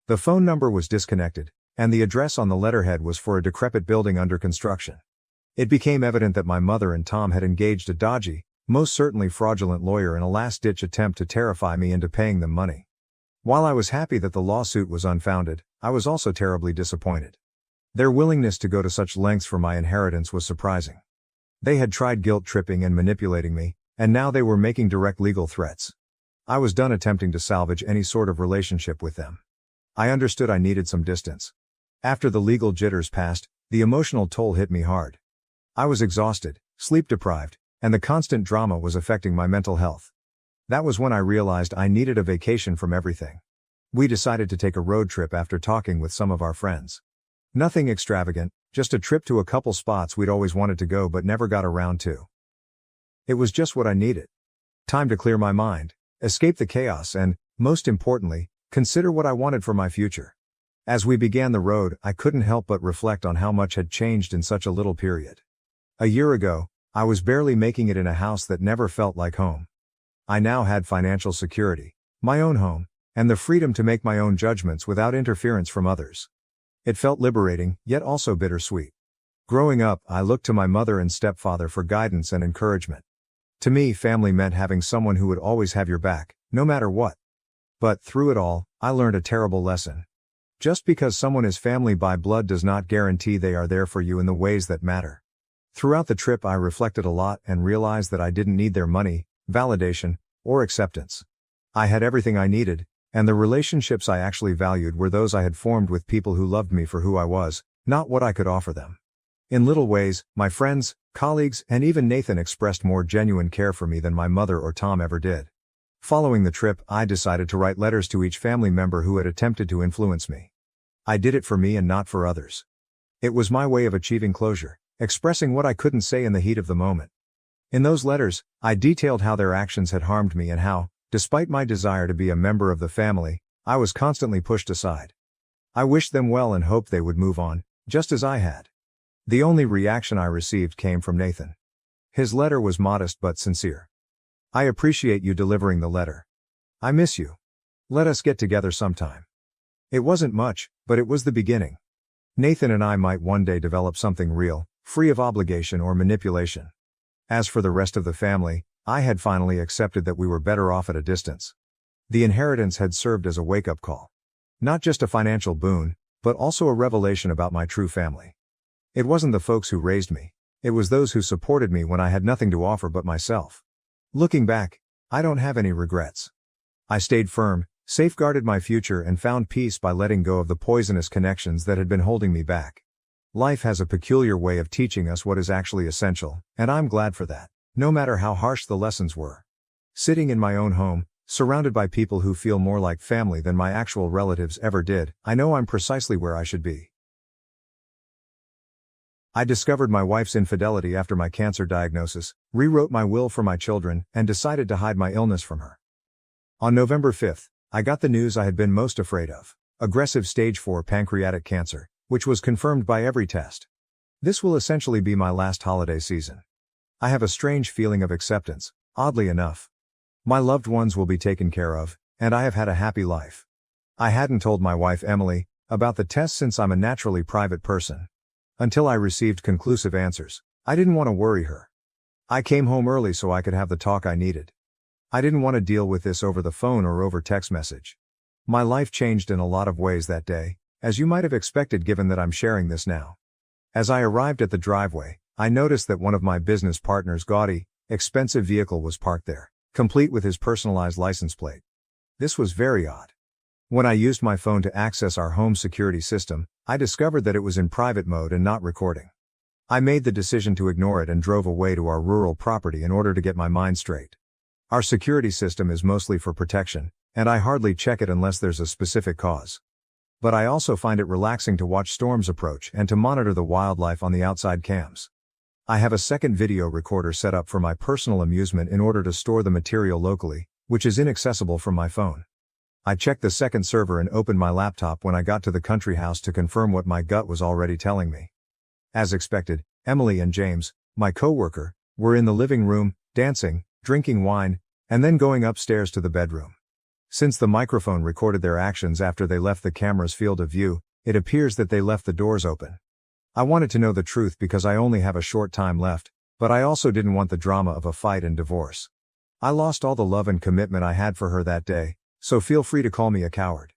S1: The phone number was disconnected, and the address on the letterhead was for a decrepit building under construction. It became evident that my mother and Tom had engaged a dodgy, most certainly fraudulent lawyer in a last-ditch attempt to terrify me into paying them money. While I was happy that the lawsuit was unfounded, I was also terribly disappointed. Their willingness to go to such lengths for my inheritance was surprising. They had tried guilt-tripping and manipulating me, and now they were making direct legal threats. I was done attempting to salvage any sort of relationship with them. I understood I needed some distance. After the legal jitters passed, the emotional toll hit me hard. I was exhausted, sleep deprived, and the constant drama was affecting my mental health. That was when I realized I needed a vacation from everything. We decided to take a road trip after talking with some of our friends. Nothing extravagant, just a trip to a couple spots we'd always wanted to go but never got around to. It was just what I needed. Time to clear my mind, escape the chaos and, most importantly, consider what I wanted for my future. As we began the road, I couldn't help but reflect on how much had changed in such a little period. A year ago, I was barely making it in a house that never felt like home. I now had financial security, my own home, and the freedom to make my own judgments without interference from others. It felt liberating, yet also bittersweet. Growing up, I looked to my mother and stepfather for guidance and encouragement. To me, family meant having someone who would always have your back, no matter what. But through it all, I learned a terrible lesson. Just because someone is family by blood does not guarantee they are there for you in the ways that matter. Throughout the trip, I reflected a lot and realized that I didn't need their money, validation, or acceptance. I had everything I needed, and the relationships I actually valued were those I had formed with people who loved me for who I was, not what I could offer them. In little ways, my friends, colleagues, and even Nathan expressed more genuine care for me than my mother or Tom ever did. Following the trip, I decided to write letters to each family member who had attempted to influence me. I did it for me and not for others. It was my way of achieving closure, expressing what I couldn't say in the heat of the moment. In those letters, I detailed how their actions had harmed me and how, despite my desire to be a member of the family, I was constantly pushed aside. I wished them well and hoped they would move on, just as I had. The only reaction I received came from Nathan. His letter was modest but sincere. "I appreciate you delivering the letter. I miss you. Let us get together sometime." It wasn't much, but it was the beginning. Nathan and I might one day develop something real, free of obligation or manipulation. As for the rest of the family, I had finally accepted that we were better off at a distance. The inheritance had served as a wake-up call. Not just a financial boon, but also a revelation about my true family. It wasn't the folks who raised me. It was those who supported me when I had nothing to offer but myself. Looking back, I don't have any regrets. I stayed firm, safeguarded my future and found peace by letting go of the poisonous connections that had been holding me back. Life has a peculiar way of teaching us what is actually essential, and I'm glad for that, no matter how harsh the lessons were. Sitting in my own home, surrounded by people who feel more like family than my actual relatives ever did, I know I'm precisely where I should be. I discovered my wife's infidelity after my cancer diagnosis, rewrote my will for my children, and decided to hide my illness from her. On November 5th, I got the news I had been most afraid of: aggressive stage 4 pancreatic cancer, which was confirmed by every test. This will essentially be my last holiday season. I have a strange feeling of acceptance, oddly enough. My loved ones will be taken care of, and I have had a happy life. I hadn't told my wife Emily about the test since I'm a naturally private person. Until I received conclusive answers, I didn't want to worry her. I came home early so I could have the talk I needed. I didn't want to deal with this over the phone or over text message. My life changed in a lot of ways that day, as you might have expected given that I'm sharing this now. As I arrived at the driveway, I noticed that one of my business partner's gaudy, expensive vehicle was parked there, complete with his personalized license plate. This was very odd. When I used my phone to access our home security system, I discovered that it was in private mode and not recording. I made the decision to ignore it and drove away to our rural property in order to get my mind straight. Our security system is mostly for protection, and I hardly check it unless there's a specific cause. But I also find it relaxing to watch storms approach and to monitor the wildlife on the outside cams. I have a second video recorder set up for my personal amusement in order to store the material locally, which is inaccessible from my phone. I checked the second server and opened my laptop when I got to the country house to confirm what my gut was already telling me. As expected, Emily and James, my coworker, were in the living room, dancing, drinking wine, and then going upstairs to the bedroom. Since the microphone recorded their actions after they left the camera's field of view, it appears that they left the doors open. I wanted to know the truth because I only have a short time left, but I also didn't want the drama of a fight and divorce. I lost all the love and commitment I had for her that day, so feel free to call me a coward.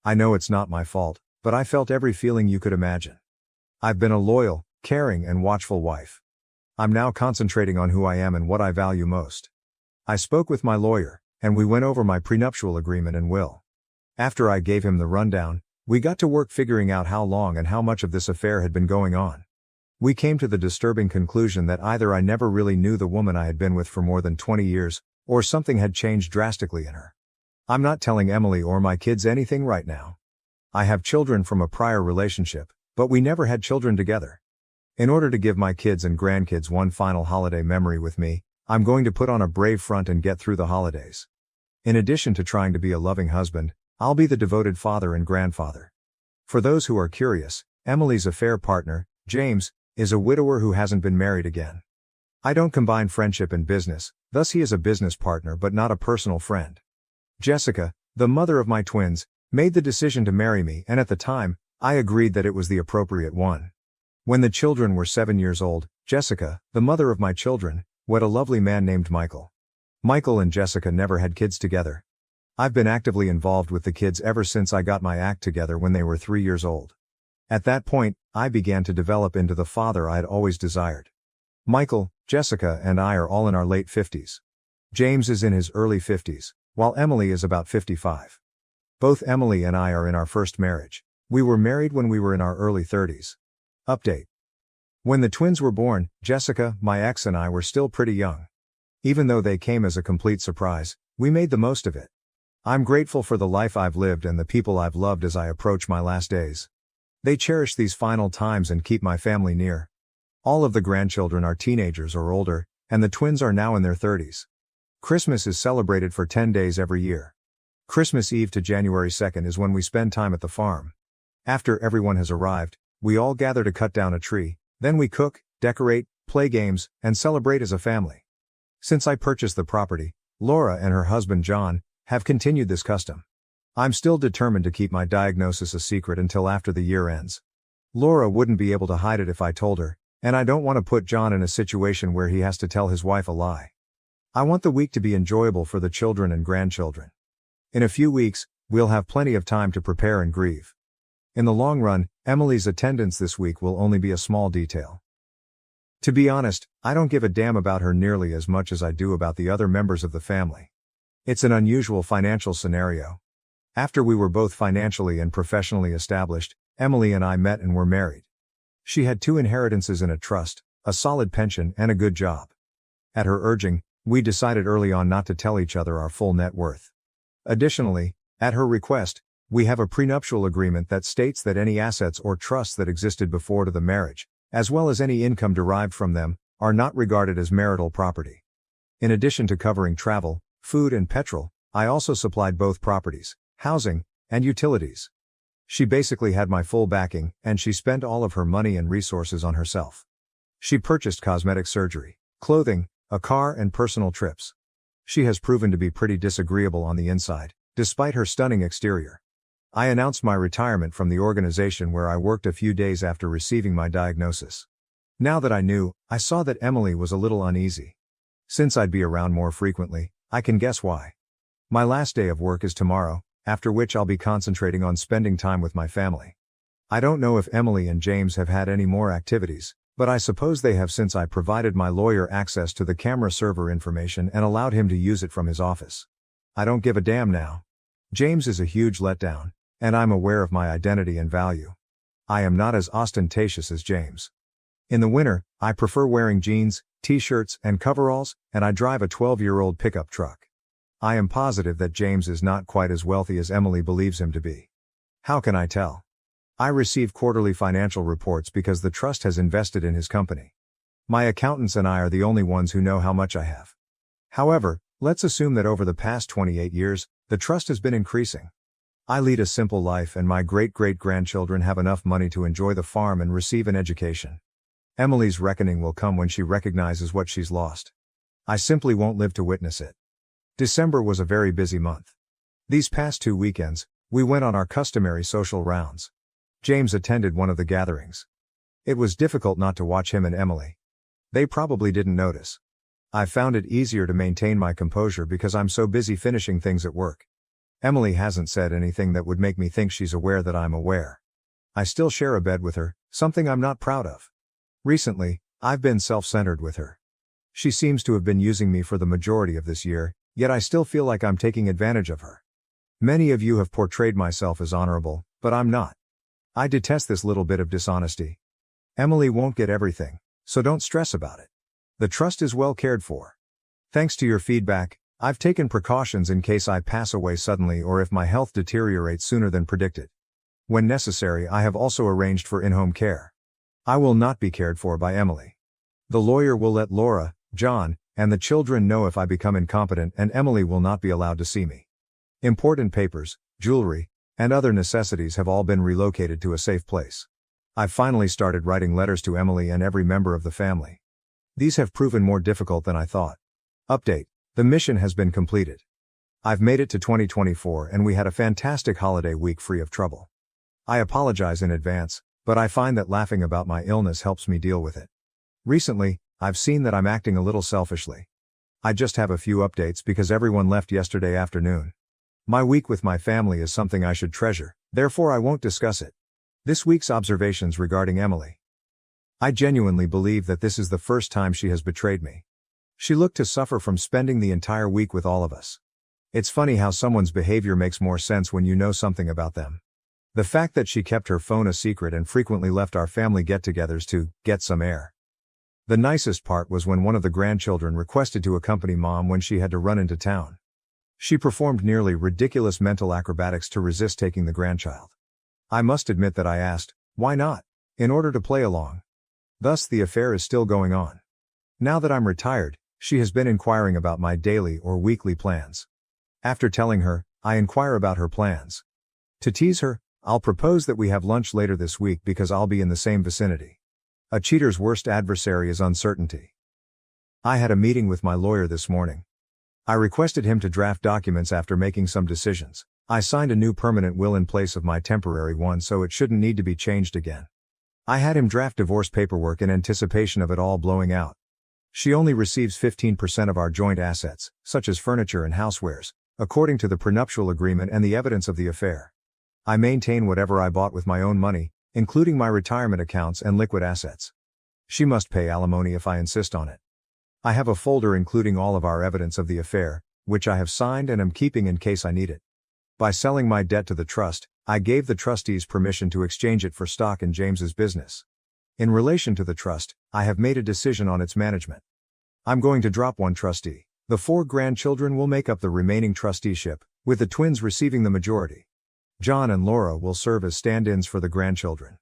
S1: I know it's not my fault, but I felt every feeling you could imagine. I've been a loyal, caring, and watchful wife. I'm now concentrating on who I am and what I value most. I spoke with my lawyer, and we went over my prenuptial agreement and will. After I gave him the rundown, we got to work figuring out how long and how much of this affair had been going on. We came to the disturbing conclusion that either I never really knew the woman I had been with for more than 20 years, or something had changed drastically in her. I'm not telling Emily or my kids anything right now. I have children from a prior relationship, but we never had children together. In order to give my kids and grandkids one final holiday memory with me, I'm going to put on a brave front and get through the holidays. In addition to trying to be a loving husband, I'll be the devoted father and grandfather. For those who are curious, Emily's affair partner, James, is a widower who hasn't been married again. I don't combine friendship and business, thus he is a business partner but not a personal friend. Jessica, the mother of my twins, made the decision to marry me, and at the time, I agreed that it was the appropriate one. When the children were 7 years old, Jessica, the mother of my children, wed a lovely man named Michael. Michael and Jessica never had kids together. I've been actively involved with the kids ever since I got my act together when they were 3 years old. At that point, I began to develop into the father I had always desired. Michael, Jessica, and I are all in our late 50s. James is in his early 50s, while Emily is about 55. Both Emily and I are in our first marriage. We were married when we were in our early 30s. Update. When the twins were born, Jessica, my ex, and I were still pretty young. Even though they came as a complete surprise, we made the most of it. I'm grateful for the life I've lived and the people I've loved as I approach my last days. They cherish these final times and keep my family near. All of the grandchildren are teenagers or older, and the twins are now in their 30s. Christmas is celebrated for 10 days every year. Christmas Eve to January 2nd is when we spend time at the farm. After everyone has arrived, we all gather to cut down a tree, then we cook, decorate, play games, and celebrate as a family. Since I purchased the property, Laura and her husband John have continued this custom. I'm still determined to keep my diagnosis a secret until after the year ends. Laura wouldn't be able to hide it if I told her, and I don't want to put John in a situation where he has to tell his wife a lie. I want the week to be enjoyable for the children and grandchildren. In a few weeks, we'll have plenty of time to prepare and grieve. In the long run, Emily's attendance this week will only be a small detail. To be honest, I don't give a damn about her nearly as much as I do about the other members of the family. It's an unusual financial scenario. After we were both financially and professionally established, Emily and I met and were married. She had 2 inheritances in a trust, a solid pension, and a good job. At her urging, we decided early on not to tell each other our full net worth. Additionally, at her request, we have a prenuptial agreement that states that any assets or trusts that existed before to the marriage, as well as any income derived from them, are not regarded as marital property. In addition to covering travel, food and petrol, I also supplied both properties, housing, and utilities. She basically had my full backing, and she spent all of her money and resources on herself. She purchased cosmetic surgery, clothing, a car, and personal trips. She has proven to be pretty disagreeable on the inside, despite her stunning exterior. I announced my retirement from the organization where I worked a few days after receiving my diagnosis. Now that I knew, I saw that Emily was a little uneasy. Since I'd be around more frequently, I can guess why. My last day of work is tomorrow, after which I'll be concentrating on spending time with my family. I don't know if Emily and James have had any more activities, but I suppose they have since I provided my lawyer access to the camera server information and allowed him to use it from his office. I don't give a damn now. James is a huge letdown, and I'm aware of my identity and value. I am not as ostentatious as James. In the winter, I prefer wearing jeans, t-shirts, and coveralls, and I drive a 12-year-old pickup truck. I am positive that James is not quite as wealthy as Emily believes him to be. How can I tell? I receive quarterly financial reports because the trust has invested in his company. My accountants and I are the only ones who know how much I have. However, let's assume that over the past 28 years, the trust has been increasing. I lead a simple life and my great-great-grandchildren have enough money to enjoy the farm and receive an education. Emily's reckoning will come when she recognizes what she's lost. I simply won't live to witness it. December was a very busy month. These past 2 weekends, we went on our customary social rounds. James attended one of the gatherings. It was difficult not to watch him and Emily. They probably didn't notice. I found it easier to maintain my composure because I'm so busy finishing things at work. Emily hasn't said anything that would make me think she's aware that I'm aware. I still share a bed with her, something I'm not proud of. Recently, I've been self-centered with her. She seems to have been using me for the majority of this year, Yet I still feel like I'm taking advantage of her. Many of you have portrayed myself as honorable, but I'm not. I detest this little bit of dishonesty. Emily won't get everything, so don't stress about it. The trust is well cared for. Thanks to your feedback, I've taken precautions in case I pass away suddenly or if my health deteriorates sooner than predicted. When necessary, I have also arranged for in-home care. I will not be cared for by Emily. The lawyer will let Laura, John, and the children know if I become incompetent, and Emily will not be allowed to see me. Important papers, jewelry, and other necessities have all been relocated to a safe place. I've finally started writing letters to Emily and every member of the family. These have proven more difficult than I thought. Update: the mission has been completed. I've made it to 2024 and we had a fantastic holiday week free of trouble. I apologize in advance, but I find that laughing about my illness helps me deal with it. Recently, I've seen that I'm acting a little selfishly. I just have a few updates because everyone left yesterday afternoon. My week with my family is something I should treasure, therefore I won't discuss it. This week's observations regarding Emily. I genuinely believe that this is the first time she has betrayed me. She looked to suffer from spending the entire week with all of us. It's funny how someone's behavior makes more sense when you know something about them. The fact that she kept her phone a secret and frequently left our family get-togethers to get some air. The nicest part was when one of the grandchildren requested to accompany mom when she had to run into town. She performed nearly ridiculous mental acrobatics to resist taking the grandchild. I must admit that I asked, why not? In order to play along. Thus the affair is still going on. Now that I'm retired, she has been inquiring about my daily or weekly plans. After telling her, I inquire about her plans. To tease her, I'll propose that we have lunch later this week because I'll be in the same vicinity. A cheater's worst adversary is uncertainty. I had a meeting with my lawyer this morning. I requested him to draft documents after making some decisions. I signed a new permanent will in place of my temporary one, so it shouldn't need to be changed again. I had him draft divorce paperwork in anticipation of it all blowing out. She only receives 15% of our joint assets, such as furniture and housewares, according to the prenuptial agreement and the evidence of the affair. I maintain whatever I bought with my own money, including my retirement accounts and liquid assets. She must pay alimony if I insist on it. I have a folder including all of our evidence of the affair, which I have signed and am keeping in case I need it. By selling my debt to the trust, I gave the trustees permission to exchange it for stock in James's business. In relation to the trust, I have made a decision on its management. I'm going to drop one trustee. The 4 grandchildren will make up the remaining trusteeship, with the twins receiving the majority. John and Laura will serve as stand-ins for the grandchildren.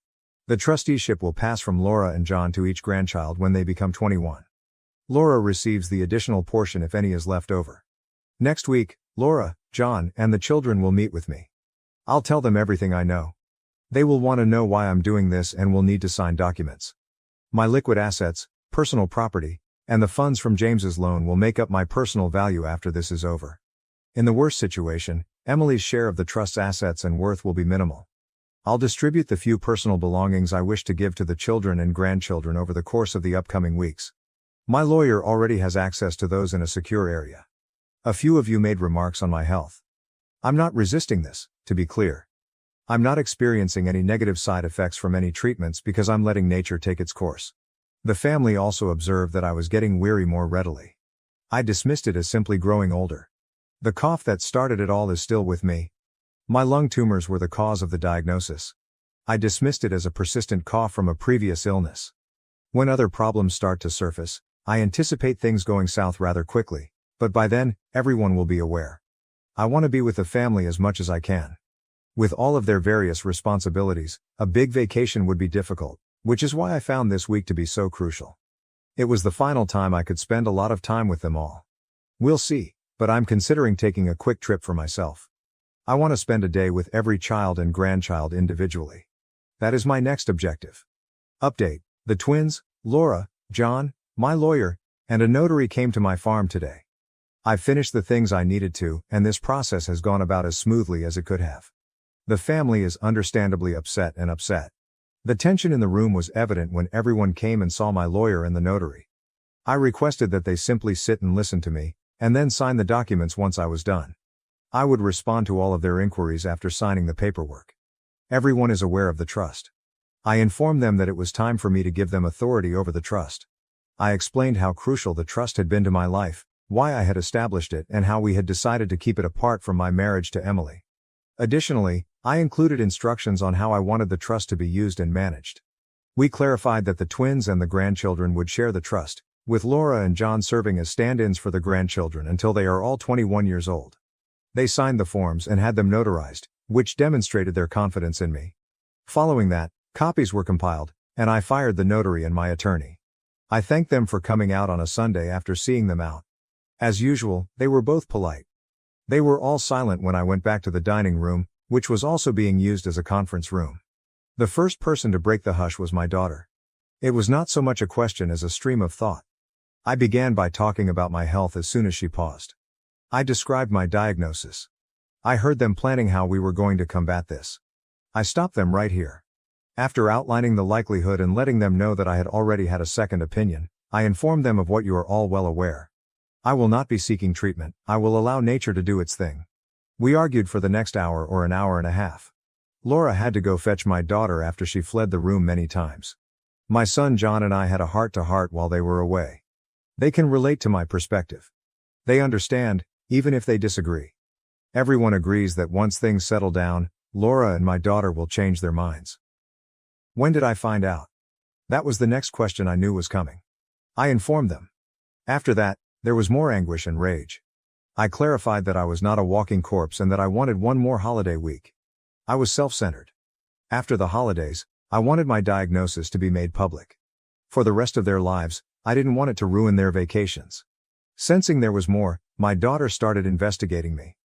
S1: The trusteeship will pass from Laura and John to each grandchild when they become 21. Laura receives the additional portion if any is left over. Next week, Laura, John, and the children will meet with me. I'll tell them everything I know. They will want to know why I'm doing this and will need to sign documents. My liquid assets, personal property, and the funds from James's loan will make up my personal value after this is over. In the worst situation, Emily's share of the trust's assets and worth will be minimal. I'll distribute the few personal belongings I wish to give to the children and grandchildren over the course of the upcoming weeks. My lawyer already has access to those in a secure area. A few of you made remarks on my health. I'm not resisting this, to be clear. I'm not experiencing any negative side effects from any treatments because I'm letting nature take its course. The family also observed that I was getting weary more readily. I dismissed it as simply growing older. The cough that started it all is still with me. My lung tumors were the cause of the diagnosis. I dismissed it as a persistent cough from a previous illness. When other problems start to surface, I anticipate things going south rather quickly, but by then, everyone will be aware. I want to be with the family as much as I can. With all of their various responsibilities, a big vacation would be difficult, which is why I found this week to be so crucial. It was the final time I could spend a lot of time with them all. We'll see, but I'm considering taking a quick trip for myself. I want to spend a day with every child and grandchild individually. That is my next objective. Update: the twins, Laura, John, my lawyer, and a notary came to my farm today. I've finished the things I needed to, and this process has gone about as smoothly as it could have. The family is understandably upset. The tension in the room was evident when everyone came and saw my lawyer and the notary. I requested that they simply sit and listen to me, and then sign the documents once I was done. I would respond to all of their inquiries after signing the paperwork. Everyone is aware of the trust. I informed them that it was time for me to give them authority over the trust. I explained how crucial the trust had been to my life, why I had established it, and how we had decided to keep it apart from my marriage to Emily. Additionally, I included instructions on how I wanted the trust to be used and managed. We clarified that the twins and the grandchildren would share the trust, with Laura and John serving as stand-ins for the grandchildren until they are all 21 years old. They signed the forms and had them notarized, which demonstrated their confidence in me. Following that, copies were compiled, and I fired the notary and my attorney. I thanked them for coming out on a Sunday after seeing them out. As usual, they were both polite. They were all silent when I went back to the dining room, which was also being used as a conference room. The first person to break the hush was my daughter. It was not so much a question as a stream of thought. I began by talking about my health as soon as she paused. I described my diagnosis. I heard them planning how we were going to combat this. I stopped them right here. After outlining the likelihood and letting them know that I had already had a second opinion, I informed them of what you are all well aware. I will not be seeking treatment, I will allow nature to do its thing. We argued for the next hour or an hour and a half. Laura had to go fetch my daughter after she fled the room many times. My son John and I had a heart-to-heart while they were away. They can relate to my perspective. They understand, even if they disagree. Everyone agrees that once things settle down, Laura and my daughter will change their minds. When did I find out? That was the next question I knew was coming. I informed them. After that, there was more anguish and rage. I clarified that I was not a walking corpse and that I wanted one more holiday week. I was self-centered. After the holidays, I wanted my diagnosis to be made public. For the rest of their lives, I didn't want it to ruin their vacations. Sensing there was more, my daughter started investigating me.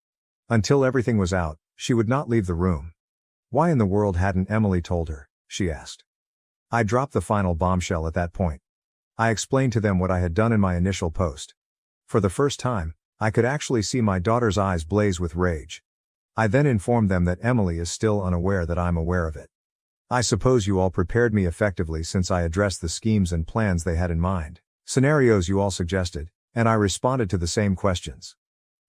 S1: Until everything was out, she would not leave the room. Why in the world hadn't Emily told her, she asked. I dropped the final bombshell at that point. I explained to them what I had done in my initial post. For the first time, I could actually see my daughter's eyes blaze with rage. I then informed them that Emily is still unaware that I'm aware of it. I suppose you all prepared me effectively since I addressed the schemes and plans they had in mind, scenarios you all suggested, and I responded to the same questions.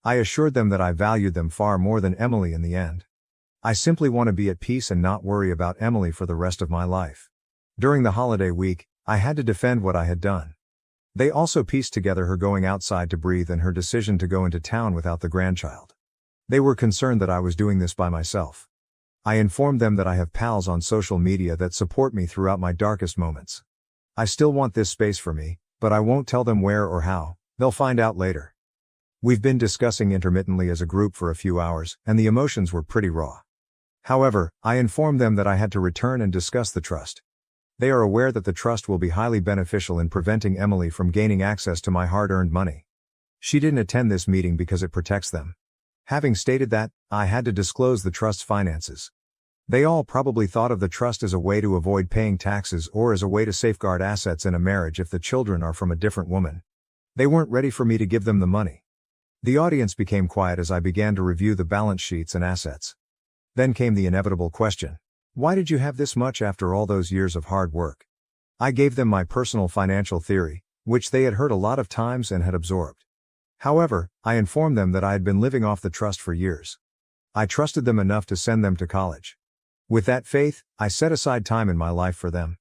S1: I assured them that I valued them far more than Emily in the end. I simply want to be at peace and not worry about Emily for the rest of my life. During the holiday week, I had to defend what I had done. They also pieced together her going outside to breathe and her decision to go into town without the grandchild. They were concerned that I was doing this by myself. I informed them that I have pals on social media that support me throughout my darkest moments. I still want this space for me, but I won't tell them where or how, they'll find out later. We've been discussing intermittently as a group for a few hours, and the emotions were pretty raw. However, I informed them that I had to return and discuss the trust. They are aware that the trust will be highly beneficial in preventing Emily from gaining access to my hard-earned money. She didn't attend this meeting because it protects them. Having stated that, I had to disclose the trust's finances. They all probably thought of the trust as a way to avoid paying taxes or as a way to safeguard assets in a marriage if the children are from a different woman. They weren't ready for me to give them the money. The audience became quiet as I began to review the balance sheets and assets. Then came the inevitable question. Why did you have this much after all those years of hard work? I gave them my personal financial theory, which they had heard a lot of times and had absorbed. However, I informed them that I had been living off the trust for years. I trusted them enough to send them to college. With that faith, I set aside time in my life for them.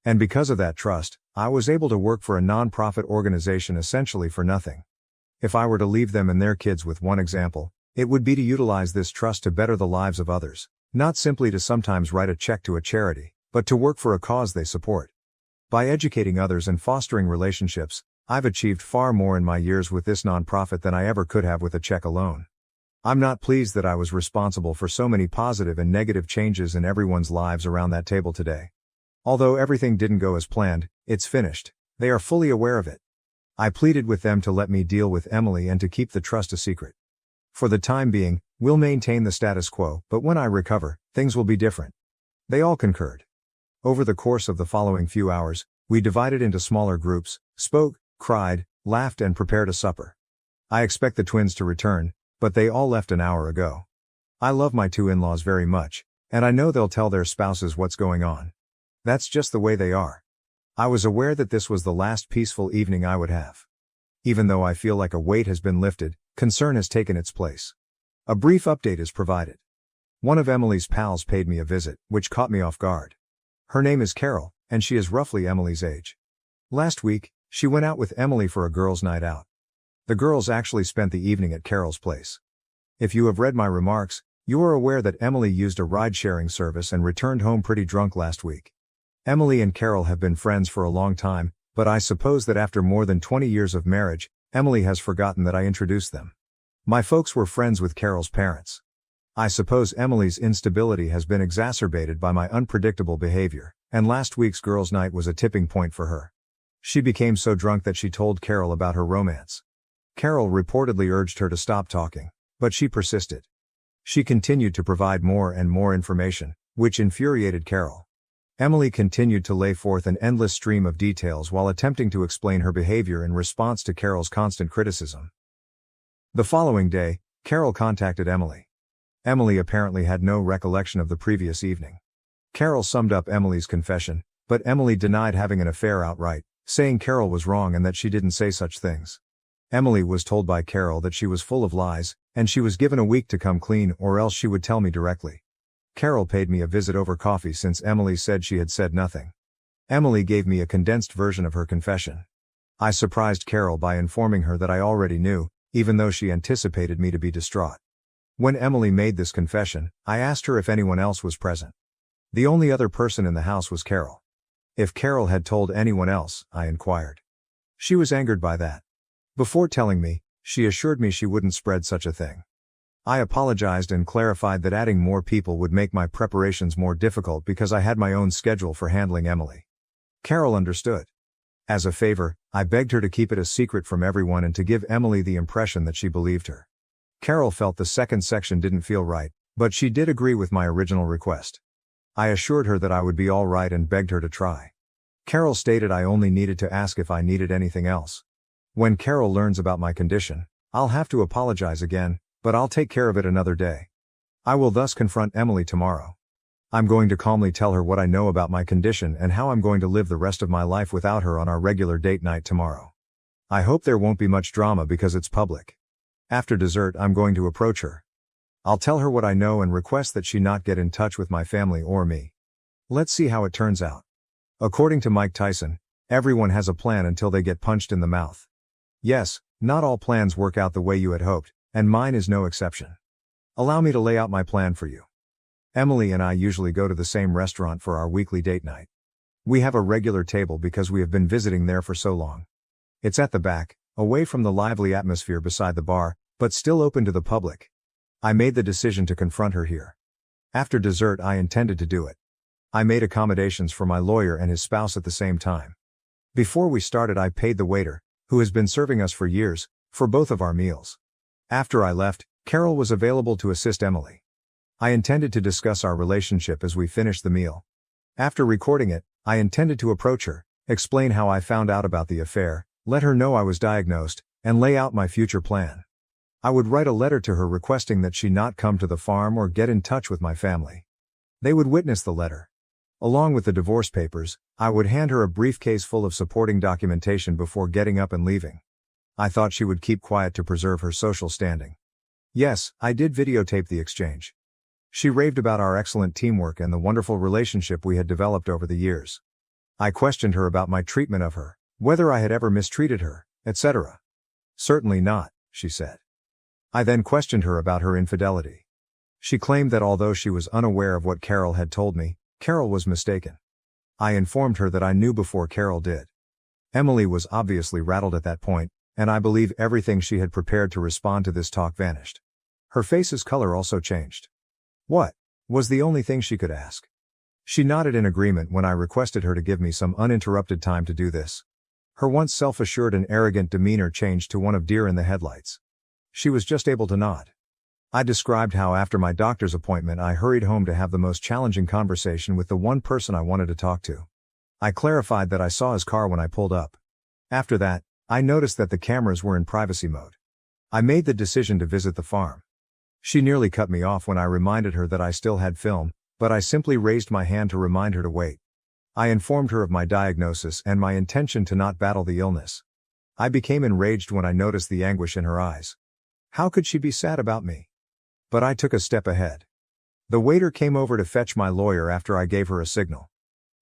S1: And because of that trust, I was able to work for a non-profit organization essentially for nothing. If I were to leave them and their kids with one example, it would be to utilize this trust to better the lives of others, not simply to sometimes write a check to a charity, but to work for a cause they support. By educating others and fostering relationships, I've achieved far more in my years with this nonprofit than I ever could have with a check alone. I'm not pleased that I was responsible for so many positive and negative changes in everyone's lives around that table today. Although everything didn't go as planned, it's finished. They are fully aware of it. I pleaded with them to let me deal with Emily and to keep the trust a secret. For the time being, we'll maintain the status quo, but when I recover, things will be different. They all concurred. Over the course of the following few hours, we divided into smaller groups, spoke, cried, laughed and prepared a supper. I expect the twins to return, but they all left an hour ago. I love my two in-laws very much, and I know they'll tell their spouses what's going on. That's just the way they are. I was aware that this was the last peaceful evening I would have. Even though I feel like a weight has been lifted, concern has taken its place. A brief update is provided. One of Emily's pals paid me a visit, which caught me off guard. Her name is Carol, and she is roughly Emily's age. Last week, she went out with Emily for a girls' night out. The girls actually spent the evening at Carol's place. If you have read my remarks, you are aware that Emily used a ride-sharing service and returned home pretty drunk last week. Emily and Carol have been friends for a long time, but I suppose that after more than 20 years of marriage, Emily has forgotten that I introduced them. My folks were friends with Carol's parents. I suppose Emily's instability has been exacerbated by my unpredictable behavior, and last week's girls' night was a tipping point for her. She became so drunk that she told Carol about her romance. Carol reportedly urged her to stop talking, but she persisted. She continued to provide more and more information, which infuriated Carol. Emily continued to lay forth an endless stream of details while attempting to explain her behavior in response to Carol's constant criticism. The following day, Carol contacted Emily. Emily apparently had no recollection of the previous evening. Carol summed up Emily's confession, but Emily denied having an affair outright, saying Carol was wrong and that she didn't say such things. Emily was told by Carol that she was full of lies, and she was given a week to come clean or else she would tell me directly. Carol paid me a visit over coffee since Emily said she had said nothing. Emily gave me a condensed version of her confession. I surprised Carol by informing her that I already knew, even though she anticipated me to be distraught. When Emily made this confession, I asked her if anyone else was present. The only other person in the house was Carol. If Carol had told anyone else, I inquired. She was angered by that. Before telling me, she assured me she wouldn't spread such a thing. I apologized and clarified that adding more people would make my preparations more difficult because I had my own schedule for handling Emily. Carol understood. As a favor, I begged her to keep it a secret from everyone and to give Emily the impression that she believed her. Carol felt the second section didn't feel right, but she did agree with my original request. I assured her that I would be all right and begged her to try. Carol stated I only needed to ask if I needed anything else. When Carol learns about my condition, I'll have to apologize again, but I'll take care of it another day. I will thus confront Emily tomorrow. I'm going to calmly tell her what I know about my condition and how I'm going to live the rest of my life without her on our regular date night tomorrow. I hope there won't be much drama because it's public. After dessert, I'm going to approach her. I'll tell her what I know and request that she not get in touch with my family or me. Let's see how it turns out. According to Mike Tyson, everyone has a plan until they get punched in the mouth. Yes, not all plans work out the way you had hoped, and mine is no exception. Allow me to lay out my plan for you. Emily and I usually go to the same restaurant for our weekly date night. We have a regular table because we have been visiting there for so long. It's at the back, away from the lively atmosphere beside the bar, but still open to the public. I made the decision to confront her here. After dessert, I intended to do it. I made accommodations for my lawyer and his spouse at the same time. Before we started, I paid the waiter, who has been serving us for years, for both of our meals. After I left, Carol was available to assist Emily. I intended to discuss our relationship as we finished the meal. After recording it, I intended to approach her, explain how I found out about the affair, let her know I was diagnosed, and lay out my future plan. I would write a letter to her requesting that she not come to the farm or get in touch with my family. They would witness the letter. Along with the divorce papers, I would hand her a briefcase full of supporting documentation before getting up and leaving. I thought she would keep quiet to preserve her social standing. Yes, I did videotape the exchange. She raved about our excellent teamwork and the wonderful relationship we had developed over the years. I questioned her about my treatment of her, whether I had ever mistreated her, etc. Certainly not, she said. I then questioned her about her infidelity. She claimed that although she was unaware of what Carol had told me, Carol was mistaken. I informed her that I knew before Carol did. Emily was obviously rattled at that point, and I believe everything she had prepared to respond to this talk vanished. Her face's color also changed. What? Was the only thing she could ask. She nodded in agreement when I requested her to give me some uninterrupted time to do this. Her once self-assured and arrogant demeanor changed to one of deer in the headlights. She was just able to nod. I described how after my doctor's appointment I hurried home to have the most challenging conversation with the one person I wanted to talk to. I clarified that I saw his car when I pulled up. After that, I noticed that the cameras were in privacy mode. I made the decision to visit the farm. She nearly cut me off when I reminded her that I still had film, but I simply raised my hand to remind her to wait. I informed her of my diagnosis and my intention to not battle the illness. I became enraged when I noticed the anguish in her eyes. How could she be sad about me? But I took a step ahead. The waiter came over to fetch my lawyer after I gave her a signal.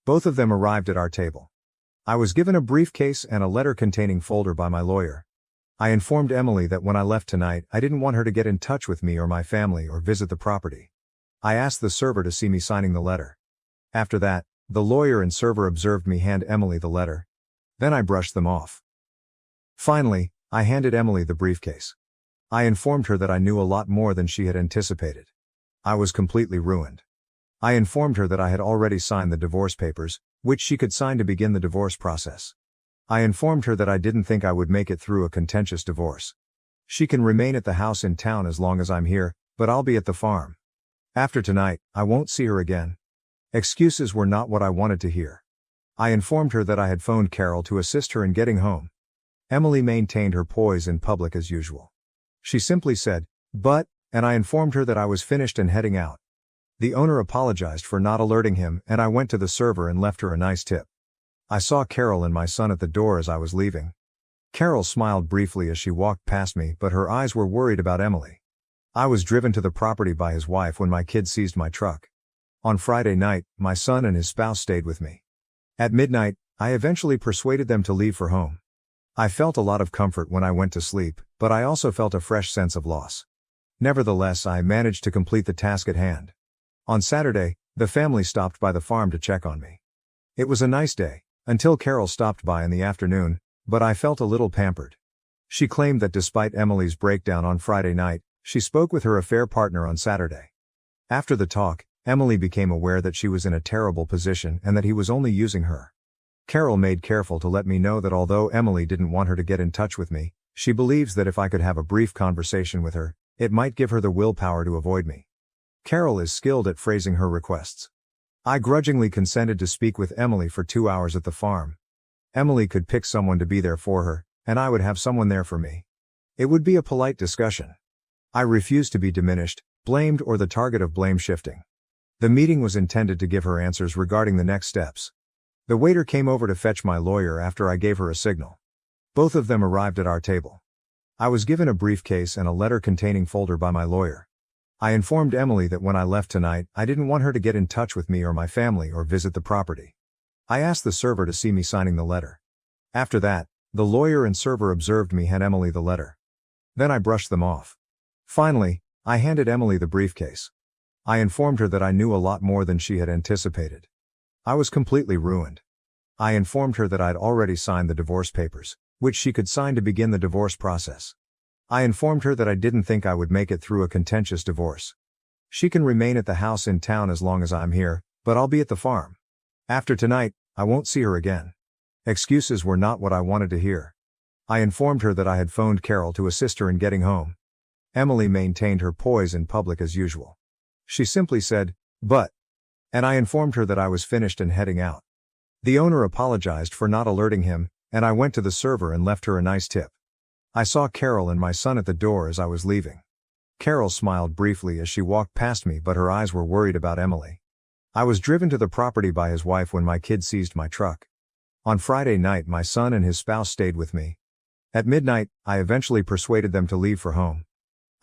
S1: Both of them arrived at our table. I was given a briefcase and a letter-containing folder by my lawyer. I informed Emily that when I left tonight, I didn't want her to get in touch with me or my family or visit the property. I asked the server to see me signing the letter. After that, the lawyer and server observed me hand Emily the letter. Then I brushed them off. Finally, I handed Emily the briefcase. I informed her that I knew a lot more than she had anticipated. I was completely ruined. I informed her that I had already signed the divorce papers, which she could sign to begin the divorce process. I informed her that I didn't think I would make it through a contentious divorce. She can remain at the house in town as long as I'm here, but I'll be at the farm. After tonight, I won't see her again. Excuses were not what I wanted to hear. I informed her that I had phoned Carol to assist her in getting home. Emily maintained her poise in public as usual. She simply said, "But," and I informed her that I was finished and heading out. The owner apologized for not alerting him, and I went to the server and left her a nice tip. I saw Carol and my son at the door as I was leaving. Carol smiled briefly as she walked past me, but her eyes were worried about Emily. I was driven to the property by his wife when my kids seized my truck. On Friday night, my son and his spouse stayed with me. At midnight, I eventually persuaded them to leave for home. I felt a lot of comfort when I went to sleep, but I also felt a fresh sense of loss. Nevertheless, I managed to complete the task at hand. On Saturday, the family stopped by the farm to check on me. It was a nice day, until Carol stopped by in the afternoon, but I felt a little pampered. She claimed that despite Emily's breakdown on Friday night, she spoke with her affair partner on Saturday. After the talk, Emily became aware that she was in a terrible position and that he was only using her. Carol made careful to let me know that although Emily didn't want her to get in touch with me, she believes that if I could have a brief conversation with her, it might give her the willpower to avoid me. Carol is skilled at phrasing her requests. I grudgingly consented to speak with Emily for 2 hours at the farm. Emily could pick someone to be there for her, and I would have someone there for me. It would be a polite discussion. I refused to be diminished, blamed, or the target of blame shifting. The meeting was intended to give her answers regarding the next steps. The waiter came over to fetch my lawyer after I gave her a signal. Both of them arrived at our table. I was given a briefcase and a letter-containing folder by my lawyer. I informed Emily that when I left tonight, I didn't want her to get in touch with me or my family or visit the property. I asked the server to see me signing the letter. After that, the lawyer and server observed me hand Emily the letter. Then I brushed them off. Finally, I handed Emily the briefcase. I informed her that I knew a lot more than she had anticipated. I was completely ruined. I informed her that I'd already signed the divorce papers, which she could sign to begin the divorce process. I informed her that I didn't think I would make it through a contentious divorce. She can remain at the house in town as long as I'm here, but I'll be at the farm. After tonight, I won't see her again. Excuses were not what I wanted to hear. I informed her that I had phoned Carol to assist her in getting home. Emily maintained her poise in public as usual. She simply said, "But," and I informed her that I was finished and heading out. The owner apologized for not alerting him, and I went to the server and left her a nice tip. I saw Carol and my son at the door as I was leaving. Carol smiled briefly as she walked past me, but her eyes were worried about Emily. I was driven to the property by his wife when my kids seized my truck. On Friday night, my son and his spouse stayed with me. At midnight, I eventually persuaded them to leave for home.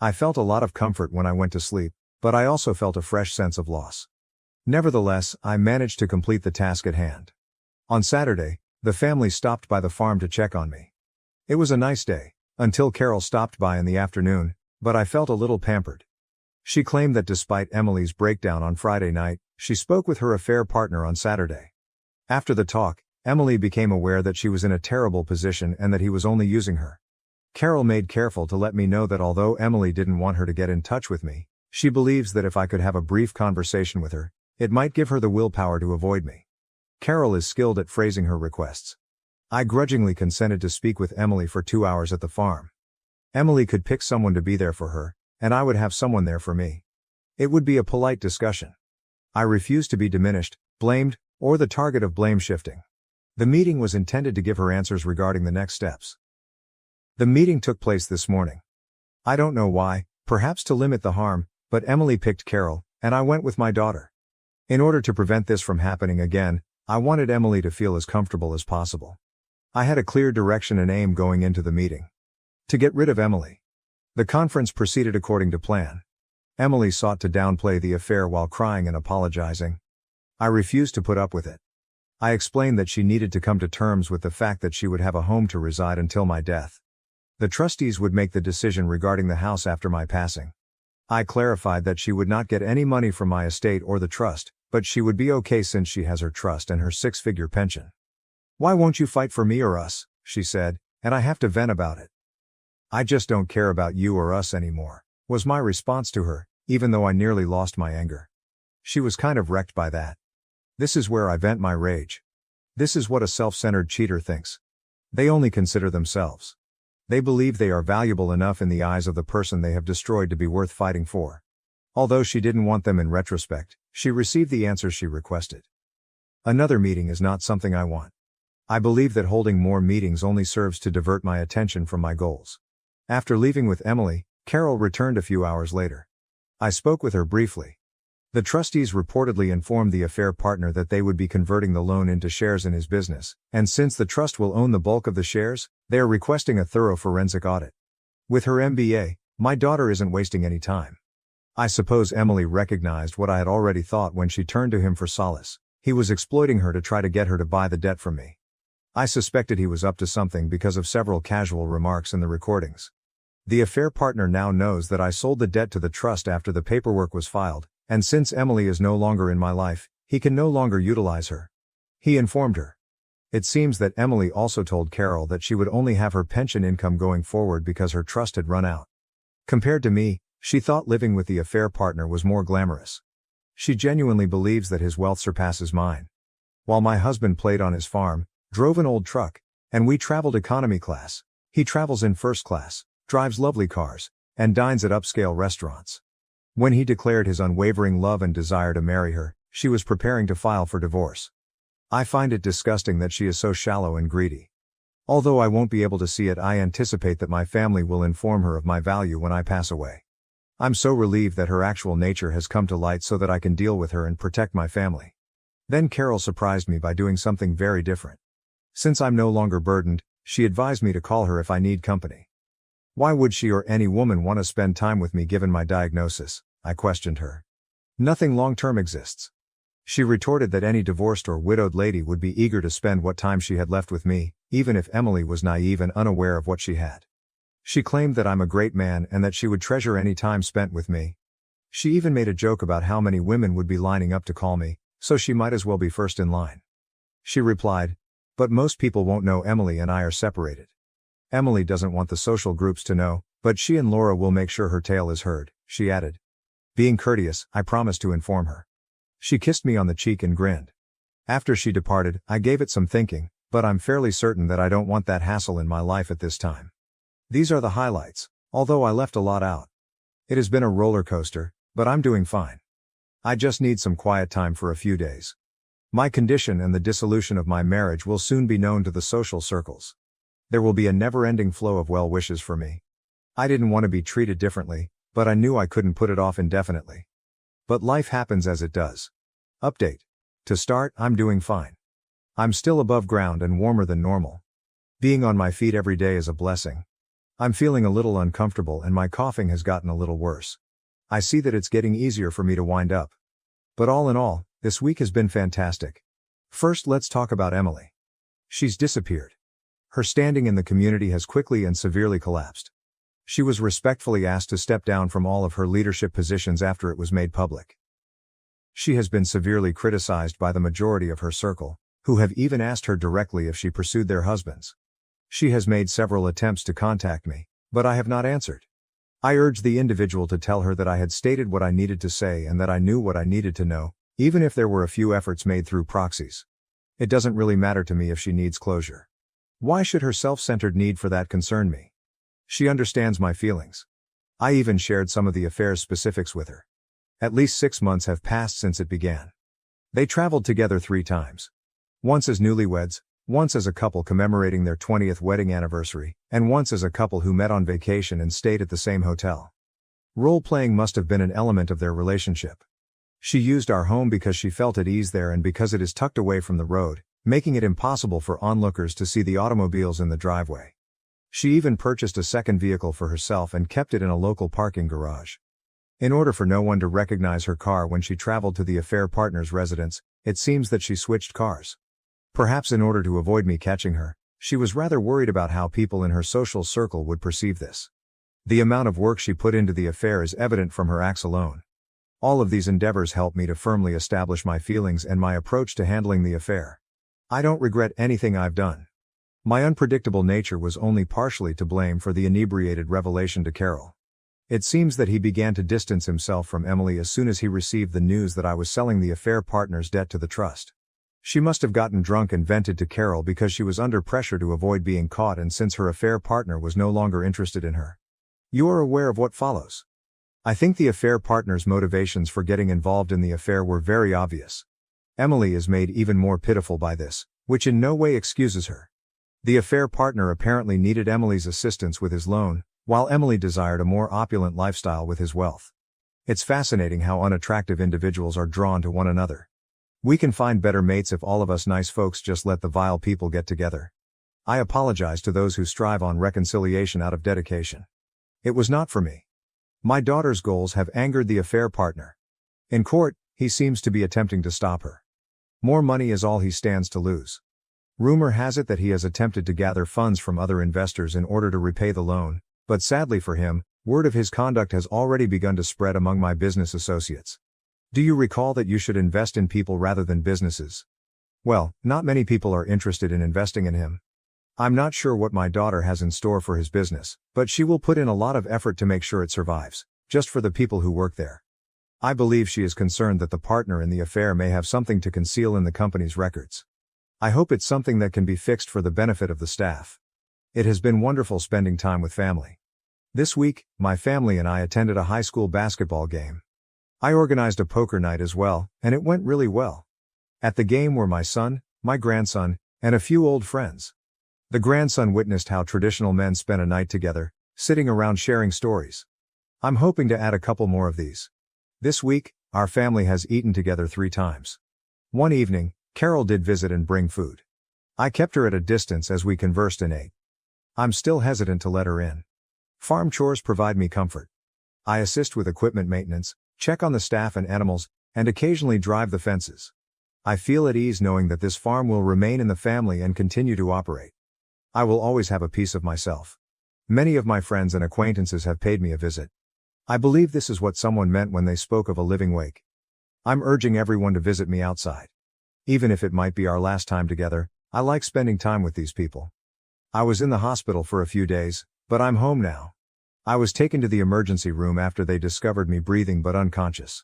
S1: I felt a lot of comfort when I went to sleep, but I also felt a fresh sense of loss. Nevertheless, I managed to complete the task at hand. On Saturday, the family stopped by the farm to check on me. It was a nice day, until Carol stopped by in the afternoon, but I felt a little pampered. She claimed that despite Emily's breakdown on Friday night, she spoke with her affair partner on Saturday. After the talk, Emily became aware that she was in a terrible position and that he was only using her. Carol made careful to let me know that although Emily didn't want her to get in touch with me, she believes that if I could have a brief conversation with her, it might give her the willpower to avoid me. Carol is skilled at phrasing her requests. I grudgingly consented to speak with Emily for 2 hours at the farm. Emily could pick someone to be there for her, and I would have someone there for me. It would be a polite discussion. I refused to be diminished, blamed, or the target of blame shifting. The meeting was intended to give her answers regarding the next steps. The meeting took place this morning. I don't know why, perhaps to limit the harm, but Emily picked Carol, and I went with my daughter. In order to prevent this from happening again, I wanted Emily to feel as comfortable as possible. I had a clear direction and aim going into the meeting. To get rid of Emily. The conference proceeded according to plan. Emily sought to downplay the affair while crying and apologizing. I refused to put up with it. I explained that she needed to come to terms with the fact that she would have a home to reside until my death. The trustees would make the decision regarding the house after my passing. I clarified that she would not get any money from my estate or the trust, but she would be okay since she has her trust and her six-figure pension. "Why won't you fight for me or us?" she said, and I have to vent about it. "I just don't care about you or us anymore," was my response to her, even though I nearly lost my anger. She was kind of wrecked by that. This is where I vent my rage. This is what a self-centered cheater thinks. They only consider themselves. They believe they are valuable enough in the eyes of the person they have destroyed to be worth fighting for. Although she didn't want them in retrospect, she received the answers she requested. Another meeting is not something I want. I believe that holding more meetings only serves to divert my attention from my goals. After leaving with Emily, Carol returned a few hours later. I spoke with her briefly. The trustees reportedly informed the affair partner that they would be converting the loan into shares in his business, and since the trust will own the bulk of the shares, they are requesting a thorough forensic audit. With her MBA, my daughter isn't wasting any time. I suppose Emily recognized what I had already thought when she turned to him for solace. He was exploiting her to try to get her to buy the debt from me. I suspected he was up to something because of several casual remarks in the recordings. The affair partner now knows that I sold the debt to the trust after the paperwork was filed, and since Emily is no longer in my life, he can no longer utilize her. He informed her. It seems that Emily also told Carol that she would only have her pension income going forward because her trust had run out. Compared to me, she thought living with the affair partner was more glamorous. She genuinely believes that his wealth surpasses mine. While my husband played on his farm, drove an old truck, and we traveled economy class, he travels in first class, drives lovely cars, and dines at upscale restaurants. When he declared his unwavering love and desire to marry her, she was preparing to file for divorce. I find it disgusting that she is so shallow and greedy. Although I won't be able to see it, I anticipate that my family will inform her of my value when I pass away. I'm so relieved that her actual nature has come to light so that I can deal with her and protect my family. Then Carol surprised me by doing something very different. Since I'm no longer burdened, she advised me to call her if I need company. Why would she or any woman want to spend time with me given my diagnosis? I questioned her. Nothing long-term exists. She retorted that any divorced or widowed lady would be eager to spend what time she had left with me, even if Emily was naive and unaware of what she had. She claimed that I'm a great man and that she would treasure any time spent with me. She even made a joke about how many women would be lining up to call me, so she might as well be first in line. She replied, "But most people won't know Emily and I are separated. Emily doesn't want the social groups to know, but she and Laura will make sure her tale is heard," she added. Being courteous, I promised to inform her. She kissed me on the cheek and grinned. After she departed, I gave it some thinking, but I'm fairly certain that I don't want that hassle in my life at this time. These are the highlights, although I left a lot out. It has been a roller coaster, but I'm doing fine. I just need some quiet time for a few days. My condition and the dissolution of my marriage will soon be known to the social circles. There will be a never-ending flow of well wishes for me. I didn't want to be treated differently, but I knew I couldn't put it off indefinitely. But life happens as it does. Update. To start, I'm doing fine. I'm still above ground and warmer than normal. Being on my feet every day is a blessing. I'm feeling a little uncomfortable and my coughing has gotten a little worse. I see that it's getting easier for me to wind up. But all in all, this week has been fantastic. First, let's talk about Emily. She's disappeared. Her standing in the community has quickly and severely collapsed. She was respectfully asked to step down from all of her leadership positions after it was made public. She has been severely criticized by the majority of her circle, who have even asked her directly if she pursued their husbands. She has made several attempts to contact me, but I have not answered. I urged the individual to tell her that I had stated what I needed to say and that I knew what I needed to know, even if there were a few efforts made through proxies. It doesn't really matter to me if she needs closure. Why should her self-centered need for that concern me? She understands my feelings. I even shared some of the affair's specifics with her. At least 6 months have passed since it began. They traveled together 3 times. Once as newlyweds, once as a couple commemorating their 20th wedding anniversary, and once as a couple who met on vacation and stayed at the same hotel. Role-playing must have been an element of their relationship. She used our home because she felt at ease there and because it is tucked away from the road, making it impossible for onlookers to see the automobiles in the driveway. She even purchased a second vehicle for herself and kept it in a local parking garage. In order for no one to recognize her car when she traveled to the affair partner's residence, it seems that she switched cars. Perhaps in order to avoid me catching her, She was rather worried about how people in her social circle would perceive this. The amount of work she put into the affair is evident from her acts alone. All of these endeavors helped me to firmly establish my feelings and my approach to handling the affair. I don't regret anything I've done. My unpredictable nature was only partially to blame for the inebriated revelation to Carol. It seems that he began to distance himself from Emily as soon as he received the news that I was selling the affair partner's debt to the trust. She must have gotten drunk and vented to Carol because she was under pressure to avoid being caught, and since her affair partner was no longer interested in her. You are aware of what follows. I think the affair partner's motivations for getting involved in the affair were very obvious. Emily is made even more pitiful by this, which in no way excuses her. The affair partner apparently needed Emily's assistance with his loan, while Emily desired a more opulent lifestyle with his wealth. It's fascinating how unattractive individuals are drawn to one another. We can find better mates if all of us nice folks just let the vile people get together. I apologize to those who strive on reconciliation out of dedication. It was not for me. My daughter's goals have angered the affair partner. In court, he seems to be attempting to stop her. More money is all he stands to lose. Rumor has it that he has attempted to gather funds from other investors in order to repay the loan, but sadly for him, word of his conduct has already begun to spread among my business associates. Do you recall that you should invest in people rather than businesses? Well, not many people are interested in investing in him. I'm not sure what my daughter has in store for his business, but she will put in a lot of effort to make sure it survives, just for the people who work there. I believe she is concerned that the partner in the affair may have something to conceal in the company's records. I hope it's something that can be fixed for the benefit of the staff. It has been wonderful spending time with family. This week, my family and I attended a high school basketball game. I organized a poker night as well, and it went really well. At the game were my son, my grandson, and a few old friends. The grandson witnessed how traditional men spent a night together, sitting around sharing stories. I'm hoping to add a couple more of these. This week, our family has eaten together 3 times. One evening, Carol did visit and bring food. I kept her at a distance as we conversed and ate. I'm still hesitant to let her in. Farm chores provide me comfort. I assist with equipment maintenance, check on the staff and animals, and occasionally drive the fences. I feel at ease knowing that this farm will remain in the family and continue to operate. I will always have a piece of myself. Many of my friends and acquaintances have paid me a visit. I believe this is what someone meant when they spoke of a living wake. I'm urging everyone to visit me outside. Even if it might be our last time together, I like spending time with these people. I was in the hospital for a few days, but I'm home now. I was taken to the emergency room after they discovered me breathing but unconscious.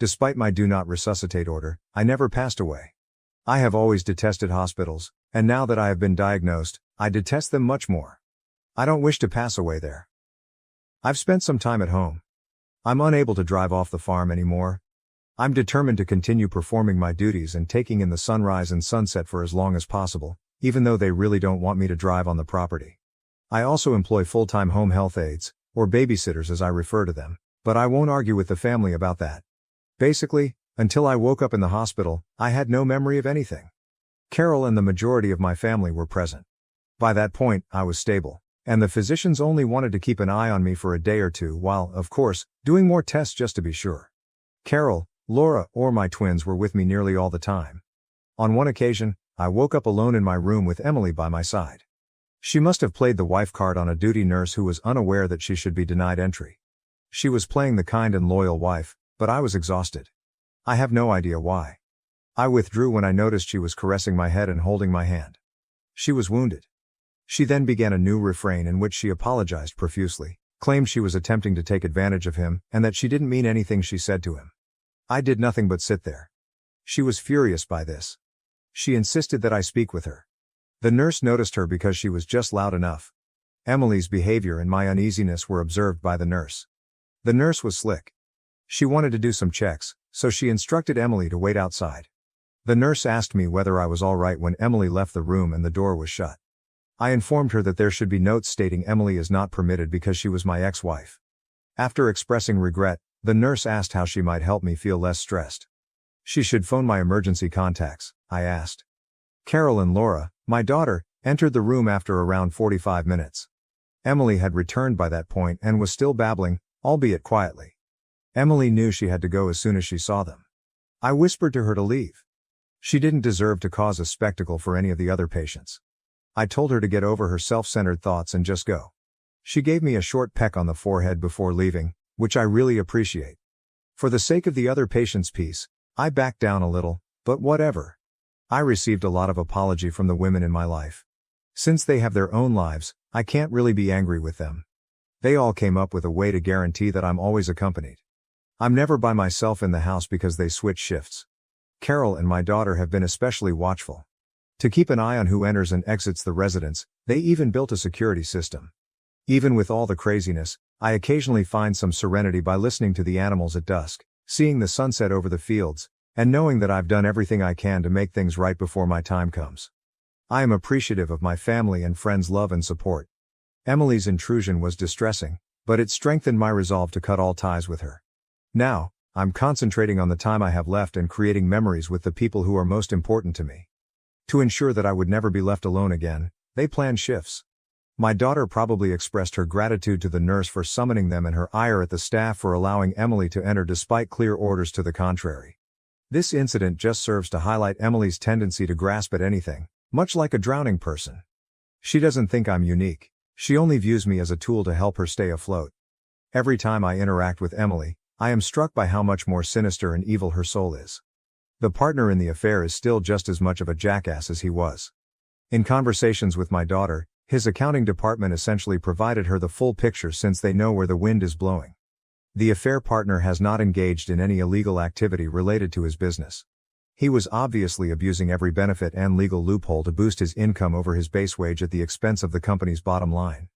S1: Despite my do not resuscitate order, I never passed away. I have always detested hospitals, and now that I have been diagnosed, I detest them much more. I don't wish to pass away there. I've spent some time at home. I'm unable to drive off the farm anymore. I'm determined to continue performing my duties and taking in the sunrise and sunset for as long as possible, even though they really don't want me to drive on the property. I also employ full-time home health aides, or babysitters as I refer to them, but I won't argue with the family about that. Basically, until I woke up in the hospital, I had no memory of anything. Carol and the majority of my family were present. By that point, I was stable, and the physicians only wanted to keep an eye on me for a day or two while, of course, doing more tests just to be sure. Carol, Laura, or my twins were with me nearly all the time. On one occasion, I woke up alone in my room with Emily by my side. She must have played the wife card on a duty nurse who was unaware that she should be denied entry. She was playing the kind and loyal wife, but I was exhausted. I have no idea why. I withdrew when I noticed she was caressing my head and holding my hand. She was wounded. She then began a new refrain in which she apologized profusely, claimed she was attempting to take advantage of him, and that she didn't mean anything she said to him. I did nothing but sit there. She was furious by this. She insisted that I speak with her. The nurse noticed her because she was just loud enough. Emily's behavior and my uneasiness were observed by the nurse. The nurse was slick. She wanted to do some checks, so she instructed Emily to wait outside. The nurse asked me whether I was all right when Emily left the room and the door was shut. I informed her that there should be notes stating Emily is not permitted because she was my ex-wife. After expressing regret, the nurse asked how she might help me feel less stressed. She should phone my emergency contacts, I asked. Carol and Laura, my daughter, entered the room after around 45 minutes. Emily had returned by that point and was still babbling, albeit quietly. Emily knew she had to go as soon as she saw them. I whispered to her to leave. She didn't deserve to cause a spectacle for any of the other patients. I told her to get over her self-centered thoughts and just go. She gave me a short peck on the forehead before leaving, which I really appreciate. For the sake of the other patient's peace, I backed down a little, but whatever. I received a lot of apology from the women in my life. Since they have their own lives, I can't really be angry with them. They all came up with a way to guarantee that I'm always accompanied. I'm never by myself in the house because they switch shifts. Carol and my daughter have been especially watchful. To keep an eye on who enters and exits the residence, they even built a security system. Even with all the craziness, I occasionally find some serenity by listening to the animals at dusk, seeing the sunset over the fields, and knowing that I've done everything I can to make things right before my time comes. I am appreciative of my family and friends' love and support. Emily's intrusion was distressing, but it strengthened my resolve to cut all ties with her. Now, I'm concentrating on the time I have left and creating memories with the people who are most important to me. To ensure that I would never be left alone again, they planned shifts. My daughter probably expressed her gratitude to the nurse for summoning them and her ire at the staff for allowing Emily to enter despite clear orders to the contrary. This incident just serves to highlight Emily's tendency to grasp at anything, much like a drowning person. She doesn't think I'm unique. She only views me as a tool to help her stay afloat. Every time I interact with Emily, I am struck by how much more sinister and evil her soul is. The partner in the affair is still just as much of a jackass as he was. In conversations with my daughter, his accounting department essentially provided her the full picture since they know where the wind is blowing. The affair partner has not engaged in any illegal activity related to his business. He was obviously abusing every benefit and legal loophole to boost his income over his base wage at the expense of the company's bottom line.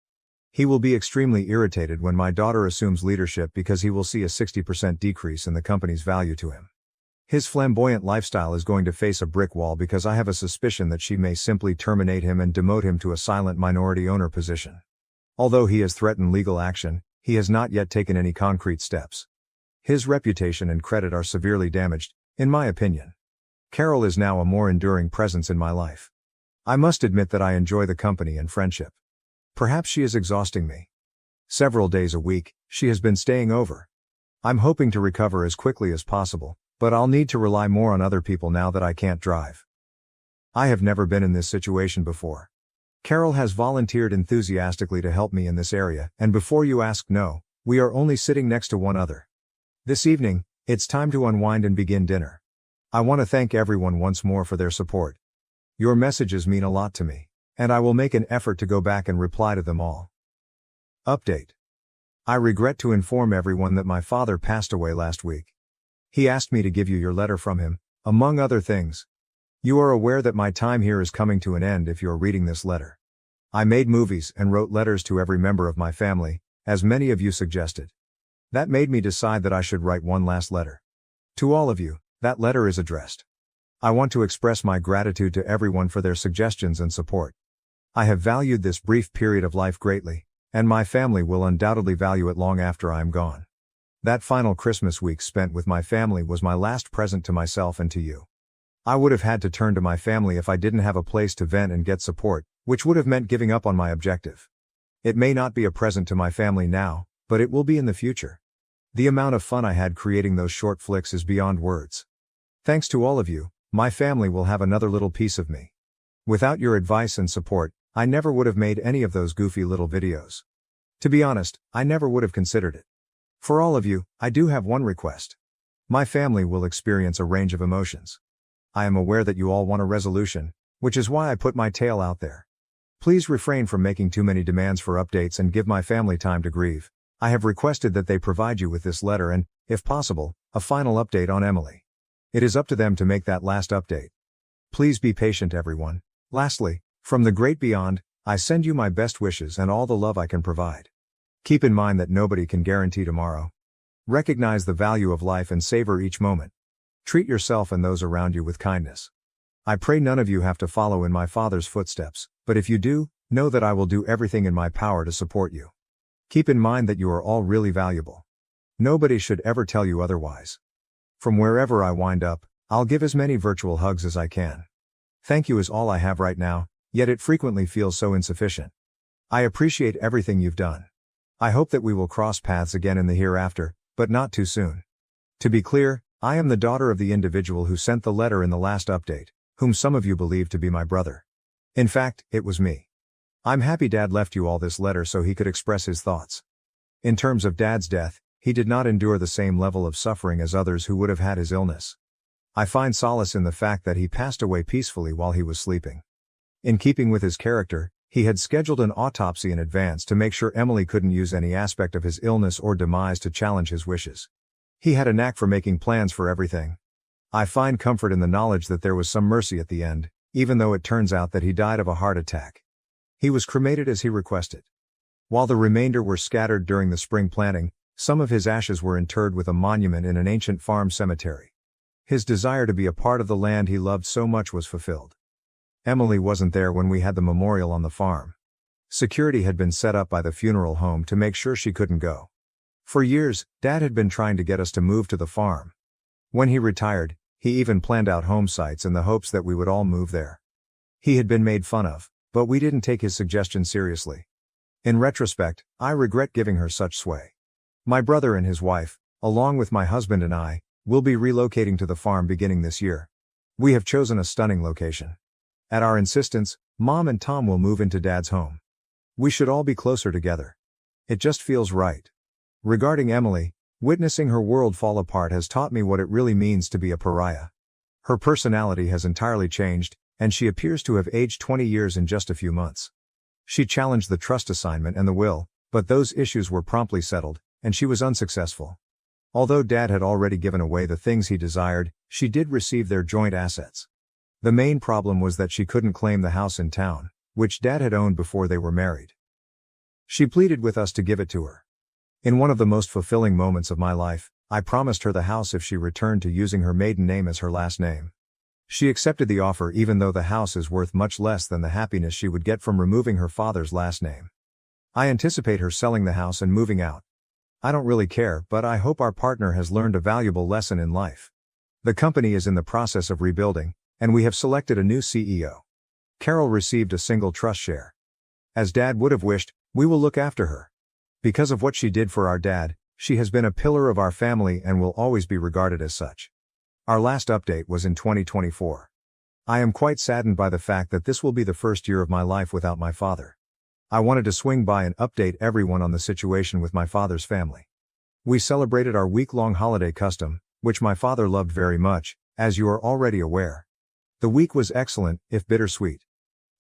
S1: He will be extremely irritated when my daughter assumes leadership because he will see a 60% decrease in the company's value to him. His flamboyant lifestyle is going to face a brick wall because I have a suspicion that she may simply terminate him and demote him to a silent minority owner position. Although he has threatened legal action, he has not yet taken any concrete steps. His reputation and credit are severely damaged, in my opinion. Carol is now a more enduring presence in my life. I must admit that I enjoy the company and friendship. Perhaps she is exhausting me. Several days a week, she has been staying over. I'm hoping to recover as quickly as possible, but I'll need to rely more on other people now that I can't drive. I have never been in this situation before. Carol has volunteered enthusiastically to help me in this area, and before you ask, no, we are only sitting next to one other. This evening, it's time to unwind and begin dinner. I want to thank everyone once more for their support. Your messages mean a lot to me, and I will make an effort to go back and reply to them all. Update. I regret to inform everyone that my father passed away last week. He asked me to give you your letter from him, among other things. You are aware that my time here is coming to an end if you are reading this letter. I made movies and wrote letters to every member of my family, as many of you suggested. That made me decide that I should write one last letter. To all of you, that letter is addressed. I want to express my gratitude to everyone for their suggestions and support. I have valued this brief period of life greatly, and my family will undoubtedly value it long after I am gone. That final Christmas week spent with my family was my last present to myself and to you. I would have had to turn to my family if I didn't have a place to vent and get support, which would have meant giving up on my objective. It may not be a present to my family now, but it will be in the future. The amount of fun I had creating those short flicks is beyond words. Thanks to all of you, my family will have another little piece of me. Without your advice and support, I never would have made any of those goofy little videos. To be honest, I never would have considered it. For all of you, I do have one request. My family will experience a range of emotions. I am aware that you all want a resolution, which is why I put my tale out there. Please refrain from making too many demands for updates and give my family time to grieve. I have requested that they provide you with this letter and, if possible, a final update on Emily. It is up to them to make that last update. Please be patient, everyone. Lastly, from the great beyond, I send you my best wishes and all the love I can provide. Keep in mind that nobody can guarantee tomorrow. Recognize the value of life and savor each moment. Treat yourself and those around you with kindness. I pray none of you have to follow in my father's footsteps, but if you do, know that I will do everything in my power to support you. Keep in mind that you are all really valuable. Nobody should ever tell you otherwise. From wherever I wind up, I'll give as many virtual hugs as I can. Thank you is all I have right now, yet it frequently feels so insufficient. I appreciate everything you've done. I hope that we will cross paths again in the hereafter, but not too soon. To be clear, I am the daughter of the individual who sent the letter in the last update, whom some of you believe to be my brother. In fact, it was me. I'm happy Dad left you all this letter so he could express his thoughts. In terms of Dad's death, he did not endure the same level of suffering as others who would have had his illness. I find solace in the fact that he passed away peacefully while he was sleeping. In keeping with his character, he had scheduled an autopsy in advance to make sure Emily couldn't use any aspect of his illness or demise to challenge his wishes. He had a knack for making plans for everything. I find comfort in the knowledge that there was some mercy at the end, even though it turns out that he died of a heart attack. He was cremated as he requested. While the remainder were scattered during the spring planting, some of his ashes were interred with a monument in an ancient farm cemetery. His desire to be a part of the land he loved so much was fulfilled. Emily wasn't there when we had the memorial on the farm. Security had been set up by the funeral home to make sure she couldn't go. For years, Dad had been trying to get us to move to the farm. When he retired, he even planned out home sites in the hopes that we would all move there. He had been made fun of, but we didn't take his suggestion seriously. In retrospect, I regret giving her such sway. My brother and his wife, along with my husband and I, will be relocating to the farm beginning this year. We have chosen a stunning location. At our insistence, Mom and Tom will move into Dad's home. We should all be closer together. It just feels right. Regarding Emily, witnessing her world fall apart has taught me what it really means to be a pariah. Her personality has entirely changed, and she appears to have aged 20 years in just a few months. She challenged the trust assignment and the will, but those issues were promptly settled, and she was unsuccessful. Although Dad had already given away the things he desired, she did receive their joint assets. The main problem was that she couldn't claim the house in town, which Dad had owned before they were married. She pleaded with us to give it to her. In one of the most fulfilling moments of my life, I promised her the house if she returned to using her maiden name as her last name. She accepted the offer even though the house is worth much less than the happiness she would get from removing her father's last name. I anticipate her selling the house and moving out. I don't really care, but I hope our partner has learned a valuable lesson in life. The company is in the process of rebuilding, and we have selected a new CEO. Carol received a single trust share. As Dad would have wished, we will look after her. Because of what she did for our dad, she has been a pillar of our family and will always be regarded as such. Our last update was in 2024. I am quite saddened by the fact that this will be the first year of my life without my father. I wanted to swing by and update everyone on the situation with my father's family. We celebrated our week-long holiday custom, which my father loved very much, as you are already aware. The week was excellent, if bittersweet.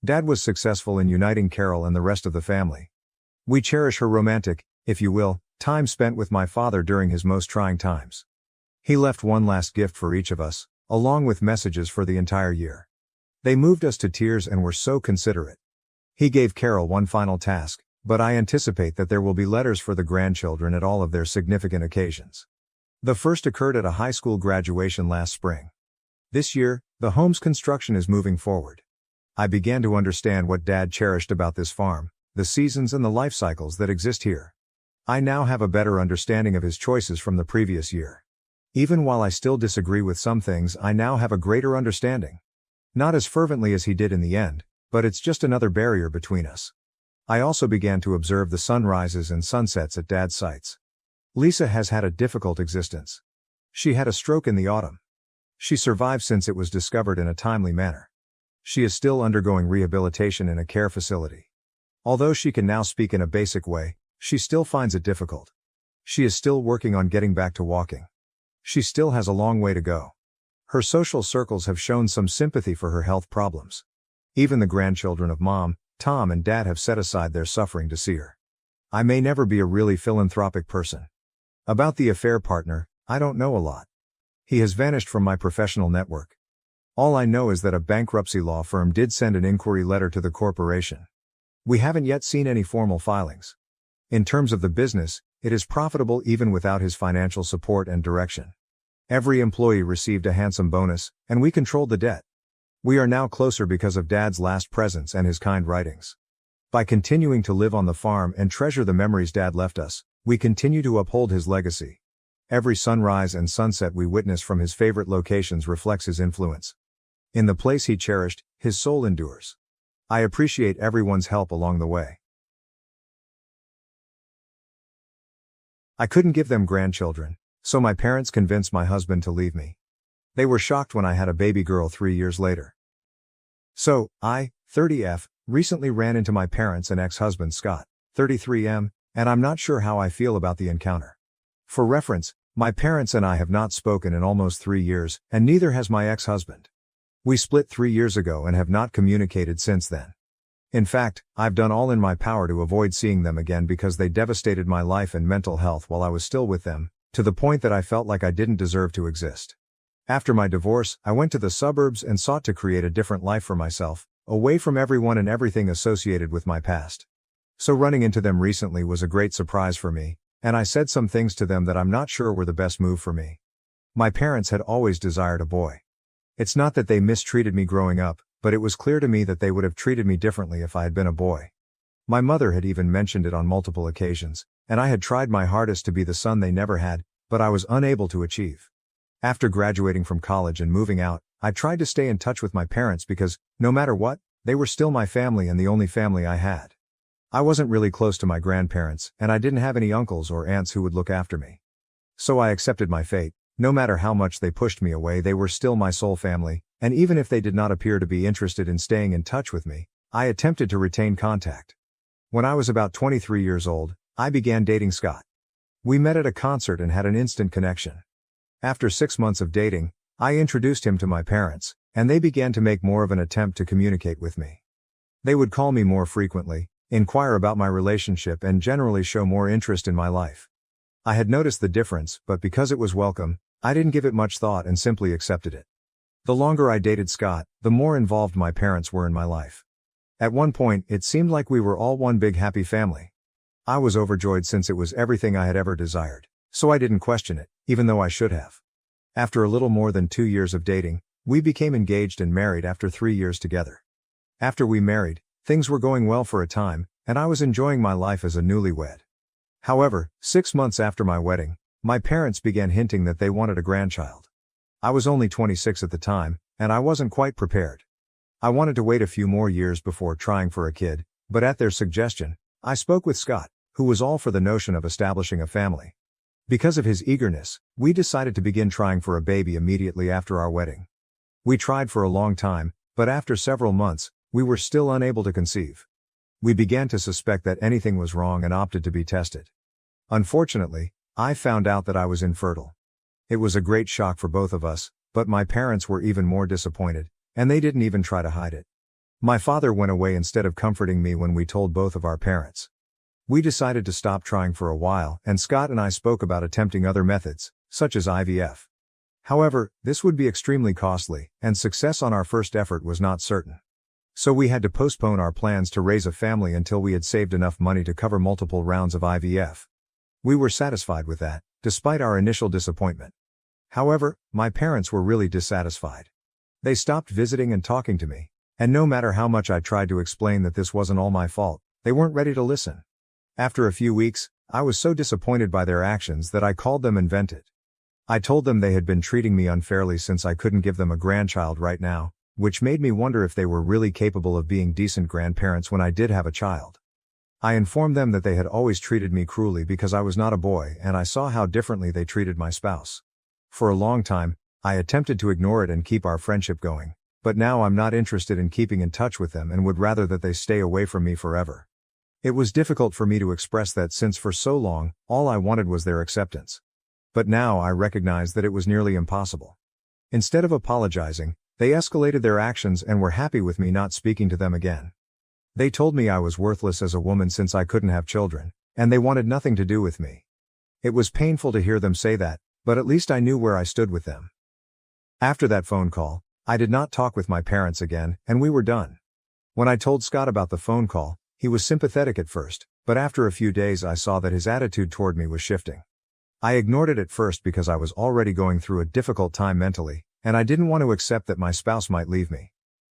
S1: Dad was successful in uniting Carol and the rest of the family. We cherish her romantic, if you will, time spent with my father during his most trying times. He left one last gift for each of us, along with messages for the entire year. They moved us to tears and were so considerate. He gave Carol one final task, but I anticipate that there will be letters for the grandchildren at all of their significant occasions. The first occurred at a high school graduation last spring. This year, the home's construction is moving forward. I began to understand what Dad cherished about this farm, the seasons and the life cycles that exist here. I now have a better understanding of his choices from the previous year. Even while I still disagree with some things, I now have a greater understanding. Not as fervently as he did in the end, but it's just another barrier between us. I also began to observe the sunrises and sunsets at Dad's sites. Lisa has had a difficult existence. She had a stroke in the autumn. She survived since it was discovered in a timely manner. She is still undergoing rehabilitation in a care facility. Although she can now speak in a basic way, she still finds it difficult. She is still working on getting back to walking. She still has a long way to go. Her social circles have shown some sympathy for her health problems. Even the grandchildren of Mom, Tom and Dad have set aside their suffering to see her. I may never be a really philanthropic person. About the affair partner, I don't know a lot. He has vanished from my professional network. All I know is that a bankruptcy law firm did send an inquiry letter to the corporation. We haven't yet seen any formal filings. In terms of the business, it is profitable even without his financial support and direction. Every employee received a handsome bonus, and we controlled the debt. We are now closer because of Dad's last presence and his kind writings. By continuing to live on the farm and treasure the memories Dad left us, we continue to uphold his legacy. Every sunrise and sunset we witness from his favorite locations reflects his influence. In the place he cherished, his soul endures. I appreciate everyone's help along the way. I couldn't give them grandchildren, so my parents convinced my husband to leave me. They were shocked when I had a baby girl 3 years later. So, I, 30F, recently ran into my parents and ex-husband Scott, 33M, and I'm not sure how I feel about the encounter. For reference, my parents and I have not spoken in almost 3 years, and neither has my ex-husband. We split 3 years ago and have not communicated since then. In fact, I've done all in my power to avoid seeing them again because they devastated my life and mental health while I was still with them, to the point that I felt like I didn't deserve to exist. After my divorce, I went to the suburbs and sought to create a different life for myself, away from everyone and everything associated with my past. So running into them recently was a great surprise for me, and I said some things to them that I'm not sure were the best move for me. My parents had always desired a boy. It's not that they mistreated me growing up, but it was clear to me that they would have treated me differently if I had been a boy. My mother had even mentioned it on multiple occasions, and I had tried my hardest to be the son they never had, but I was unable to achieve. After graduating from college and moving out, I tried to stay in touch with my parents because, no matter what, they were still my family and the only family I had. I wasn't really close to my grandparents, and I didn't have any uncles or aunts who would look after me. So I accepted my fate. No matter how much they pushed me away, they were still my sole family, and even if they did not appear to be interested in staying in touch with me, I attempted to retain contact. When I was about 23 years old, I began dating Scott. We met at a concert and had an instant connection. After 6 months of dating, I introduced him to my parents, and they began to make more of an attempt to communicate with me. They would call me more frequently, inquire about my relationship, and generally show more interest in my life. I had noticed the difference, but because it was welcome, I didn't give it much thought and simply accepted it. The longer I dated Scott, the more involved my parents were in my life. At one point, it seemed like we were all one big happy family. I was overjoyed since it was everything I had ever desired, so I didn't question it, even though I should have. After a little more than 2 years of dating, we became engaged and married after 3 years together. After we married, things were going well for a time, and I was enjoying my life as a newlywed. However, 6 months after my wedding, my parents began hinting that they wanted a grandchild. I was only 26 at the time, and I wasn't quite prepared. I wanted to wait a few more years before trying for a kid, but at their suggestion, I spoke with Scott, who was all for the notion of establishing a family. Because of his eagerness, we decided to begin trying for a baby immediately after our wedding. We tried for a long time, but after several months, we were still unable to conceive. We began to suspect that anything was wrong and opted to be tested. Unfortunately, I found out that I was infertile. It was a great shock for both of us, but my parents were even more disappointed, and they didn't even try to hide it. My father went away instead of comforting me when we told both of our parents. We decided to stop trying for a while, and Scott and I spoke about attempting other methods, such as IVF. However, this would be extremely costly, and success on our first effort was not certain. So we had to postpone our plans to raise a family until we had saved enough money to cover multiple rounds of IVF. We were satisfied with that, despite our initial disappointment. However, my parents were really dissatisfied. They stopped visiting and talking to me, and no matter how much I tried to explain that this wasn't all my fault, they weren't ready to listen. After a few weeks, I was so disappointed by their actions that I called them and vented. I told them they had been treating me unfairly since I couldn't give them a grandchild right now, which made me wonder if they were really capable of being decent grandparents when I did have a child. I informed them that they had always treated me cruelly because I was not a boy, and I saw how differently they treated my spouse. For a long time, I attempted to ignore it and keep our friendship going, but now I'm not interested in keeping in touch with them and would rather that they stay away from me forever. It was difficult for me to express that since for so long, all I wanted was their acceptance. But now I recognize that it was nearly impossible. Instead of apologizing, they escalated their actions and were happy with me not speaking to them again. They told me I was worthless as a woman since I couldn't have children, and they wanted nothing to do with me. It was painful to hear them say that, but at least I knew where I stood with them. After that phone call, I did not talk with my parents again, and we were done. When I told Scott about the phone call, he was sympathetic at first, but after a few days I saw that his attitude toward me was shifting. I ignored it at first because I was already going through a difficult time mentally, and I didn't want to accept that my spouse might leave me.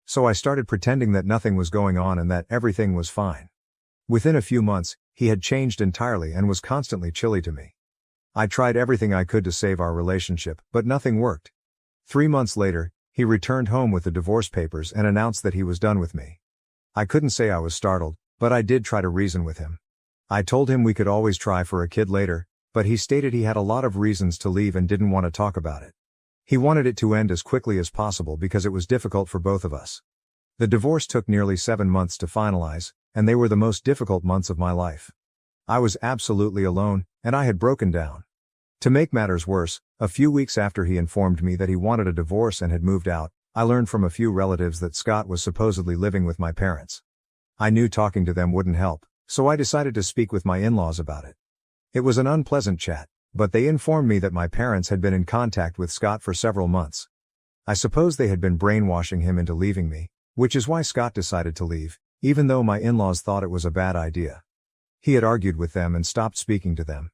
S1: So I started pretending that nothing was going on and that everything was fine. Within a few months, he had changed entirely and was constantly chilly to me. I tried everything I could to save our relationship, but nothing worked. 3 months later, he returned home with the divorce papers and announced that he was done with me. I couldn't say I was startled, but I did try to reason with him. I told him we could always try for a kid later, but he stated he had a lot of reasons to leave and didn't want to talk about it. He wanted it to end as quickly as possible because it was difficult for both of us. The divorce took nearly 7 months to finalize, and they were the most difficult months of my life. I was absolutely alone, and I had broken down. To make matters worse, a few weeks after he informed me that he wanted a divorce and had moved out, I learned from a few relatives that Scott was supposedly living with my parents. I knew talking to them wouldn't help, so I decided to speak with my in-laws about it. It was an unpleasant chat, but they informed me that my parents had been in contact with Scott for several months. I suppose they had been brainwashing him into leaving me, which is why Scott decided to leave, even though my in-laws thought it was a bad idea. He had argued with them and stopped speaking to them.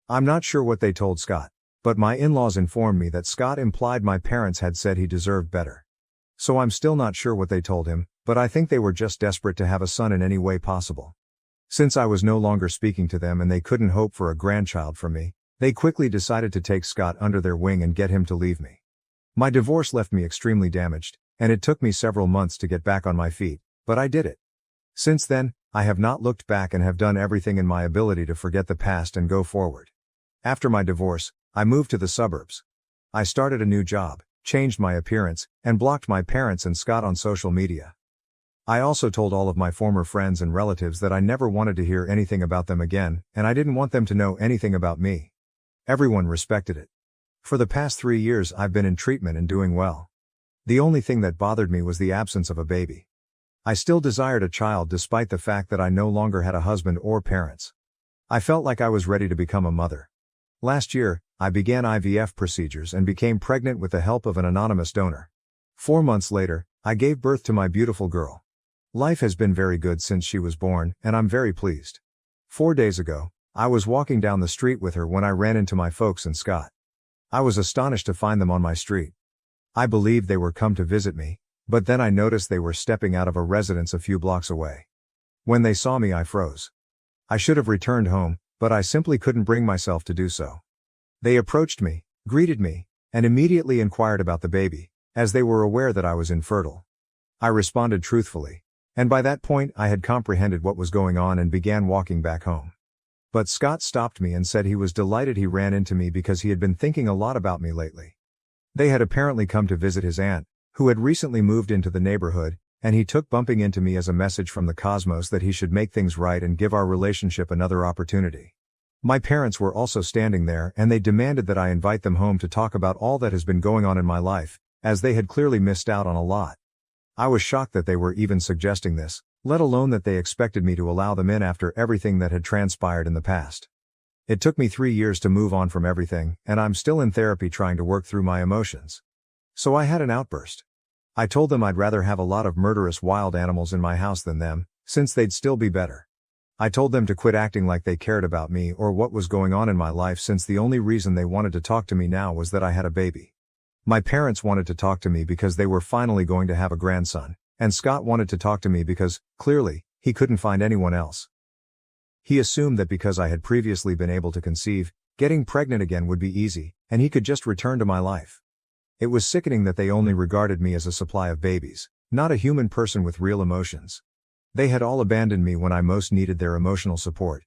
S1: I'm not sure what they told Scott, but my in-laws informed me that Scott implied my parents had said he deserved better. So I'm still not sure what they told him, but I think they were just desperate to have a son in any way possible. Since I was no longer speaking to them and they couldn't hope for a grandchild from me, they quickly decided to take Scott under their wing and get him to leave me. My divorce left me extremely damaged, and it took me several months to get back on my feet, but I did it. Since then, I have not looked back and have done everything in my ability to forget the past and go forward. After my divorce, I moved to the suburbs. I started a new job, changed my appearance, and blocked my parents and Scott on social media. I also told all of my former friends and relatives that I never wanted to hear anything about them again, and I didn't want them to know anything about me. Everyone respected it. For the past 3 years I've been in treatment and doing well. The only thing that bothered me was the absence of a baby. I still desired a child despite the fact that I no longer had a husband or parents. I felt like I was ready to become a mother. Last year, I began IVF procedures and became pregnant with the help of an anonymous donor. 4 months later, I gave birth to my beautiful girl. Life has been very good since she was born, and I'm very pleased. 4 days ago, I was walking down the street with her when I ran into my folks and Scott. I was astonished to find them on my street. I believed they were come to visit me, but then I noticed they were stepping out of a residence a few blocks away. When they saw me, I froze. I should have returned home, but I simply couldn't bring myself to do so. They approached me, greeted me, and immediately inquired about the baby, as they were aware that I was infertile. I responded truthfully, and by that point I had comprehended what was going on and began walking back home. But Scott stopped me and said he was delighted he ran into me because he had been thinking a lot about me lately. They had apparently come to visit his aunt, who had recently moved into the neighborhood, and he took bumping into me as a message from the cosmos that he should make things right and give our relationship another opportunity. My parents were also standing there and they demanded that I invite them home to talk about all that has been going on in my life, as they had clearly missed out on a lot. I was shocked that they were even suggesting this, let alone that they expected me to allow them in after everything that had transpired in the past. It took me 3 years to move on from everything, and I'm still in therapy trying to work through my emotions. So I had an outburst. I told them I'd rather have a lot of murderous wild animals in my house than them, since they'd still be better. I told them to quit acting like they cared about me or what was going on in my life, since the only reason they wanted to talk to me now was that I had a baby. My parents wanted to talk to me because they were finally going to have a grandson, and Scott wanted to talk to me because, clearly, he couldn't find anyone else. He assumed that because I had previously been able to conceive, getting pregnant again would be easy, and he could just return to my life. It was sickening that they only regarded me as a supply of babies, not a human person with real emotions. They had all abandoned me when I most needed their emotional support.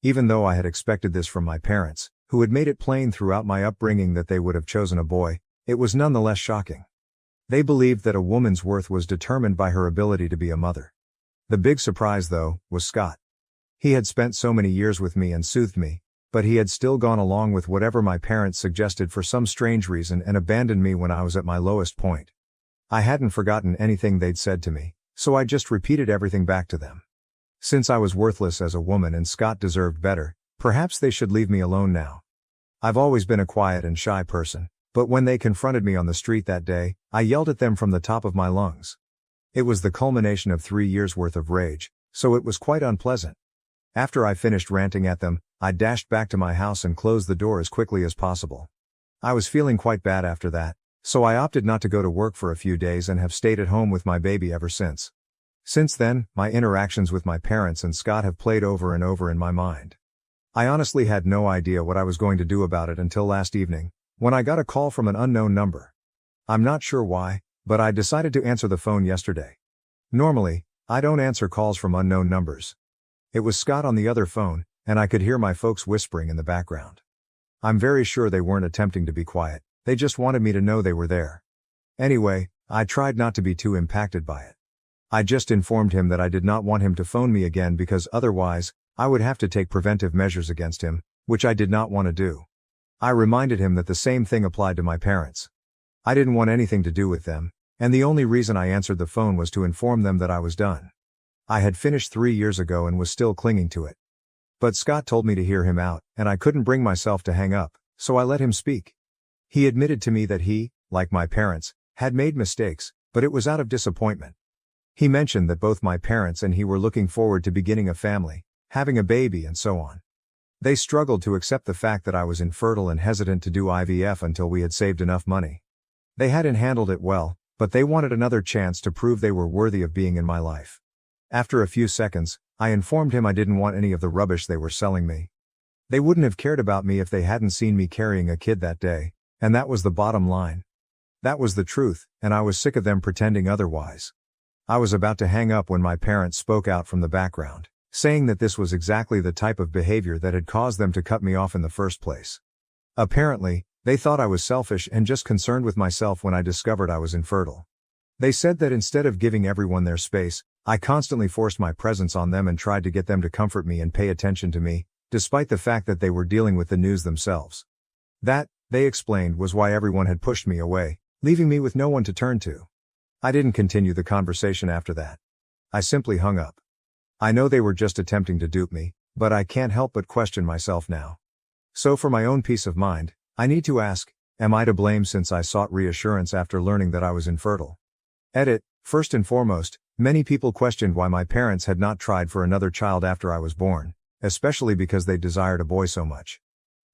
S1: Even though I had expected this from my parents, who had made it plain throughout my upbringing that they would have chosen a boy, it was nonetheless shocking. They believed that a woman's worth was determined by her ability to be a mother. The big surprise, though, was Scott. He had spent so many years with me and soothed me, but he had still gone along with whatever my parents suggested for some strange reason and abandoned me when I was at my lowest point. I hadn't forgotten anything they'd said to me, so I just repeated everything back to them. Since I was worthless as a woman and Scott deserved better, perhaps they should leave me alone now. I've always been a quiet and shy person, but when they confronted me on the street that day, I yelled at them from the top of my lungs. It was the culmination of 3 years' worth of rage, so it was quite unpleasant. After I finished ranting at them, I dashed back to my house and closed the door as quickly as possible. I was feeling quite bad after that, so I opted not to go to work for a few days and have stayed at home with my baby ever since. Since then, my interactions with my parents and Scott have played over and over in my mind. I honestly had no idea what I was going to do about it until last evening, when I got a call from an unknown number. I'm not sure why, but I decided to answer the phone yesterday. Normally, I don't answer calls from unknown numbers. It was Scott on the other phone, and I could hear my folks whispering in the background. I'm very sure they weren't attempting to be quiet, they just wanted me to know they were there. Anyway, I tried not to be too impacted by it. I just informed him that I did not want him to phone me again because otherwise, I would have to take preventive measures against him, which I did not want to do. I reminded him that the same thing applied to my parents. I didn't want anything to do with them, and the only reason I answered the phone was to inform them that I was done. I had finished 3 years ago and was still clinging to it. But Scott told me to hear him out, and I couldn't bring myself to hang up, so I let him speak. He admitted to me that he, like my parents, had made mistakes, but it was out of disappointment. He mentioned that both my parents and he were looking forward to beginning a family, having a baby and so on. They struggled to accept the fact that I was infertile and hesitant to do IVF until we had saved enough money. They hadn't handled it well, but they wanted another chance to prove they were worthy of being in my life. After a few seconds, I informed him I didn't want any of the rubbish they were selling me. They wouldn't have cared about me if they hadn't seen me carrying a kid that day, and that was the bottom line. That was the truth, and I was sick of them pretending otherwise. I was about to hang up when my parents spoke out from the background, saying that this was exactly the type of behavior that had caused them to cut me off in the first place. Apparently, they thought I was selfish and just concerned with myself when I discovered I was infertile. They said that instead of giving everyone their space, I constantly forced my presence on them and tried to get them to comfort me and pay attention to me, despite the fact that they were dealing with the news themselves. That, they explained, was why everyone had pushed me away, leaving me with no one to turn to. I didn't continue the conversation after that. I simply hung up. I know they were just attempting to dupe me, but I can't help but question myself now. So for my own peace of mind, I need to ask, am I to blame since I sought reassurance after learning that I was infertile? Edit, first and foremost, many people questioned why my parents had not tried for another child after I was born, especially because they desired a boy so much.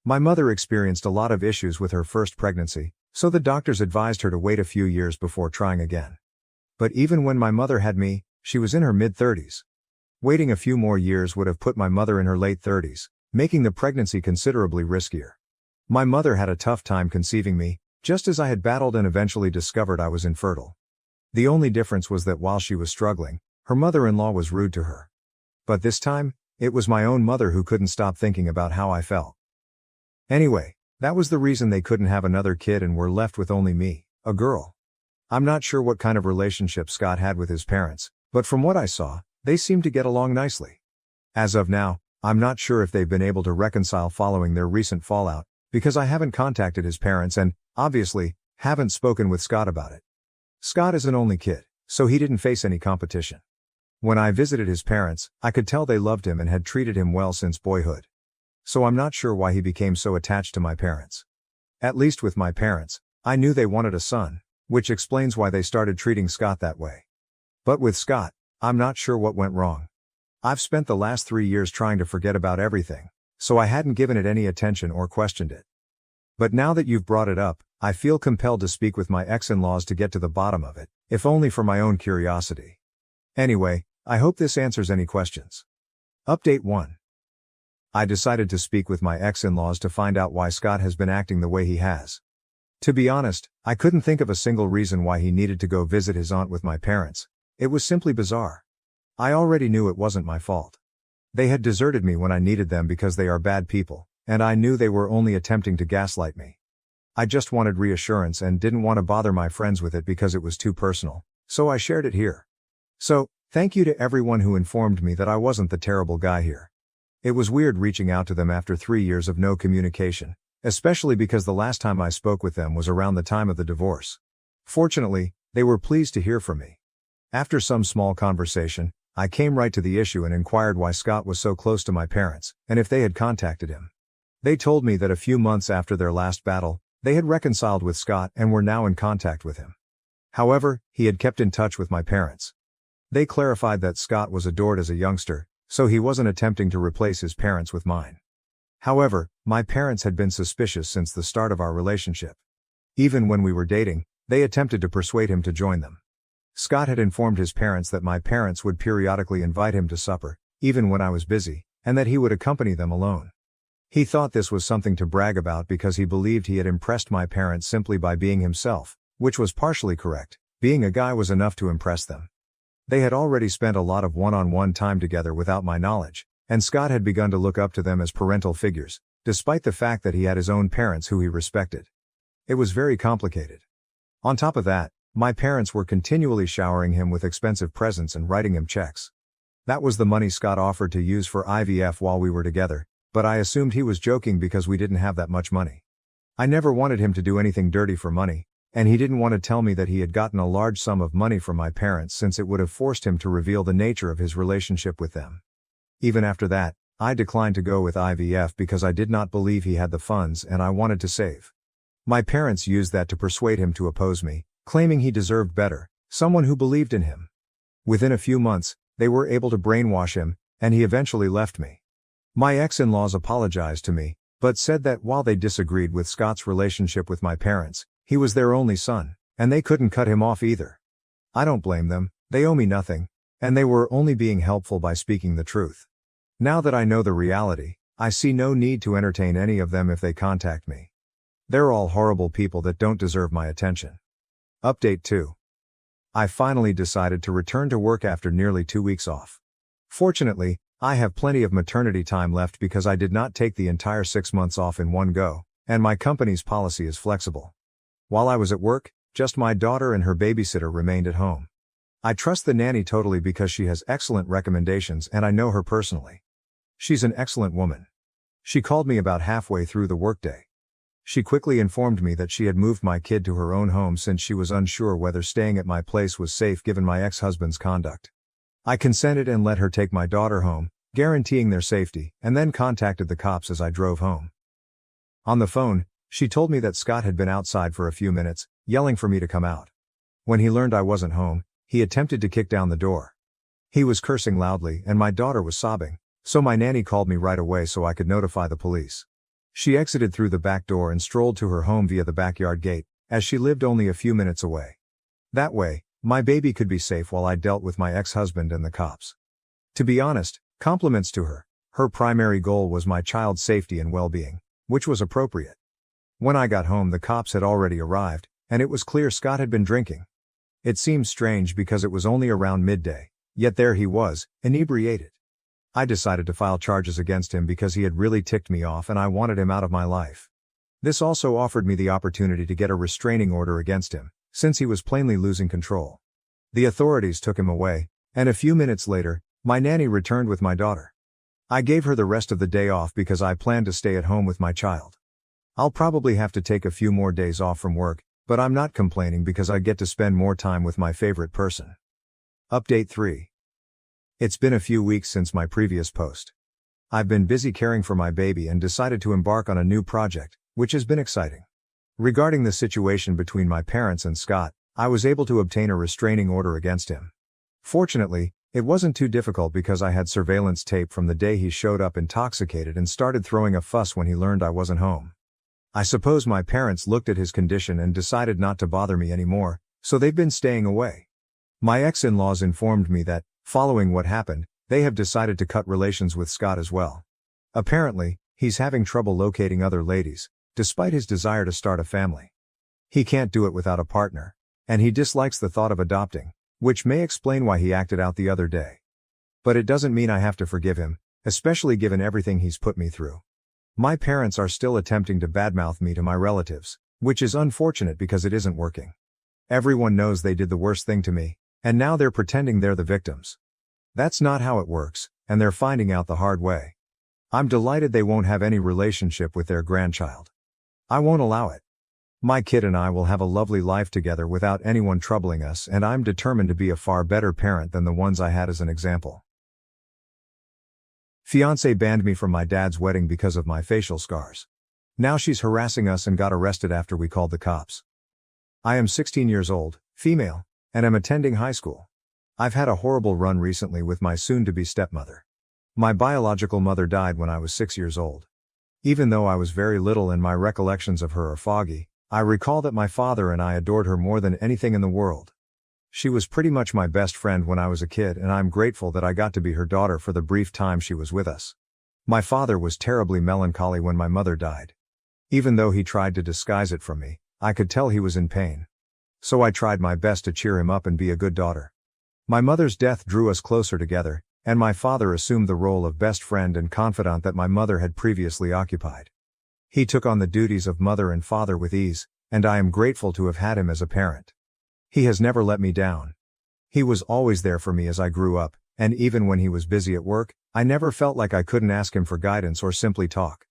S1: My mother experienced a lot of issues with her first pregnancy, so the doctors advised her to wait a few years before trying again. But even when my mother had me, she was in her mid-30s. Waiting a few more years would have put my mother in her late 30s, making the pregnancy considerably riskier. My mother had a tough time conceiving me, just as I had battled and eventually discovered I was infertile. The only difference was that while she was struggling, her mother-in-law was rude to her. But this time, it was my own mother who couldn't stop thinking about how I felt. Anyway, that was the reason they couldn't have another kid and were left with only me, a girl. I'm not sure what kind of relationship Scott had with his parents, but from what I saw, they seemed to get along nicely. As of now, I'm not sure if they've been able to reconcile following their recent fallout, because I haven't contacted his parents and, obviously, haven't spoken with Scott about it. Scott is an only kid, so he didn't face any competition. When I visited his parents, I could tell they loved him and had treated him well since boyhood. So I'm not sure why he became so attached to my parents. At least with my parents, I knew they wanted a son, which explains why they started treating Scott that way. But with Scott, I'm not sure what went wrong. I've spent the last 3 years trying to forget about everything, so I hadn't given it any attention or questioned it. But now that you've brought it up, I feel compelled to speak with my ex-in-laws to get to the bottom of it, if only for my own curiosity. Anyway, I hope this answers any questions. Update 1. I decided to speak with my ex-in-laws to find out why Scott has been acting the way he has. To be honest, I couldn't think of a single reason why he needed to go visit his aunt with my parents. It was simply bizarre. I already knew it wasn't my fault. They had deserted me when I needed them because they are bad people, and I knew they were only attempting to gaslight me. I just wanted reassurance and didn't want to bother my friends with it because it was too personal, so I shared it here. So, thank you to everyone who informed me that I wasn't the terrible guy here. It was weird reaching out to them after 3 years of no communication, especially because the last time I spoke with them was around the time of the divorce. Fortunately, they were pleased to hear from me. After some small conversation, I came right to the issue and inquired why Scott was so close to my parents, and if they had contacted him. They told me that a few months after their last battle, they had reconciled with Scott and were now in contact with him. However, he had kept in touch with my parents. They clarified that Scott was adored as a youngster, so he wasn't attempting to replace his parents with mine. However, my parents had been suspicious since the start of our relationship. Even when we were dating, they attempted to persuade him to join them. Scott had informed his parents that my parents would periodically invite him to supper, even when I was busy, and that he would accompany them alone. He thought this was something to brag about because he believed he had impressed my parents simply by being himself, which was partially correct. Being a guy was enough to impress them. They had already spent a lot of one-on-one time together without my knowledge, and Scott had begun to look up to them as parental figures, despite the fact that he had his own parents who he respected. It was very complicated. On top of that, My parents were continually showering him with expensive presents and writing him checks. That was the money Scott offered to use for IVF while we were together, but I assumed he was joking because we didn't have that much money. I never wanted him to do anything dirty for money, and he didn't want to tell me that he had gotten a large sum of money from my parents since it would have forced him to reveal the nature of his relationship with them. Even after that, I declined to go with IVF because I did not believe he had the funds and I wanted to save. My parents used that to persuade him to oppose me, claiming he deserved better, someone who believed in him. Within a few months, they were able to brainwash him, and he eventually left me. My ex-in-laws apologized to me, but said that while they disagreed with Scott's relationship with my parents, he was their only son, and they couldn't cut him off either. I don't blame them, they owe me nothing, and they were only being helpful by speaking the truth. Now that I know the reality, I see no need to entertain any of them if they contact me. They're all horrible people that don't deserve my attention. Update 2. I finally decided to return to work after nearly 2 weeks off. Fortunately, I have plenty of maternity time left because I did not take the entire 6 months off in one go, and my company's policy is flexible. While I was at work, just my daughter and her babysitter remained at home. I trust the nanny totally because she has excellent recommendations and I know her personally. She's an excellent woman. She called me about halfway through the workday. She quickly informed me that she had moved my kid to her own home since she was unsure whether staying at my place was safe given my ex-husband's conduct. I consented and let her take my daughter home, guaranteeing their safety, and then contacted the cops as I drove home. On the phone, she told me that Scott had been outside for a few minutes, yelling for me to come out. When he learned I wasn't home, he attempted to kick down the door. He was cursing loudly and my daughter was sobbing, so my nanny called me right away so I could notify the police. She exited through the back door and strolled to her home via the backyard gate, as she lived only a few minutes away. That way, my baby could be safe while I dealt with my ex-husband and the cops. To be honest, compliments to her. Her primary goal was my child's safety and well-being, which was appropriate. When I got home, the cops had already arrived, and it was clear Scott had been drinking. It seemed strange because it was only around midday, yet there he was, inebriated. I decided to file charges against him because he had really ticked me off and I wanted him out of my life. This also offered me the opportunity to get a restraining order against him, since he was plainly losing control. The authorities took him away, and a few minutes later, my nanny returned with my daughter. I gave her the rest of the day off because I planned to stay at home with my child. I'll probably have to take a few more days off from work, but I'm not complaining because I get to spend more time with my favorite person. Update 3. It's been a few weeks since my previous post. I've been busy caring for my baby and decided to embark on a new project, which has been exciting. Regarding the situation between my parents and Scott, I was able to obtain a restraining order against him. Fortunately, it wasn't too difficult because I had surveillance tape from the day he showed up intoxicated and started throwing a fuss when he learned I wasn't home. I suppose my parents looked at his condition and decided not to bother me anymore, so they've been staying away. My ex-in-laws informed me that, following what happened, they have decided to cut relations with Scott as well. Apparently, he's having trouble locating other ladies, despite his desire to start a family. He can't do it without a partner, and he dislikes the thought of adopting, which may explain why he acted out the other day. But it doesn't mean I have to forgive him, especially given everything he's put me through. My parents are still attempting to badmouth me to my relatives, which is unfortunate because it isn't working. Everyone knows they did the worst thing to me, and now they're pretending they're the victims. That's not how it works, and they're finding out the hard way. I'm delighted they won't have any relationship with their grandchild. I won't allow it. My kid and I will have a lovely life together without anyone troubling us, and I'm determined to be a far better parent than the ones I had as an example. Fiancé banned me from my dad's wedding because of my facial scars. Now she's harassing us and got arrested after we called the cops. I am 16 years old, female, and am attending high school. I've had a horrible run recently with my soon-to-be stepmother. My biological mother died when I was 6 years old. Even though I was very little and my recollections of her are foggy, I recall that my father and I adored her more than anything in the world. She was pretty much my best friend when I was a kid, and I'm grateful that I got to be her daughter for the brief time she was with us. My father was terribly melancholy when my mother died. Even though he tried to disguise it from me, I could tell he was in pain. So I tried my best to cheer him up and be a good daughter. My mother's death drew us closer together, and my father assumed the role of best friend and confidant that my mother had previously occupied. He took on the duties of mother and father with ease, and I am grateful to have had him as a parent. He has never let me down. He was always there for me as I grew up, and even when he was busy at work, I never felt like I couldn't ask him for guidance or simply talk.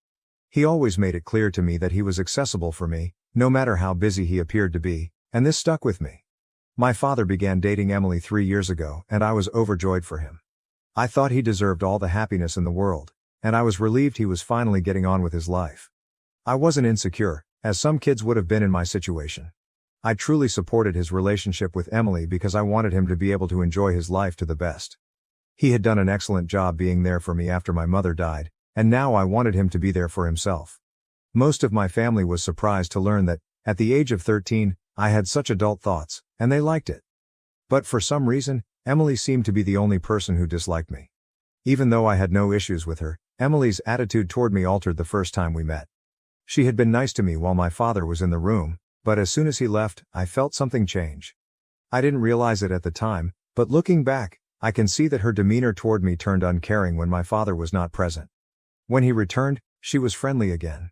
S1: He always made it clear to me that he was accessible for me, no matter how busy he appeared to be, and this stuck with me. My father began dating Emily 3 years ago, and I was overjoyed for him. I thought he deserved all the happiness in the world, and I was relieved he was finally getting on with his life. I wasn't insecure, as some kids would have been in my situation. I truly supported his relationship with Emily because I wanted him to be able to enjoy his life to the best. He had done an excellent job being there for me after my mother died, and now I wanted him to be there for himself. Most of my family was surprised to learn that, at the age of 13, I had such adult thoughts, and they liked it. But for some reason, Emily seemed to be the only person who disliked me. Even though I had no issues with her, Emily's attitude toward me altered the first time we met. She had been nice to me while my father was in the room, but as soon as he left, I felt something change. I didn't realize it at the time, but looking back, I can see that her demeanor toward me turned uncaring when my father was not present. When he returned, she was friendly again.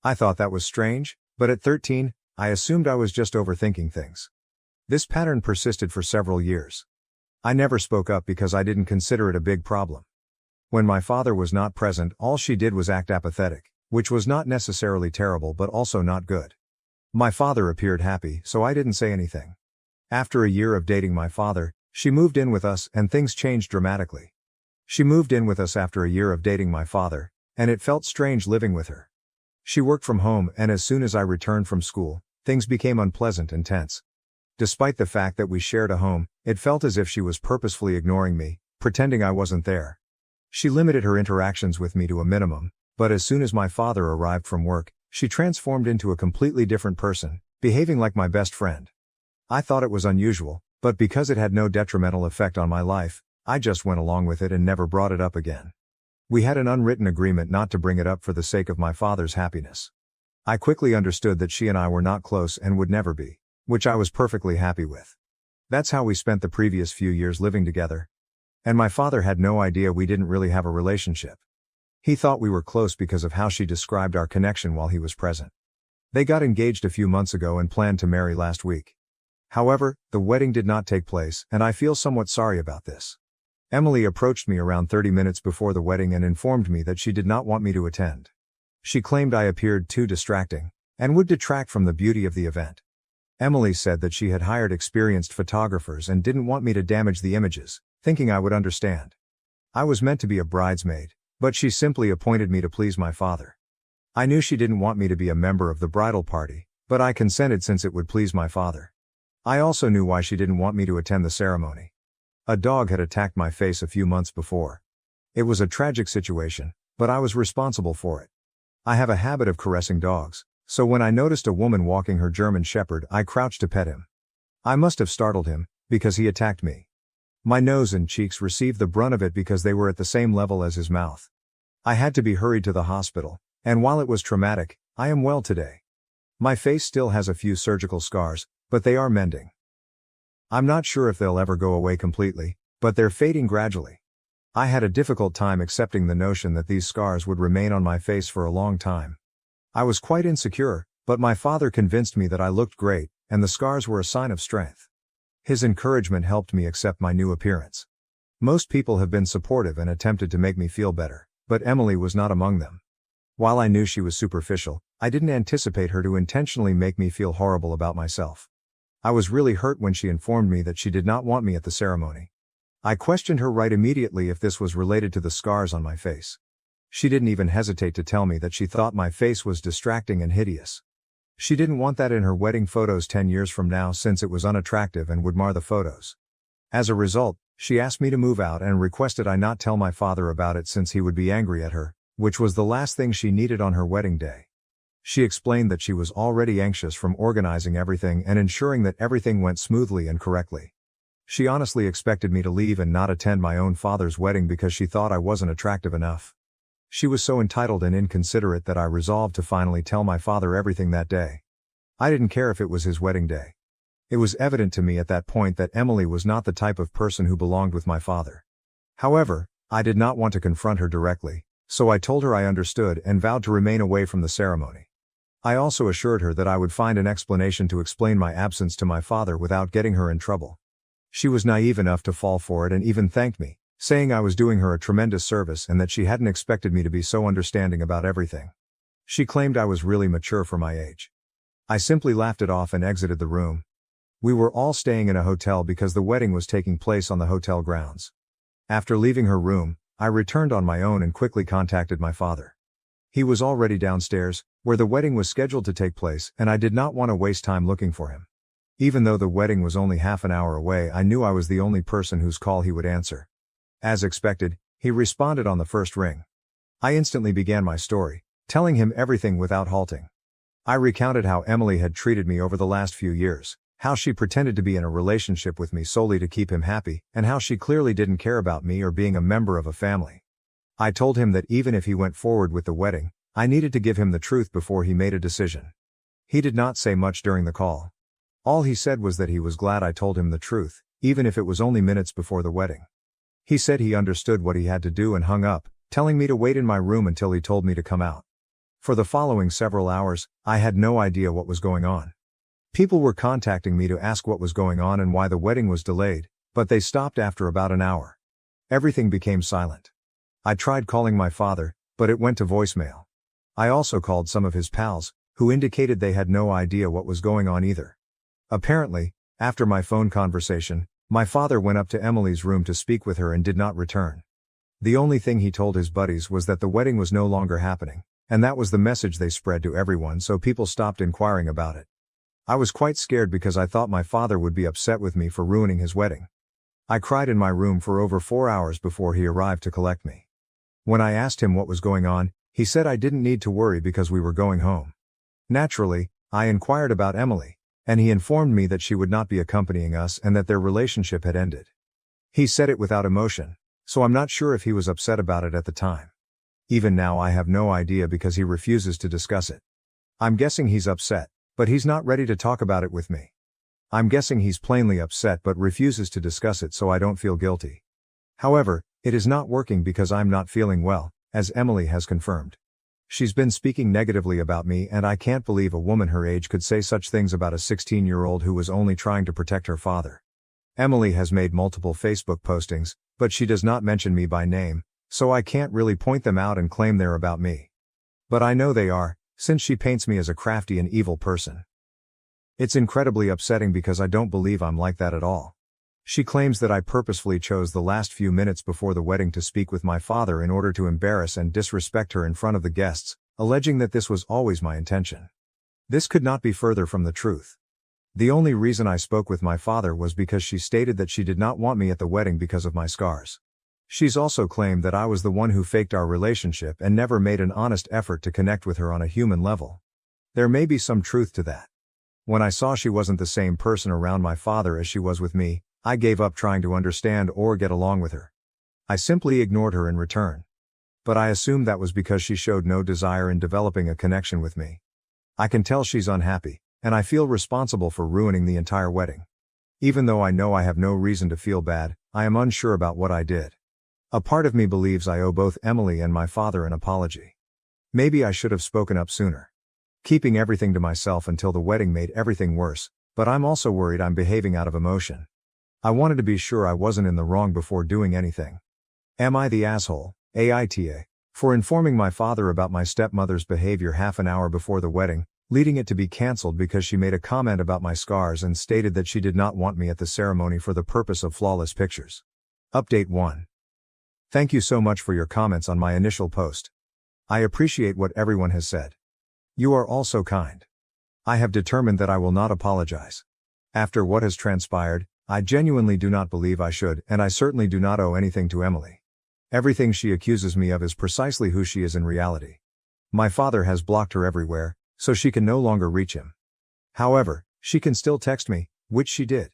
S1: I thought that was strange, but at 13, I assumed I was just overthinking things. This pattern persisted for several years. I never spoke up because I didn't consider it a big problem. When my father was not present, all she did was act apathetic, which was not necessarily terrible but also not good. My father appeared happy, so I didn't say anything. After a year of dating my father, she moved in with us and things changed dramatically. She moved in with us after a year of dating my father, and it felt strange living with her. She worked from home, and as soon as I returned from school, things became unpleasant and tense. Despite the fact that we shared a home, it felt as if she was purposefully ignoring me, pretending I wasn't there. She limited her interactions with me to a minimum, but as soon as my father arrived from work, she transformed into a completely different person, behaving like my best friend. I thought it was unusual, but because it had no detrimental effect on my life, I just went along with it and never brought it up again. We had an unwritten agreement not to bring it up for the sake of my father's happiness. I quickly understood that she and I were not close and would never be, which I was perfectly happy with. That's how we spent the previous few years living together. And my father had no idea we didn't really have a relationship. He thought we were close because of how she described our connection while he was present. They got engaged a few months ago and planned to marry last week. However, the wedding did not take place, and I feel somewhat sorry about this. Emily approached me around 30 minutes before the wedding and informed me that she did not want me to attend. She claimed I appeared too distracting, and would detract from the beauty of the event. Emily said that she had hired experienced photographers and didn't want me to damage the images, thinking I would understand. I was meant to be a bridesmaid, but she simply appointed me to please my father. I knew she didn't want me to be a member of the bridal party, but I consented since it would please my father. I also knew why she didn't want me to attend the ceremony. A dog had attacked my face a few months before. It was a tragic situation, but I was responsible for it. I have a habit of caressing dogs, so when I noticed a woman walking her German Shepherd, I crouched to pet him. I must have startled him, because he attacked me. My nose and cheeks received the brunt of it because they were at the same level as his mouth. I had to be hurried to the hospital, and while it was traumatic, I am well today. My face still has a few surgical scars, but they are mending. I'm not sure if they'll ever go away completely, but they're fading gradually. I had a difficult time accepting the notion that these scars would remain on my face for a long time. I was quite insecure, but my father convinced me that I looked great, and the scars were a sign of strength. His encouragement helped me accept my new appearance. Most people have been supportive and attempted to make me feel better, but Emily was not among them. While I knew she was superficial, I didn't anticipate her to intentionally make me feel horrible about myself. I was really hurt when she informed me that she did not want me at the ceremony. I questioned her right immediately if this was related to the scars on my face. She didn't even hesitate to tell me that she thought my face was distracting and hideous. She didn't want that in her wedding photos 10 years from now since it was unattractive and would mar the photos. As a result, she asked me to move out and requested I not tell my father about it since he would be angry at her, which was the last thing she needed on her wedding day. She explained that she was already anxious from organizing everything and ensuring that everything went smoothly and correctly. She honestly expected me to leave and not attend my own father's wedding because she thought I wasn't attractive enough. She was so entitled and inconsiderate that I resolved to finally tell my father everything that day. I didn't care if it was his wedding day. It was evident to me at that point that Emily was not the type of person who belonged with my father. However, I did not want to confront her directly, so I told her I understood and vowed to remain away from the ceremony. I also assured her that I would find an explanation to explain my absence to my father without getting her in trouble. She was naive enough to fall for it and even thanked me, saying I was doing her a tremendous service and that she hadn't expected me to be so understanding about everything. She claimed I was really mature for my age. I simply laughed it off and exited the room. We were all staying in a hotel because the wedding was taking place on the hotel grounds. After leaving her room, I returned on my own and quickly contacted my father. He was already downstairs, where the wedding was scheduled to take place, and I did not want to waste time looking for him. Even though the wedding was only half an hour away, I knew I was the only person whose call he would answer. As expected, he responded on the first ring. I instantly began my story, telling him everything without halting. I recounted how Emily had treated me over the last few years, how she pretended to be in a relationship with me solely to keep him happy, and how she clearly didn't care about me or being a member of a family. I told him that even if he went forward with the wedding, I needed to give him the truth before he made a decision. He did not say much during the call. All he said was that he was glad I told him the truth, even if it was only minutes before the wedding. He said he understood what he had to do and hung up, telling me to wait in my room until he told me to come out. For the following several hours, I had no idea what was going on. People were contacting me to ask what was going on and why the wedding was delayed, but they stopped after about an hour. Everything became silent. I tried calling my father, but it went to voicemail. I also called some of his pals, who indicated they had no idea what was going on either. Apparently, after my phone conversation, my father went up to Emily's room to speak with her and did not return. The only thing he told his buddies was that the wedding was no longer happening, and that was the message they spread to everyone, so people stopped inquiring about it. I was quite scared because I thought my father would be upset with me for ruining his wedding. I cried in my room for over 4 hours before he arrived to collect me. When I asked him what was going on, he said I didn't need to worry because we were going home. Naturally, I inquired about Emily, and he informed me that she would not be accompanying us and that their relationship had ended. He said it without emotion, so I'm not sure if he was upset about it at the time. Even now I have no idea because he refuses to discuss it. I'm guessing he's upset, but he's not ready to talk about it with me. I'm guessing he's plainly upset but refuses to discuss it so I don't feel guilty. However, it is not working because I'm not feeling well, as Emily has confirmed. She's been speaking negatively about me and I can't believe a woman her age could say such things about a 16-year-old who was only trying to protect her father. Emily has made multiple Facebook postings, but she does not mention me by name, so I can't really point them out and claim they're about me. But I know they are, since she paints me as a crafty and evil person. It's incredibly upsetting because I don't believe I'm like that at all. She claims that I purposefully chose the last few minutes before the wedding to speak with my father in order to embarrass and disrespect her in front of the guests, alleging that this was always my intention. This could not be further from the truth. The only reason I spoke with my father was because she stated that she did not want me at the wedding because of my scars. She's also claimed that I was the one who faked our relationship and never made an honest effort to connect with her on a human level. There may be some truth to that. When I saw she wasn't the same person around my father as she was with me, I gave up trying to understand or get along with her. I simply ignored her in return. But I assumed that was because she showed no desire in developing a connection with me. I can tell she's unhappy, and I feel responsible for ruining the entire wedding. Even though I know I have no reason to feel bad, I am unsure about what I did. A part of me believes I owe both Emily and my father an apology. Maybe I should have spoken up sooner. Keeping everything to myself until the wedding made everything worse, but I'm also worried I'm behaving out of emotion. I wanted to be sure I wasn't in the wrong before doing anything. Am I the asshole, AITA, for informing my father about my stepmother's behavior half an hour before the wedding, leading it to be cancelled because she made a comment about my scars and stated that she did not want me at the ceremony for the purpose of flawless pictures? Update 1. Thank you so much for your comments on my initial post. I appreciate what everyone has said. You are all so kind. I have determined that I will not apologize. After what has transpired, I genuinely do not believe I should, and I certainly do not owe anything to Emily. Everything she accuses me of is precisely who she is in reality. My father has blocked her everywhere, so she can no longer reach him. However, she can still text me, which she did.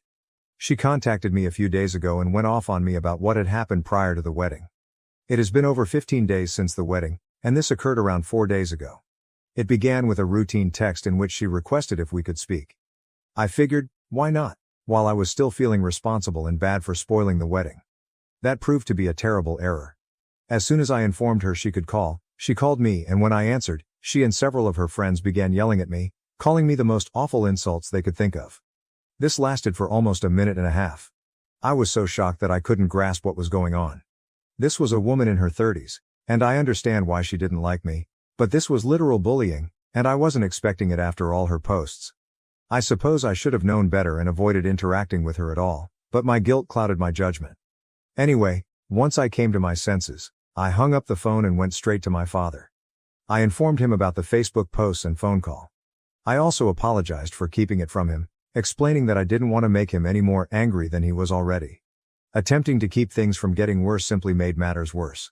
S1: She contacted me a few days ago and went off on me about what had happened prior to the wedding. It has been over 15 days since the wedding, and this occurred around 4 days ago. It began with a routine text in which she requested if we could speak. I figured, why not, while I was still feeling responsible and bad for spoiling the wedding. That proved to be a terrible error. As soon as I informed her she could call, she called me, and when I answered, She and several of her friends began yelling at me, calling me the most awful insults they could think of. This lasted for almost a minute and a half. I was so shocked that I couldn't grasp what was going on. This was a woman in her 30s, and I understand why she didn't like me, but this was literal bullying, and I wasn't expecting it after all her posts. I suppose I should have known better and avoided interacting with her at all, but my guilt clouded my judgment. Anyway, once I came to my senses, I hung up the phone and went straight to my father. I informed him about the Facebook posts and phone call. I also apologized for keeping it from him, explaining that I didn't want to make him any more angry than he was already. Attempting to keep things from getting worse simply made matters worse.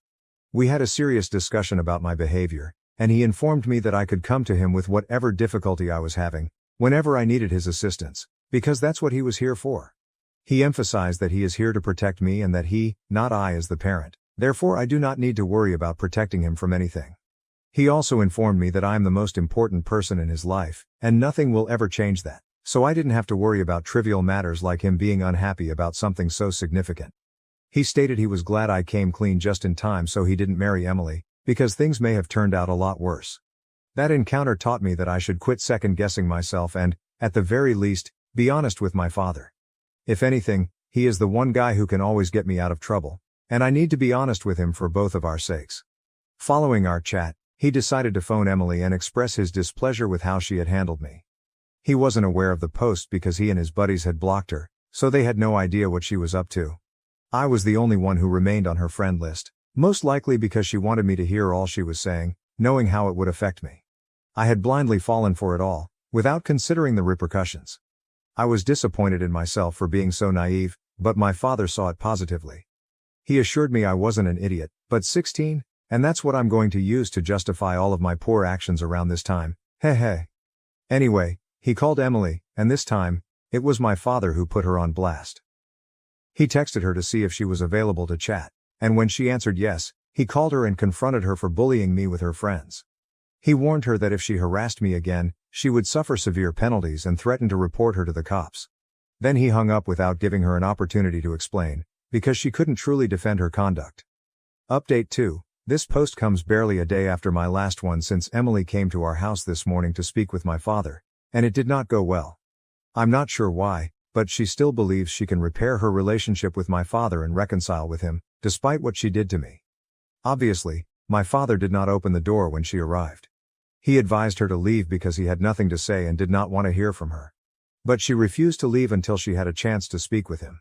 S1: We had a serious discussion about my behavior, and he informed me that I could come to him with whatever difficulty I was having, whenever I needed his assistance, because that's what he was here for. He emphasized that he is here to protect me and that he, not I, is the parent, therefore I do not need to worry about protecting him from anything. He also informed me that I am the most important person in his life, and nothing will ever change that, so I didn't have to worry about trivial matters like him being unhappy about something so significant. He stated he was glad I came clean just in time so he didn't marry Emily, because things may have turned out a lot worse. That encounter taught me that I should quit second-guessing myself and, at the very least, be honest with my father. If anything, he is the one guy who can always get me out of trouble, and I need to be honest with him for both of our sakes. Following our chat, he decided to phone Emily and express his displeasure with how she had handled me. He wasn't aware of the post because he and his buddies had blocked her, so they had no idea what she was up to. I was the only one who remained on her friend list, most likely because she wanted me to hear all she was saying, knowing how it would affect me. I had blindly fallen for it all, without considering the repercussions. I was disappointed in myself for being so naive, but my father saw it positively. He assured me I wasn't an idiot, but 16, and that's what I'm going to use to justify all of my poor actions around this time, heh. Anyway, he called Emily, and this time, it was my father who put her on blast. He texted her to see if she was available to chat, and when she answered yes, he called her and confronted her for bullying me with her friends. He warned her that if she harassed me again, she would suffer severe penalties and threatened to report her to the cops. Then he hung up without giving her an opportunity to explain, because she couldn't truly defend her conduct. Update 2. This post comes barely a day after my last one since Emily came to our house this morning to speak with my father, and it did not go well. I'm not sure why, but she still believes she can repair her relationship with my father and reconcile with him, despite what she did to me. Obviously, my father did not open the door when she arrived. He advised her to leave because he had nothing to say and did not want to hear from her. But she refused to leave until she had a chance to speak with him.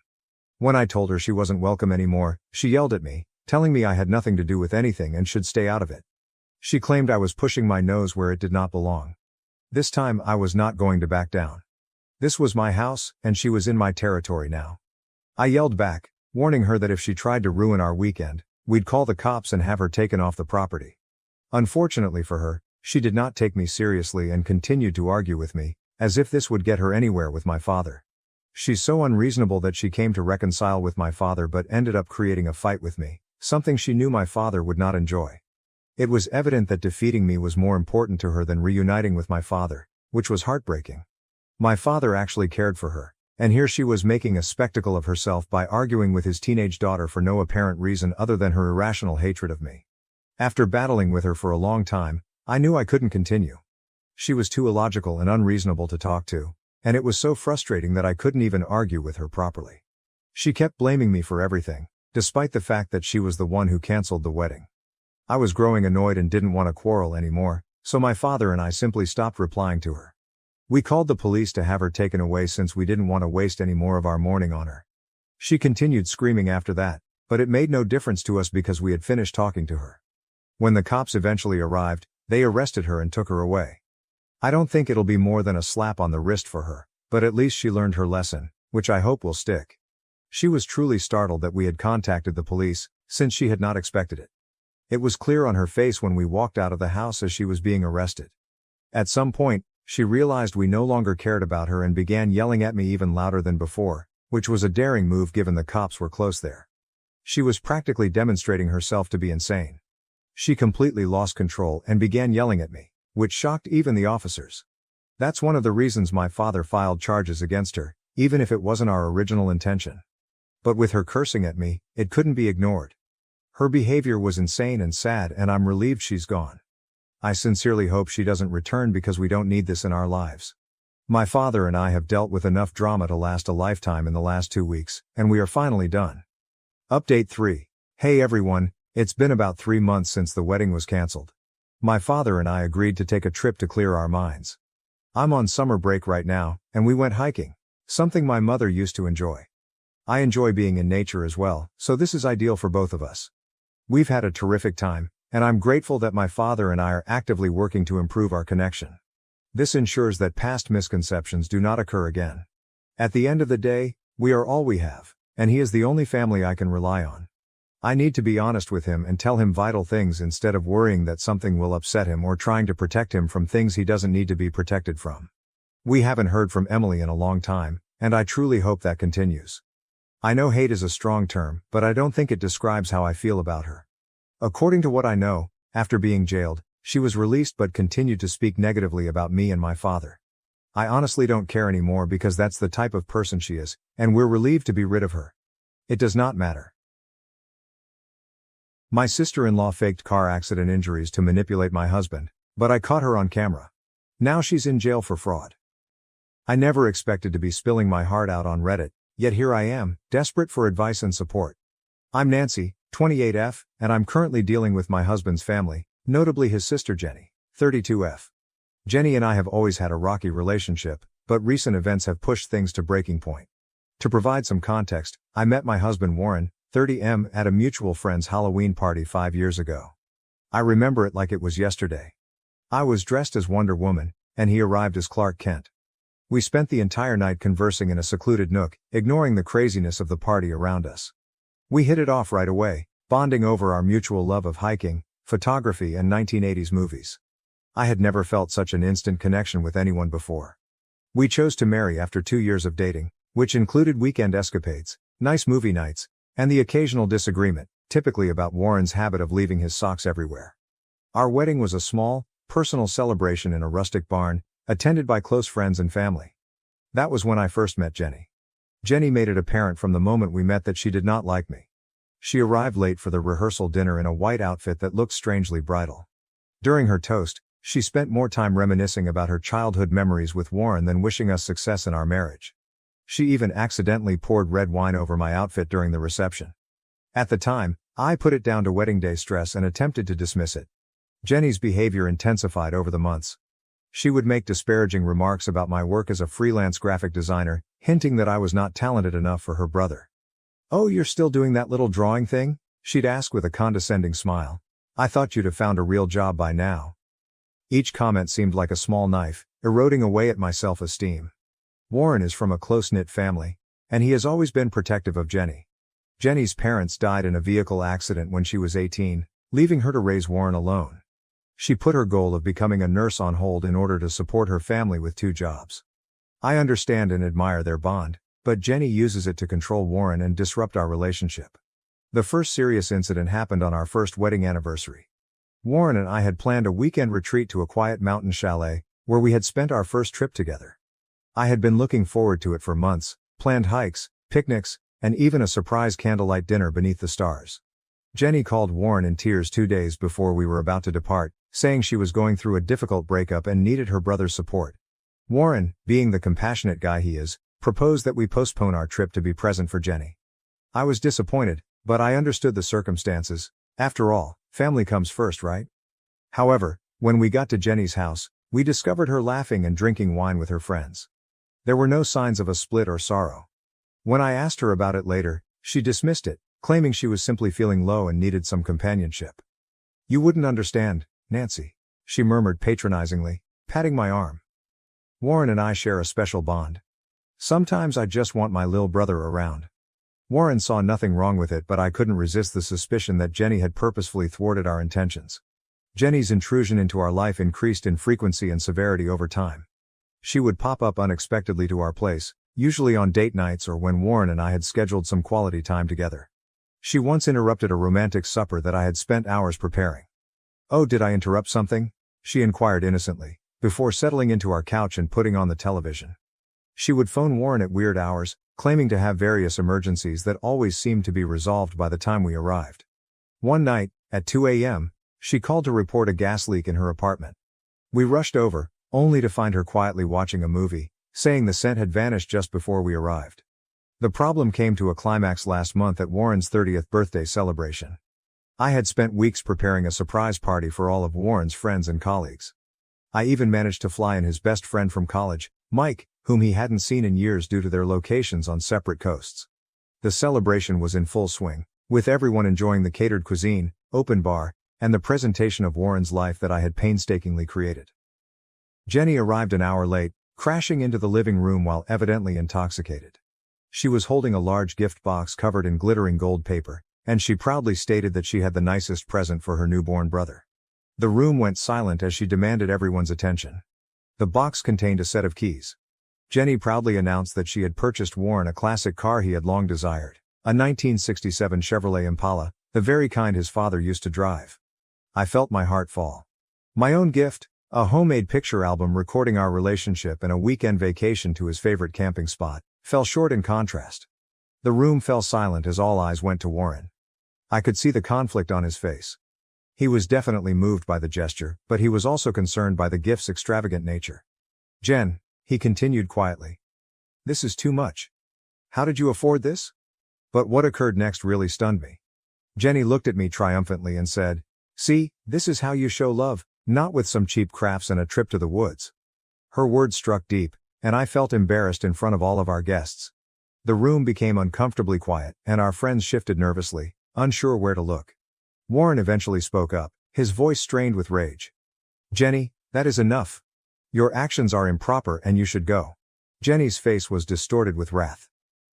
S1: When I told her she wasn't welcome anymore, she yelled at me, telling me I had nothing to do with anything and should stay out of it. She claimed I was pushing my nose where it did not belong. This time I was not going to back down. This was my house, and she was in my territory now. I yelled back, warning her that if she tried to ruin our weekend, we'd call the cops and have her taken off the property. Unfortunately for her, she did not take me seriously and continued to argue with me, as if this would get her anywhere with my father. She's so unreasonable that she came to reconcile with my father but ended up creating a fight with me, something she knew my father would not enjoy. It was evident that defeating me was more important to her than reuniting with my father, which was heartbreaking. My father actually cared for her, and here she was making a spectacle of herself by arguing with his teenage daughter for no apparent reason other than her irrational hatred of me. After battling with her for a long time, I knew I couldn't continue. She was too illogical and unreasonable to talk to, and it was so frustrating that I couldn't even argue with her properly. She kept blaming me for everything, despite the fact that she was the one who canceled the wedding. I was growing annoyed and didn't want to quarrel anymore, so my father and I simply stopped replying to her. We called the police to have her taken away since we didn't want to waste any more of our mourning on her. She continued screaming after that, but it made no difference to us because we had finished talking to her. When the cops eventually arrived, they arrested her and took her away. I don't think it'll be more than a slap on the wrist for her, but at least she learned her lesson, which I hope will stick. She was truly startled that we had contacted the police, since she had not expected it. It was clear on her face when we walked out of the house as she was being arrested. At some point, she realized we no longer cared about her and began yelling at me even louder than before, which was a daring move given the cops were close there. She was practically demonstrating herself to be insane. She completely lost control and began yelling at me, which shocked even the officers. That's one of the reasons my father filed charges against her, even if it wasn't our original intention. But with her cursing at me, it couldn't be ignored. Her behavior was insane and sad, and I'm relieved she's gone. I sincerely hope she doesn't return because we don't need this in our lives. My father and I have dealt with enough drama to last a lifetime in the last 2 weeks, and we are finally done. Update 3. Hey everyone, it's been about 3 months since the wedding was cancelled. My father and I agreed to take a trip to clear our minds. I'm on summer break right now, and we went hiking, something my mother used to enjoy. I enjoy being in nature as well, so this is ideal for both of us. We've had a terrific time, and I'm grateful that my father and I are actively working to improve our connection. This ensures that past misconceptions do not occur again. At the end of the day, we are all we have, and he is the only family I can rely on. I need to be honest with him and tell him vital things instead of worrying that something will upset him or trying to protect him from things he doesn't need to be protected from. We haven't heard from Emily in a long time, and I truly hope that continues. I know hate is a strong term, but I don't think it describes how I feel about her. According to what I know, after being jailed, she was released but continued to speak negatively about me and my father. I honestly don't care anymore because that's the type of person she is, and we're relieved to be rid of her. It does not matter. My sister-in-law faked car accident injuries to manipulate my husband, but I caught her on camera. Now she's in jail for fraud. I never expected to be spilling my heart out on Reddit, yet here I am, desperate for advice and support. I'm Nancy, 28F, and I'm currently dealing with my husband's family, notably his sister Jenny, 32F. Jenny and I have always had a rocky relationship, but recent events have pushed things to breaking point. To provide some context, I met my husband Warren, 30M, at a mutual friend's Halloween party 5 years ago. I remember it like it was yesterday. I was dressed as Wonder Woman, and he arrived as Clark Kent. We spent the entire night conversing in a secluded nook, ignoring the craziness of the party around us. We hit it off right away, bonding over our mutual love of hiking, photography and 1980s movies. I had never felt such an instant connection with anyone before. We chose to marry after 2 years of dating, which included weekend escapades, nice movie nights, and the occasional disagreement, typically about Warren's habit of leaving his socks everywhere. Our wedding was a small, personal celebration in a rustic barn, attended by close friends and family. That was when I first met Jenny. Jenny made it apparent from the moment we met that she did not like me. She arrived late for the rehearsal dinner in a white outfit that looked strangely bridal. During her toast, she spent more time reminiscing about her childhood memories with Warren than wishing us success in our marriage. She even accidentally poured red wine over my outfit during the reception. At the time, I put it down to wedding day stress and attempted to dismiss it. Jenny's behavior intensified over the months. She would make disparaging remarks about my work as a freelance graphic designer, hinting that I was not talented enough for her brother. "Oh, you're still doing that little drawing thing?" she'd ask with a condescending smile. "I thought you'd have found a real job by now." Each comment seemed like a small knife, eroding away at my self-esteem. Warren is from a close-knit family, and he has always been protective of Jenny. Jenny's parents died in a vehicle accident when she was 18, leaving her to raise Warren alone. She put her goal of becoming a nurse on hold in order to support her family with 2 jobs. I understand and admire their bond, but Jenny uses it to control Warren and disrupt our relationship. The first serious incident happened on our first wedding anniversary. Warren and I had planned a weekend retreat to a quiet mountain chalet, where we had spent our first trip together. I had been looking forward to it for months, planned hikes, picnics, and even a surprise candlelight dinner beneath the stars. Jenny called Warren in tears 2 days before we were about to depart, saying she was going through a difficult breakup and needed her brother's support. Warren, being the compassionate guy he is, proposed that we postpone our trip to be present for Jenny. I was disappointed, but I understood the circumstances. After all, family comes first, right? However, when we got to Jenny's house, we discovered her laughing and drinking wine with her friends. There were no signs of a split or sorrow. When I asked her about it later, she dismissed it, claiming she was simply feeling low and needed some companionship. "You wouldn't understand, Nancy," she murmured patronizingly, patting my arm. "Warren and I share a special bond. Sometimes I just want my lil' brother around." Warren saw nothing wrong with it, but I couldn't resist the suspicion that Jenny had purposefully thwarted our intentions. Jenny's intrusion into our life increased in frequency and severity over time. She would pop up unexpectedly to our place, usually on date nights or when Warren and I had scheduled some quality time together. She once interrupted a romantic supper that I had spent hours preparing. "Oh, did I interrupt something?" she inquired innocently, before settling into our couch and putting on the television. She would phone Warren at weird hours, claiming to have various emergencies that always seemed to be resolved by the time we arrived. One night, at 2 a.m., She called to report a gas leak in her apartment. We rushed over, only to find her quietly watching a movie, saying the scent had vanished just before we arrived. The problem came to a climax last month at Warren's 30th birthday celebration. I had spent weeks preparing a surprise party for all of Warren's friends and colleagues. I even managed to fly in his best friend from college, Mike, whom he hadn't seen in years due to their locations on separate coasts. The celebration was in full swing, with everyone enjoying the catered cuisine, open bar, and the presentation of Warren's life that I had painstakingly created. Jenny arrived an hour late, crashing into the living room while evidently intoxicated. She was holding a large gift box covered in glittering gold paper, and she proudly stated that she had the nicest present for her newborn brother. The room went silent as she demanded everyone's attention. The box contained a set of keys. Jenny proudly announced that she had purchased Warren a classic car he had long desired, a 1967 Chevrolet Impala, the very kind his father used to drive. I felt my heart fall. My own gift, a homemade picture album recording our relationship and a weekend vacation to his favorite camping spot, fell short in contrast. The room fell silent as all eyes went to Warren. I could see the conflict on his face. He was definitely moved by the gesture, but he was also concerned by the gift's extravagant nature. "Jen," he continued quietly. "This is too much. How did you afford this?" But what occurred next really stunned me. Jenny looked at me triumphantly and said, "See, this is how you show love, not with some cheap crafts and a trip to the woods." Her words struck deep, and I felt embarrassed in front of all of our guests. The room became uncomfortably quiet, and our friends shifted nervously, unsure where to look. Warren eventually spoke up, his voice strained with rage. "Jenny, that is enough. Your actions are improper and you should go." Jenny's face was distorted with wrath.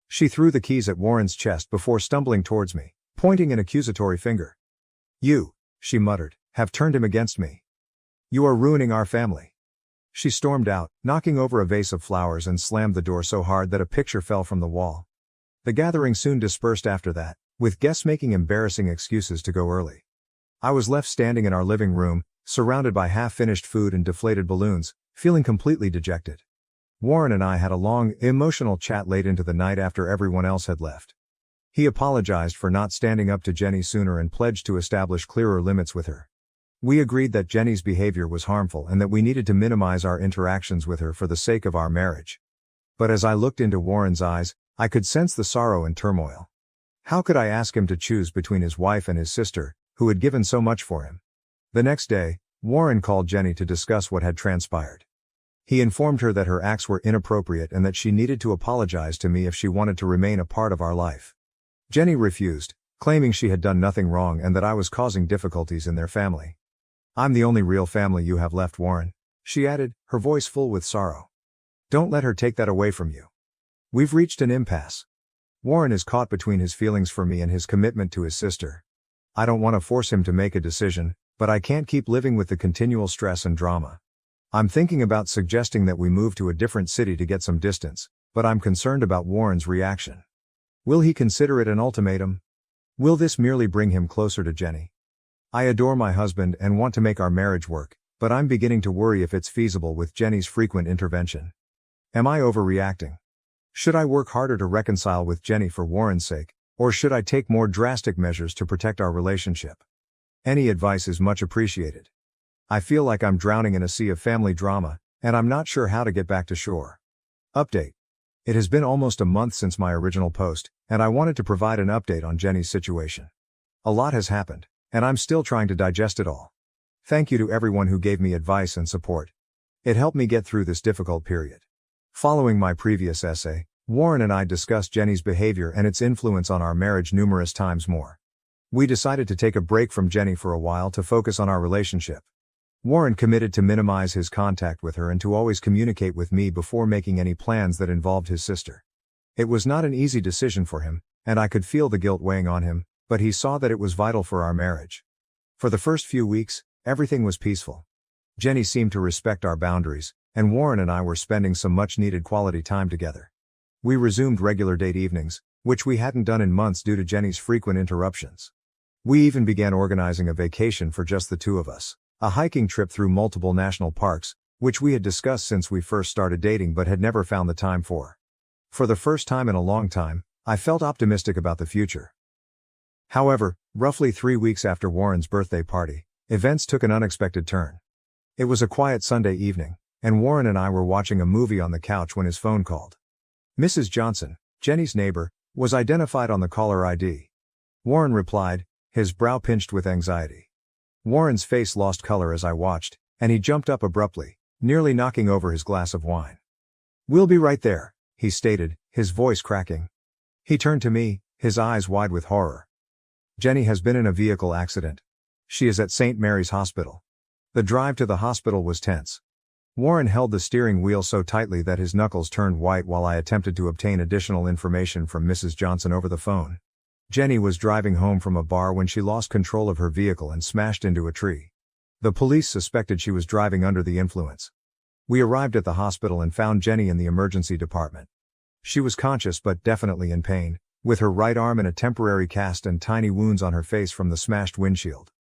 S1: She threw the keys at Warren's chest before stumbling towards me, pointing an accusatory finger. "You," she muttered, "have turned him against me. You are ruining our family." She stormed out, knocking over a vase of flowers and slammed the door so hard that a picture fell from the wall. The gathering soon dispersed after that, with guests making embarrassing excuses to go early. I was left standing in our living room, surrounded by half-finished food and deflated balloons, feeling completely dejected. Warren and I had a long, emotional chat late into the night after everyone else had left. He apologized for not standing up to Jenny sooner and pledged to establish clearer limits with her. We agreed that Jenny's behavior was harmful and that we needed to minimize our interactions with her for the sake of our marriage. But as I looked into Warren's eyes, I could sense the sorrow and turmoil. How could I ask him to choose between his wife and his sister, who had given so much for him? The next day, Warren called Jenny to discuss what had transpired. He informed her that her acts were inappropriate and that she needed to apologize to me if she wanted to remain a part of our life. Jenny refused, claiming she had done nothing wrong and that I was causing difficulties in their family. "I'm the only real family you have left, Warren," she added, her voice full with sorrow. "Don't let her take that away from you. We've reached an impasse. Warren is caught between his feelings for me and his commitment to his sister. I don't want to force him to make a decision, but I can't keep living with the continual stress and drama. I'm thinking about suggesting that we move to a different city to get some distance, but I'm concerned about Warren's reaction. Will he consider it an ultimatum? Will this merely bring him closer to Jenny? I adore my husband and want to make our marriage work, but I'm beginning to worry if it's feasible with Jenny's frequent intervention. Am I overreacting? Should I work harder to reconcile with Jenny for Warren's sake, or should I take more drastic measures to protect our relationship? Any advice is much appreciated. I feel like I'm drowning in a sea of family drama, and I'm not sure how to get back to shore. Update. It has been almost a month since my original post, and I wanted to provide an update on Jenny's situation. A lot has happened, and I'm still trying to digest it all. Thank you to everyone who gave me advice and support. It helped me get through this difficult period. Following my previous essay, Warren and I discussed Jenny's behavior and its influence on our marriage numerous times more. We decided to take a break from Jenny for a while to focus on our relationship. Warren committed to minimize his contact with her and to always communicate with me before making any plans that involved his sister. It was not an easy decision for him, and I could feel the guilt weighing on him, but he saw that it was vital for our marriage. For the first few weeks, everything was peaceful. Jenny seemed to respect our boundaries, and Warren and I were spending some much-needed quality time together. We resumed regular date evenings, which we hadn't done in months due to Jenny's frequent interruptions. We even began organizing a vacation for just the two of us, a hiking trip through multiple national parks, which we had discussed since we first started dating but had never found the time for. For the first time in a long time, I felt optimistic about the future. However, roughly 3 weeks after Warren's birthday party, Events took an unexpected turn. It was a quiet Sunday evening, and Warren and I were watching a movie on the couch when his phone called. Mrs. Johnson, Jenny's neighbor, was identified on the caller ID. Warren replied, his brow pinched with anxiety. Warren's face lost color as I watched, and he jumped up abruptly, nearly knocking over his glass of wine. "We'll be right there," he stated, his voice cracking. He turned to me, his eyes wide with horror. "Jenny has been in a vehicle accident. She is at St. Mary's Hospital." The drive to the hospital was tense. Warren held the steering wheel so tightly that his knuckles turned white while I attempted to obtain additional information from Mrs. Johnson over the phone. Jenny was driving home from a bar when she lost control of her vehicle and smashed into a tree. The police suspected she was driving under the influence. We arrived at the hospital and found Jenny in the emergency department. She was conscious but definitely in pain, with her right arm in a temporary cast and tiny wounds on her face from the smashed windshield.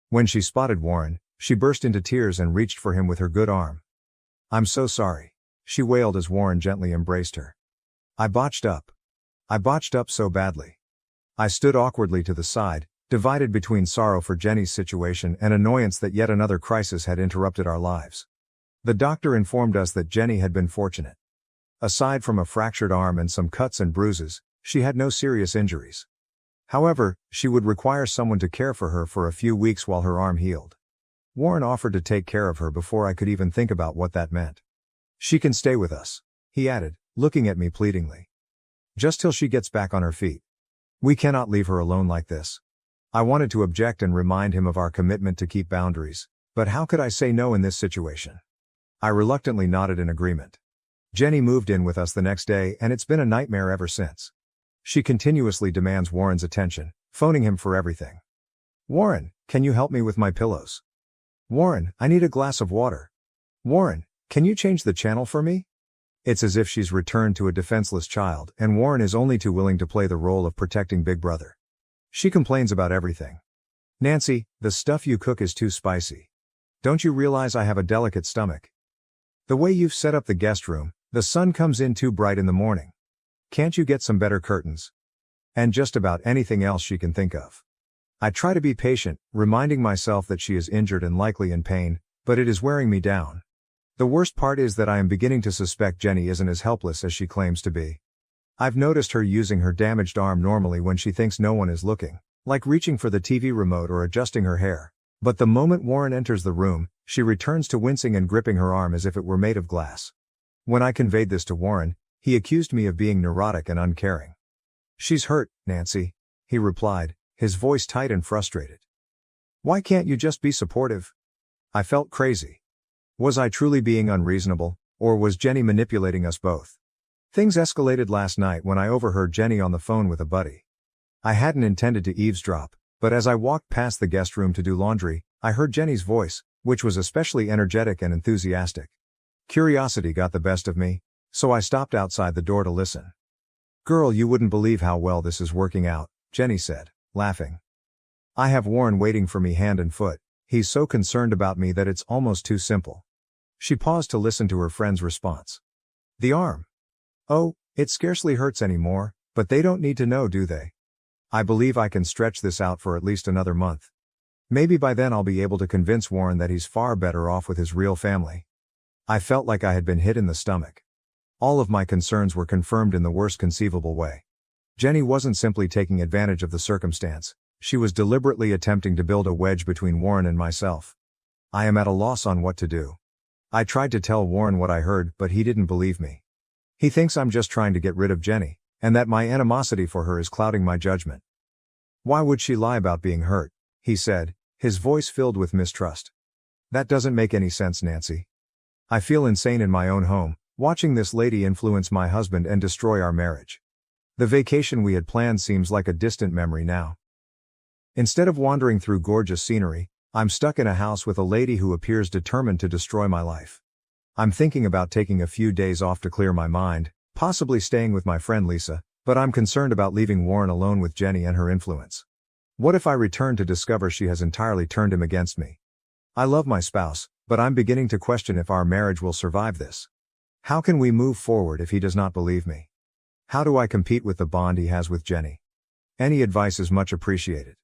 S1: When she spotted Warren, she burst into tears and reached for him with her good arm. "I'm so sorry," she wailed as Warren gently embraced her. I botched up so badly." I stood awkwardly to the side, divided between sorrow for Jenny's situation and annoyance that yet another crisis had interrupted our lives. The doctor informed us that Jenny had been fortunate. Aside from a fractured arm and some cuts and bruises, she had no serious injuries. However, she would require someone to care for her for a few weeks while her arm healed. Warren offered to take care of her before I could even think about what that meant. "She can stay with us," he added, looking at me pleadingly. "Just till she gets back on her feet. We cannot leave her alone like this." I wanted to object and remind him of our commitment to keep boundaries, but how could I say no in this situation? I reluctantly nodded in agreement. Jenny moved in with us the next day, and it's been a nightmare ever since. She continuously demands Warren's attention, phoning him for everything. "Warren, can you help me with my pillows? Warren, I need a glass of water. Warren, can you change the channel for me?" It's as if she's returned to a defenseless child, and Warren is only too willing to play the role of protecting Big Brother. She complains about everything. "Nancy, the stuff you cook is too spicy. Don't you realize I have a delicate stomach? The way you've set up the guest room, the sun comes in too bright in the morning. Can't you get some better curtains?" And just about anything else she can think of. I try to be patient, reminding myself that she is injured and likely in pain, but it is wearing me down. The worst part is that I am beginning to suspect Jenny isn't as helpless as she claims to be. I've noticed her using her damaged arm normally when she thinks no one is looking, like reaching for the TV remote or adjusting her hair. But the moment Warren enters the room, she returns to wincing and gripping her arm as if it were made of glass. When I conveyed this to Warren, he accused me of being neurotic and uncaring. "She's hurt, Nancy," he replied, his voice tight and frustrated. "Why can't you just be supportive?" I felt crazy. Was I truly being unreasonable, or was Jenny manipulating us both? Things escalated last night when I overheard Jenny on the phone with a buddy. I hadn't intended to eavesdrop, but as I walked past the guest room to do laundry, I heard Jenny's voice, which was especially energetic and enthusiastic. Curiosity got the best of me, so I stopped outside the door to listen. "Girl, you wouldn't believe how well this is working out," Jenny said, laughing. "I have Warren waiting for me hand and foot. He's so concerned about me that it's almost too simple." She paused to listen to her friend's response. "The arm? Oh, it scarcely hurts anymore, but they don't need to know, do they? I believe I can stretch this out for at least another month. Maybe by then I'll be able to convince Warren that he's far better off with his real family." I felt like I had been hit in the stomach. All of my concerns were confirmed in the worst conceivable way. Jenny wasn't simply taking advantage of the circumstance, she was deliberately attempting to build a wedge between Warren and myself. I am at a loss on what to do. I tried to tell Warren what I heard, but he didn't believe me. He thinks I'm just trying to get rid of Jenny, and that my animosity for her is clouding my judgment. "Why would she lie about being hurt?" he said, his voice filled with mistrust. "That doesn't make any sense, Nancy. I feel insane in my own home, watching this lady influence my husband and destroy our marriage. The vacation we had planned seems like a distant memory now. Instead of wandering through gorgeous scenery, I'm stuck in a house with a lady who appears determined to destroy my life. I'm thinking about taking a few days off to clear my mind, possibly staying with my friend Lisa, but I'm concerned about leaving Warren alone with Jenny and her influence. What if I return to discover she has entirely turned him against me? I love my spouse, but I'm beginning to question if our marriage will survive this. How can we move forward if he does not believe me? How do I compete with the bond he has with Jenny? Any advice is much appreciated.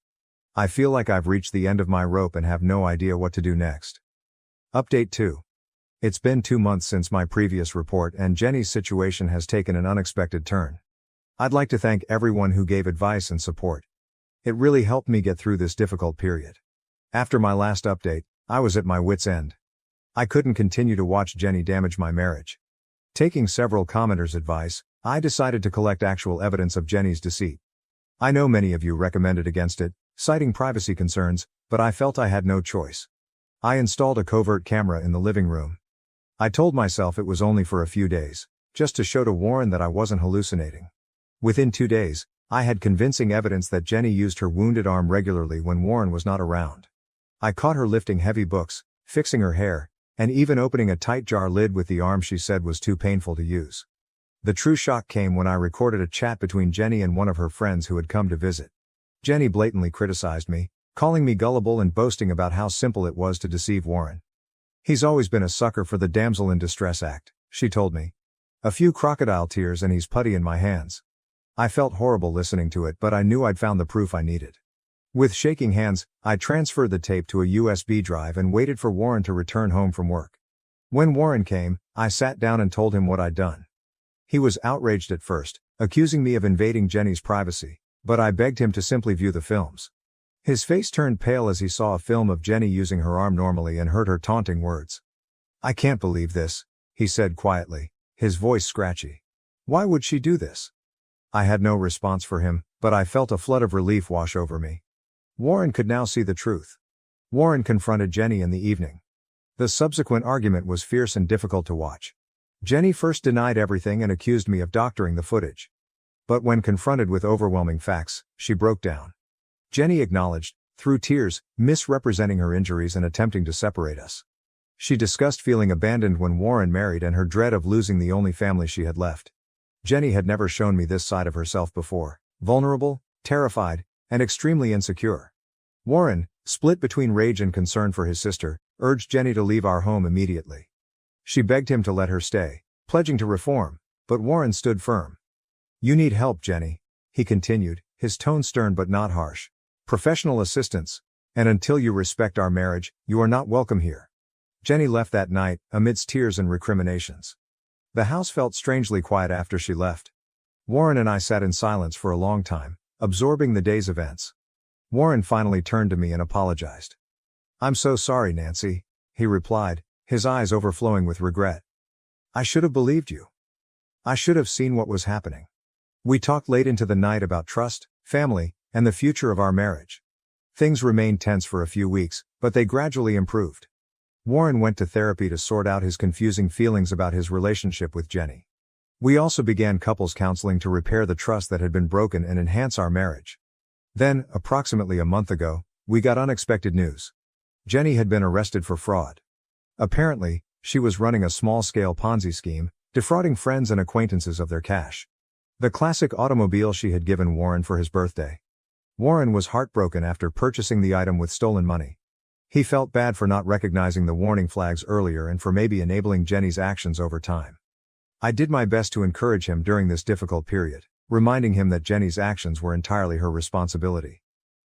S1: I feel like I've reached the end of my rope and have no idea what to do next. Update 2. It's been 2 months since my previous report and Jenny's situation has taken an unexpected turn. I'd like to thank everyone who gave advice and support. It really helped me get through this difficult period. After my last update, I was at my wit's end. I couldn't continue to watch Jenny damage my marriage. Taking several commenters' advice, I decided to collect actual evidence of Jenny's deceit. I know many of you recommended against it, citing privacy concerns, but I felt I had no choice. I installed a covert camera in the living room. I told myself it was only for a few days, just to show to Warren that I wasn't hallucinating. Within 2 days, I had convincing evidence that Jenny used her wounded arm regularly when Warren was not around. I caught her lifting heavy books, fixing her hair, and even opening a tight jar lid with the arm she said was too painful to use. The true shock came when I recorded a chat between Jenny and one of her friends who had come to visit. Jenny blatantly criticized me, calling me gullible and boasting about how simple it was to deceive Warren. "He's always been a sucker for the damsel in distress act," she told me. "A few crocodile tears and he's putty in my hands." I felt horrible listening to it, but I knew I'd found the proof I needed. With shaking hands, I transferred the tape to a USB drive and waited for Warren to return home from work. When Warren came, I sat down and told him what I'd done. He was outraged at first, accusing me of invading Jenny's privacy, but I begged him to simply view the films. His face turned pale as he saw a film of Jenny using her arm normally and heard her taunting words. "I can't believe this," he said quietly, his voice scratchy. "Why would she do this?" I had no response for him, but I felt a flood of relief wash over me. Warren could now see the truth. Warren confronted Jenny in the evening. The subsequent argument was fierce and difficult to watch. Jenny first denied everything and accused me of doctoring the footage. But when confronted with overwhelming facts, she broke down. Jenny acknowledged, through tears, misrepresenting her injuries and attempting to separate us. She discussed feeling abandoned when Warren married and her dread of losing the only family she had left. Jenny had never shown me this side of herself before: vulnerable, terrified, and extremely insecure. Warren, split between rage and concern for his sister, urged Jenny to leave our home immediately. She begged him to let her stay, pledging to reform, but Warren stood firm. "You need help, Jenny," he continued, his tone stern but not harsh. "Professional assistance, and until you respect our marriage, you are not welcome here." Jenny left that night, amidst tears and recriminations. The house felt strangely quiet after she left. Warren and I sat in silence for a long time, absorbing the day's events. Warren finally turned to me and apologized. "I'm so sorry, Nancy," he replied, his eyes overflowing with regret. "I should have believed you. I should have seen what was happening." We talked late into the night about trust, family, and the future of our marriage. Things remained tense for a few weeks, but they gradually improved. Warren went to therapy to sort out his confusing feelings about his relationship with Jenny. We also began couples counseling to repair the trust that had been broken and enhance our marriage. Then, approximately a month ago, we got unexpected news. Jenny had been arrested for fraud. Apparently, she was running a small-scale Ponzi scheme, defrauding friends and acquaintances of their cash. The classic automobile she had given Warren for his birthday. Warren was heartbroken after purchasing the item with stolen money. He felt bad for not recognizing the warning flags earlier and for maybe enabling Jenny's actions over time. I did my best to encourage him during this difficult period, reminding him that Jenny's actions were entirely her responsibility.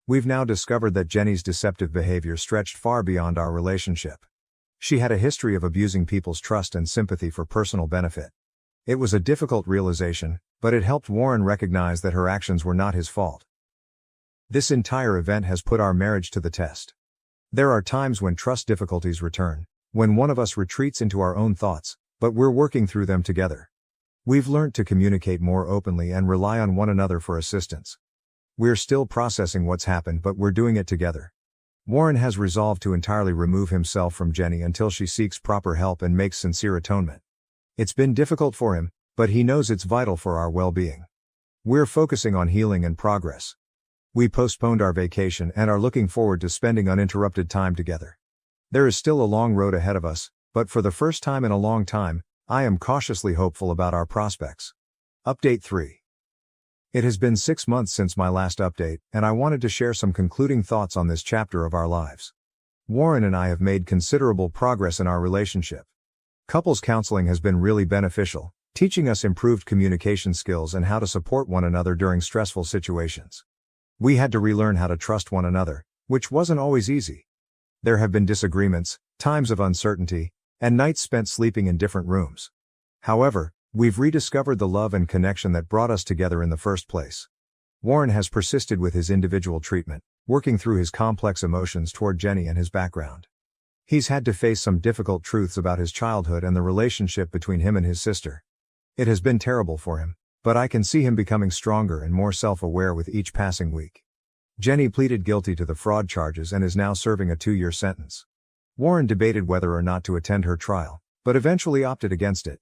S1: We've now discovered that Jenny's deceptive behavior stretched far beyond our relationship. She had a history of abusing people's trust and sympathy for personal benefit. It was a difficult realization, but it helped Warren recognize that her actions were not his fault. This entire event has put our marriage to the test. There are times when trust difficulties return, when one of us retreats into our own thoughts, but we're working through them together. We've learned to communicate more openly and rely on one another for assistance. We're still processing what's happened, but we're doing it together. Warren has resolved to entirely remove himself from Jenny until she seeks proper help and makes sincere atonement. It's been difficult for him, but he knows it's vital for our well-being. We're focusing on healing and progress. We postponed our vacation and are looking forward to spending uninterrupted time together. There is still a long road ahead of us, but for the first time in a long time, I am cautiously hopeful about our prospects. Update 3. It has been 6 months since my last update, and I wanted to share some concluding thoughts on this chapter of our lives. Warren and I have made considerable progress in our relationship. Couples counseling has been really beneficial, teaching us improved communication skills and how to support one another during stressful situations. We had to relearn how to trust one another, which wasn't always easy. There have been disagreements, times of uncertainty, and nights spent sleeping in different rooms. However, we've rediscovered the love and connection that brought us together in the first place. Warren has persisted with his individual treatment, working through his complex emotions toward Jenny and his background. He's had to face some difficult truths about his childhood and the relationship between him and his sister. It has been terrible for him, but I can see him becoming stronger and more self-aware with each passing week. Jenny pleaded guilty to the fraud charges and is now serving a 2-year sentence. Warren debated whether or not to attend her trial, but eventually opted against it.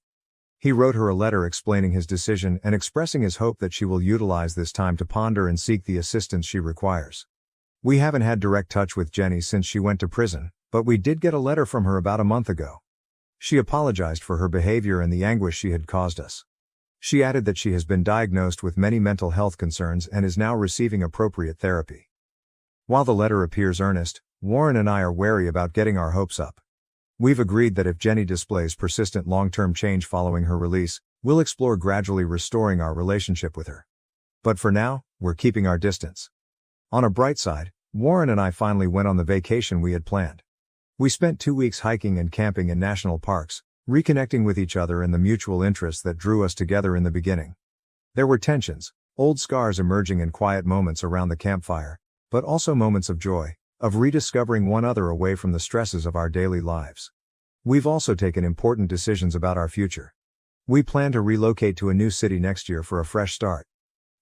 S1: He wrote her a letter explaining his decision and expressing his hope that she will utilize this time to ponder and seek the assistance she requires. We haven't had direct touch with Jenny since she went to prison, but we did get a letter from her about a month ago. She apologized for her behavior and the anguish she had caused us. She added that she has been diagnosed with many mental health concerns and is now receiving appropriate therapy. While the letter appears earnest, Warren and I are wary about getting our hopes up. We've agreed that if Jenny displays persistent long-term change following her release, we'll explore gradually restoring our relationship with her. But for now, we're keeping our distance. On a bright side, Warren and I finally went on the vacation we had planned. We spent 2 weeks hiking and camping in national parks, reconnecting with each other and the mutual interests that drew us together in the beginning. There were tensions, old scars emerging in quiet moments around the campfire, but also moments of joy, of rediscovering one another away from the stresses of our daily lives. We've also taken important decisions about our future. We plan to relocate to a new city next year for a fresh start.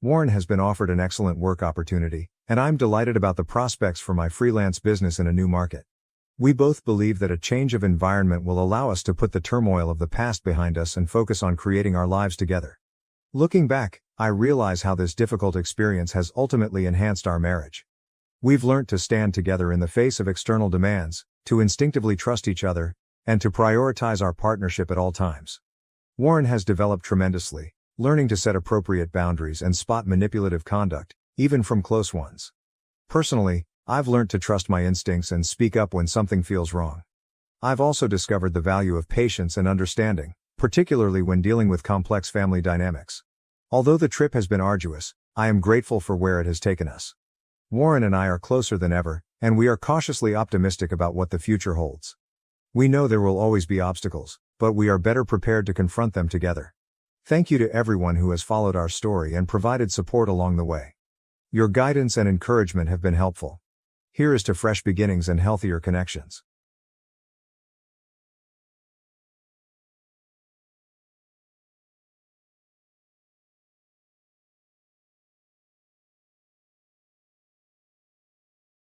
S1: Warren has been offered an excellent work opportunity, and I'm delighted about the prospects for my freelance business in a new market. We both believe that a change of environment will allow us to put the turmoil of the past behind us and focus on creating our lives together. Looking back, I realize how this difficult experience has ultimately enhanced our marriage. We've learned to stand together in the face of external demands, to instinctively trust each other, and to prioritize our partnership at all times. Warren has developed tremendously, learning to set appropriate boundaries and spot manipulative conduct, even from close ones. Personally, I've learned to trust my instincts and speak up when something feels wrong. I've also discovered the value of patience and understanding, particularly when dealing with complex family dynamics. Although the trip has been arduous, I am grateful for where it has taken us. Warren and I are closer than ever, and we are cautiously optimistic about what the future holds. We know there will always be obstacles, but we are better prepared to confront them together. Thank you to everyone who has followed our story and provided support along the way. Your guidance and encouragement have been helpful. Here is to fresh beginnings and healthier connections.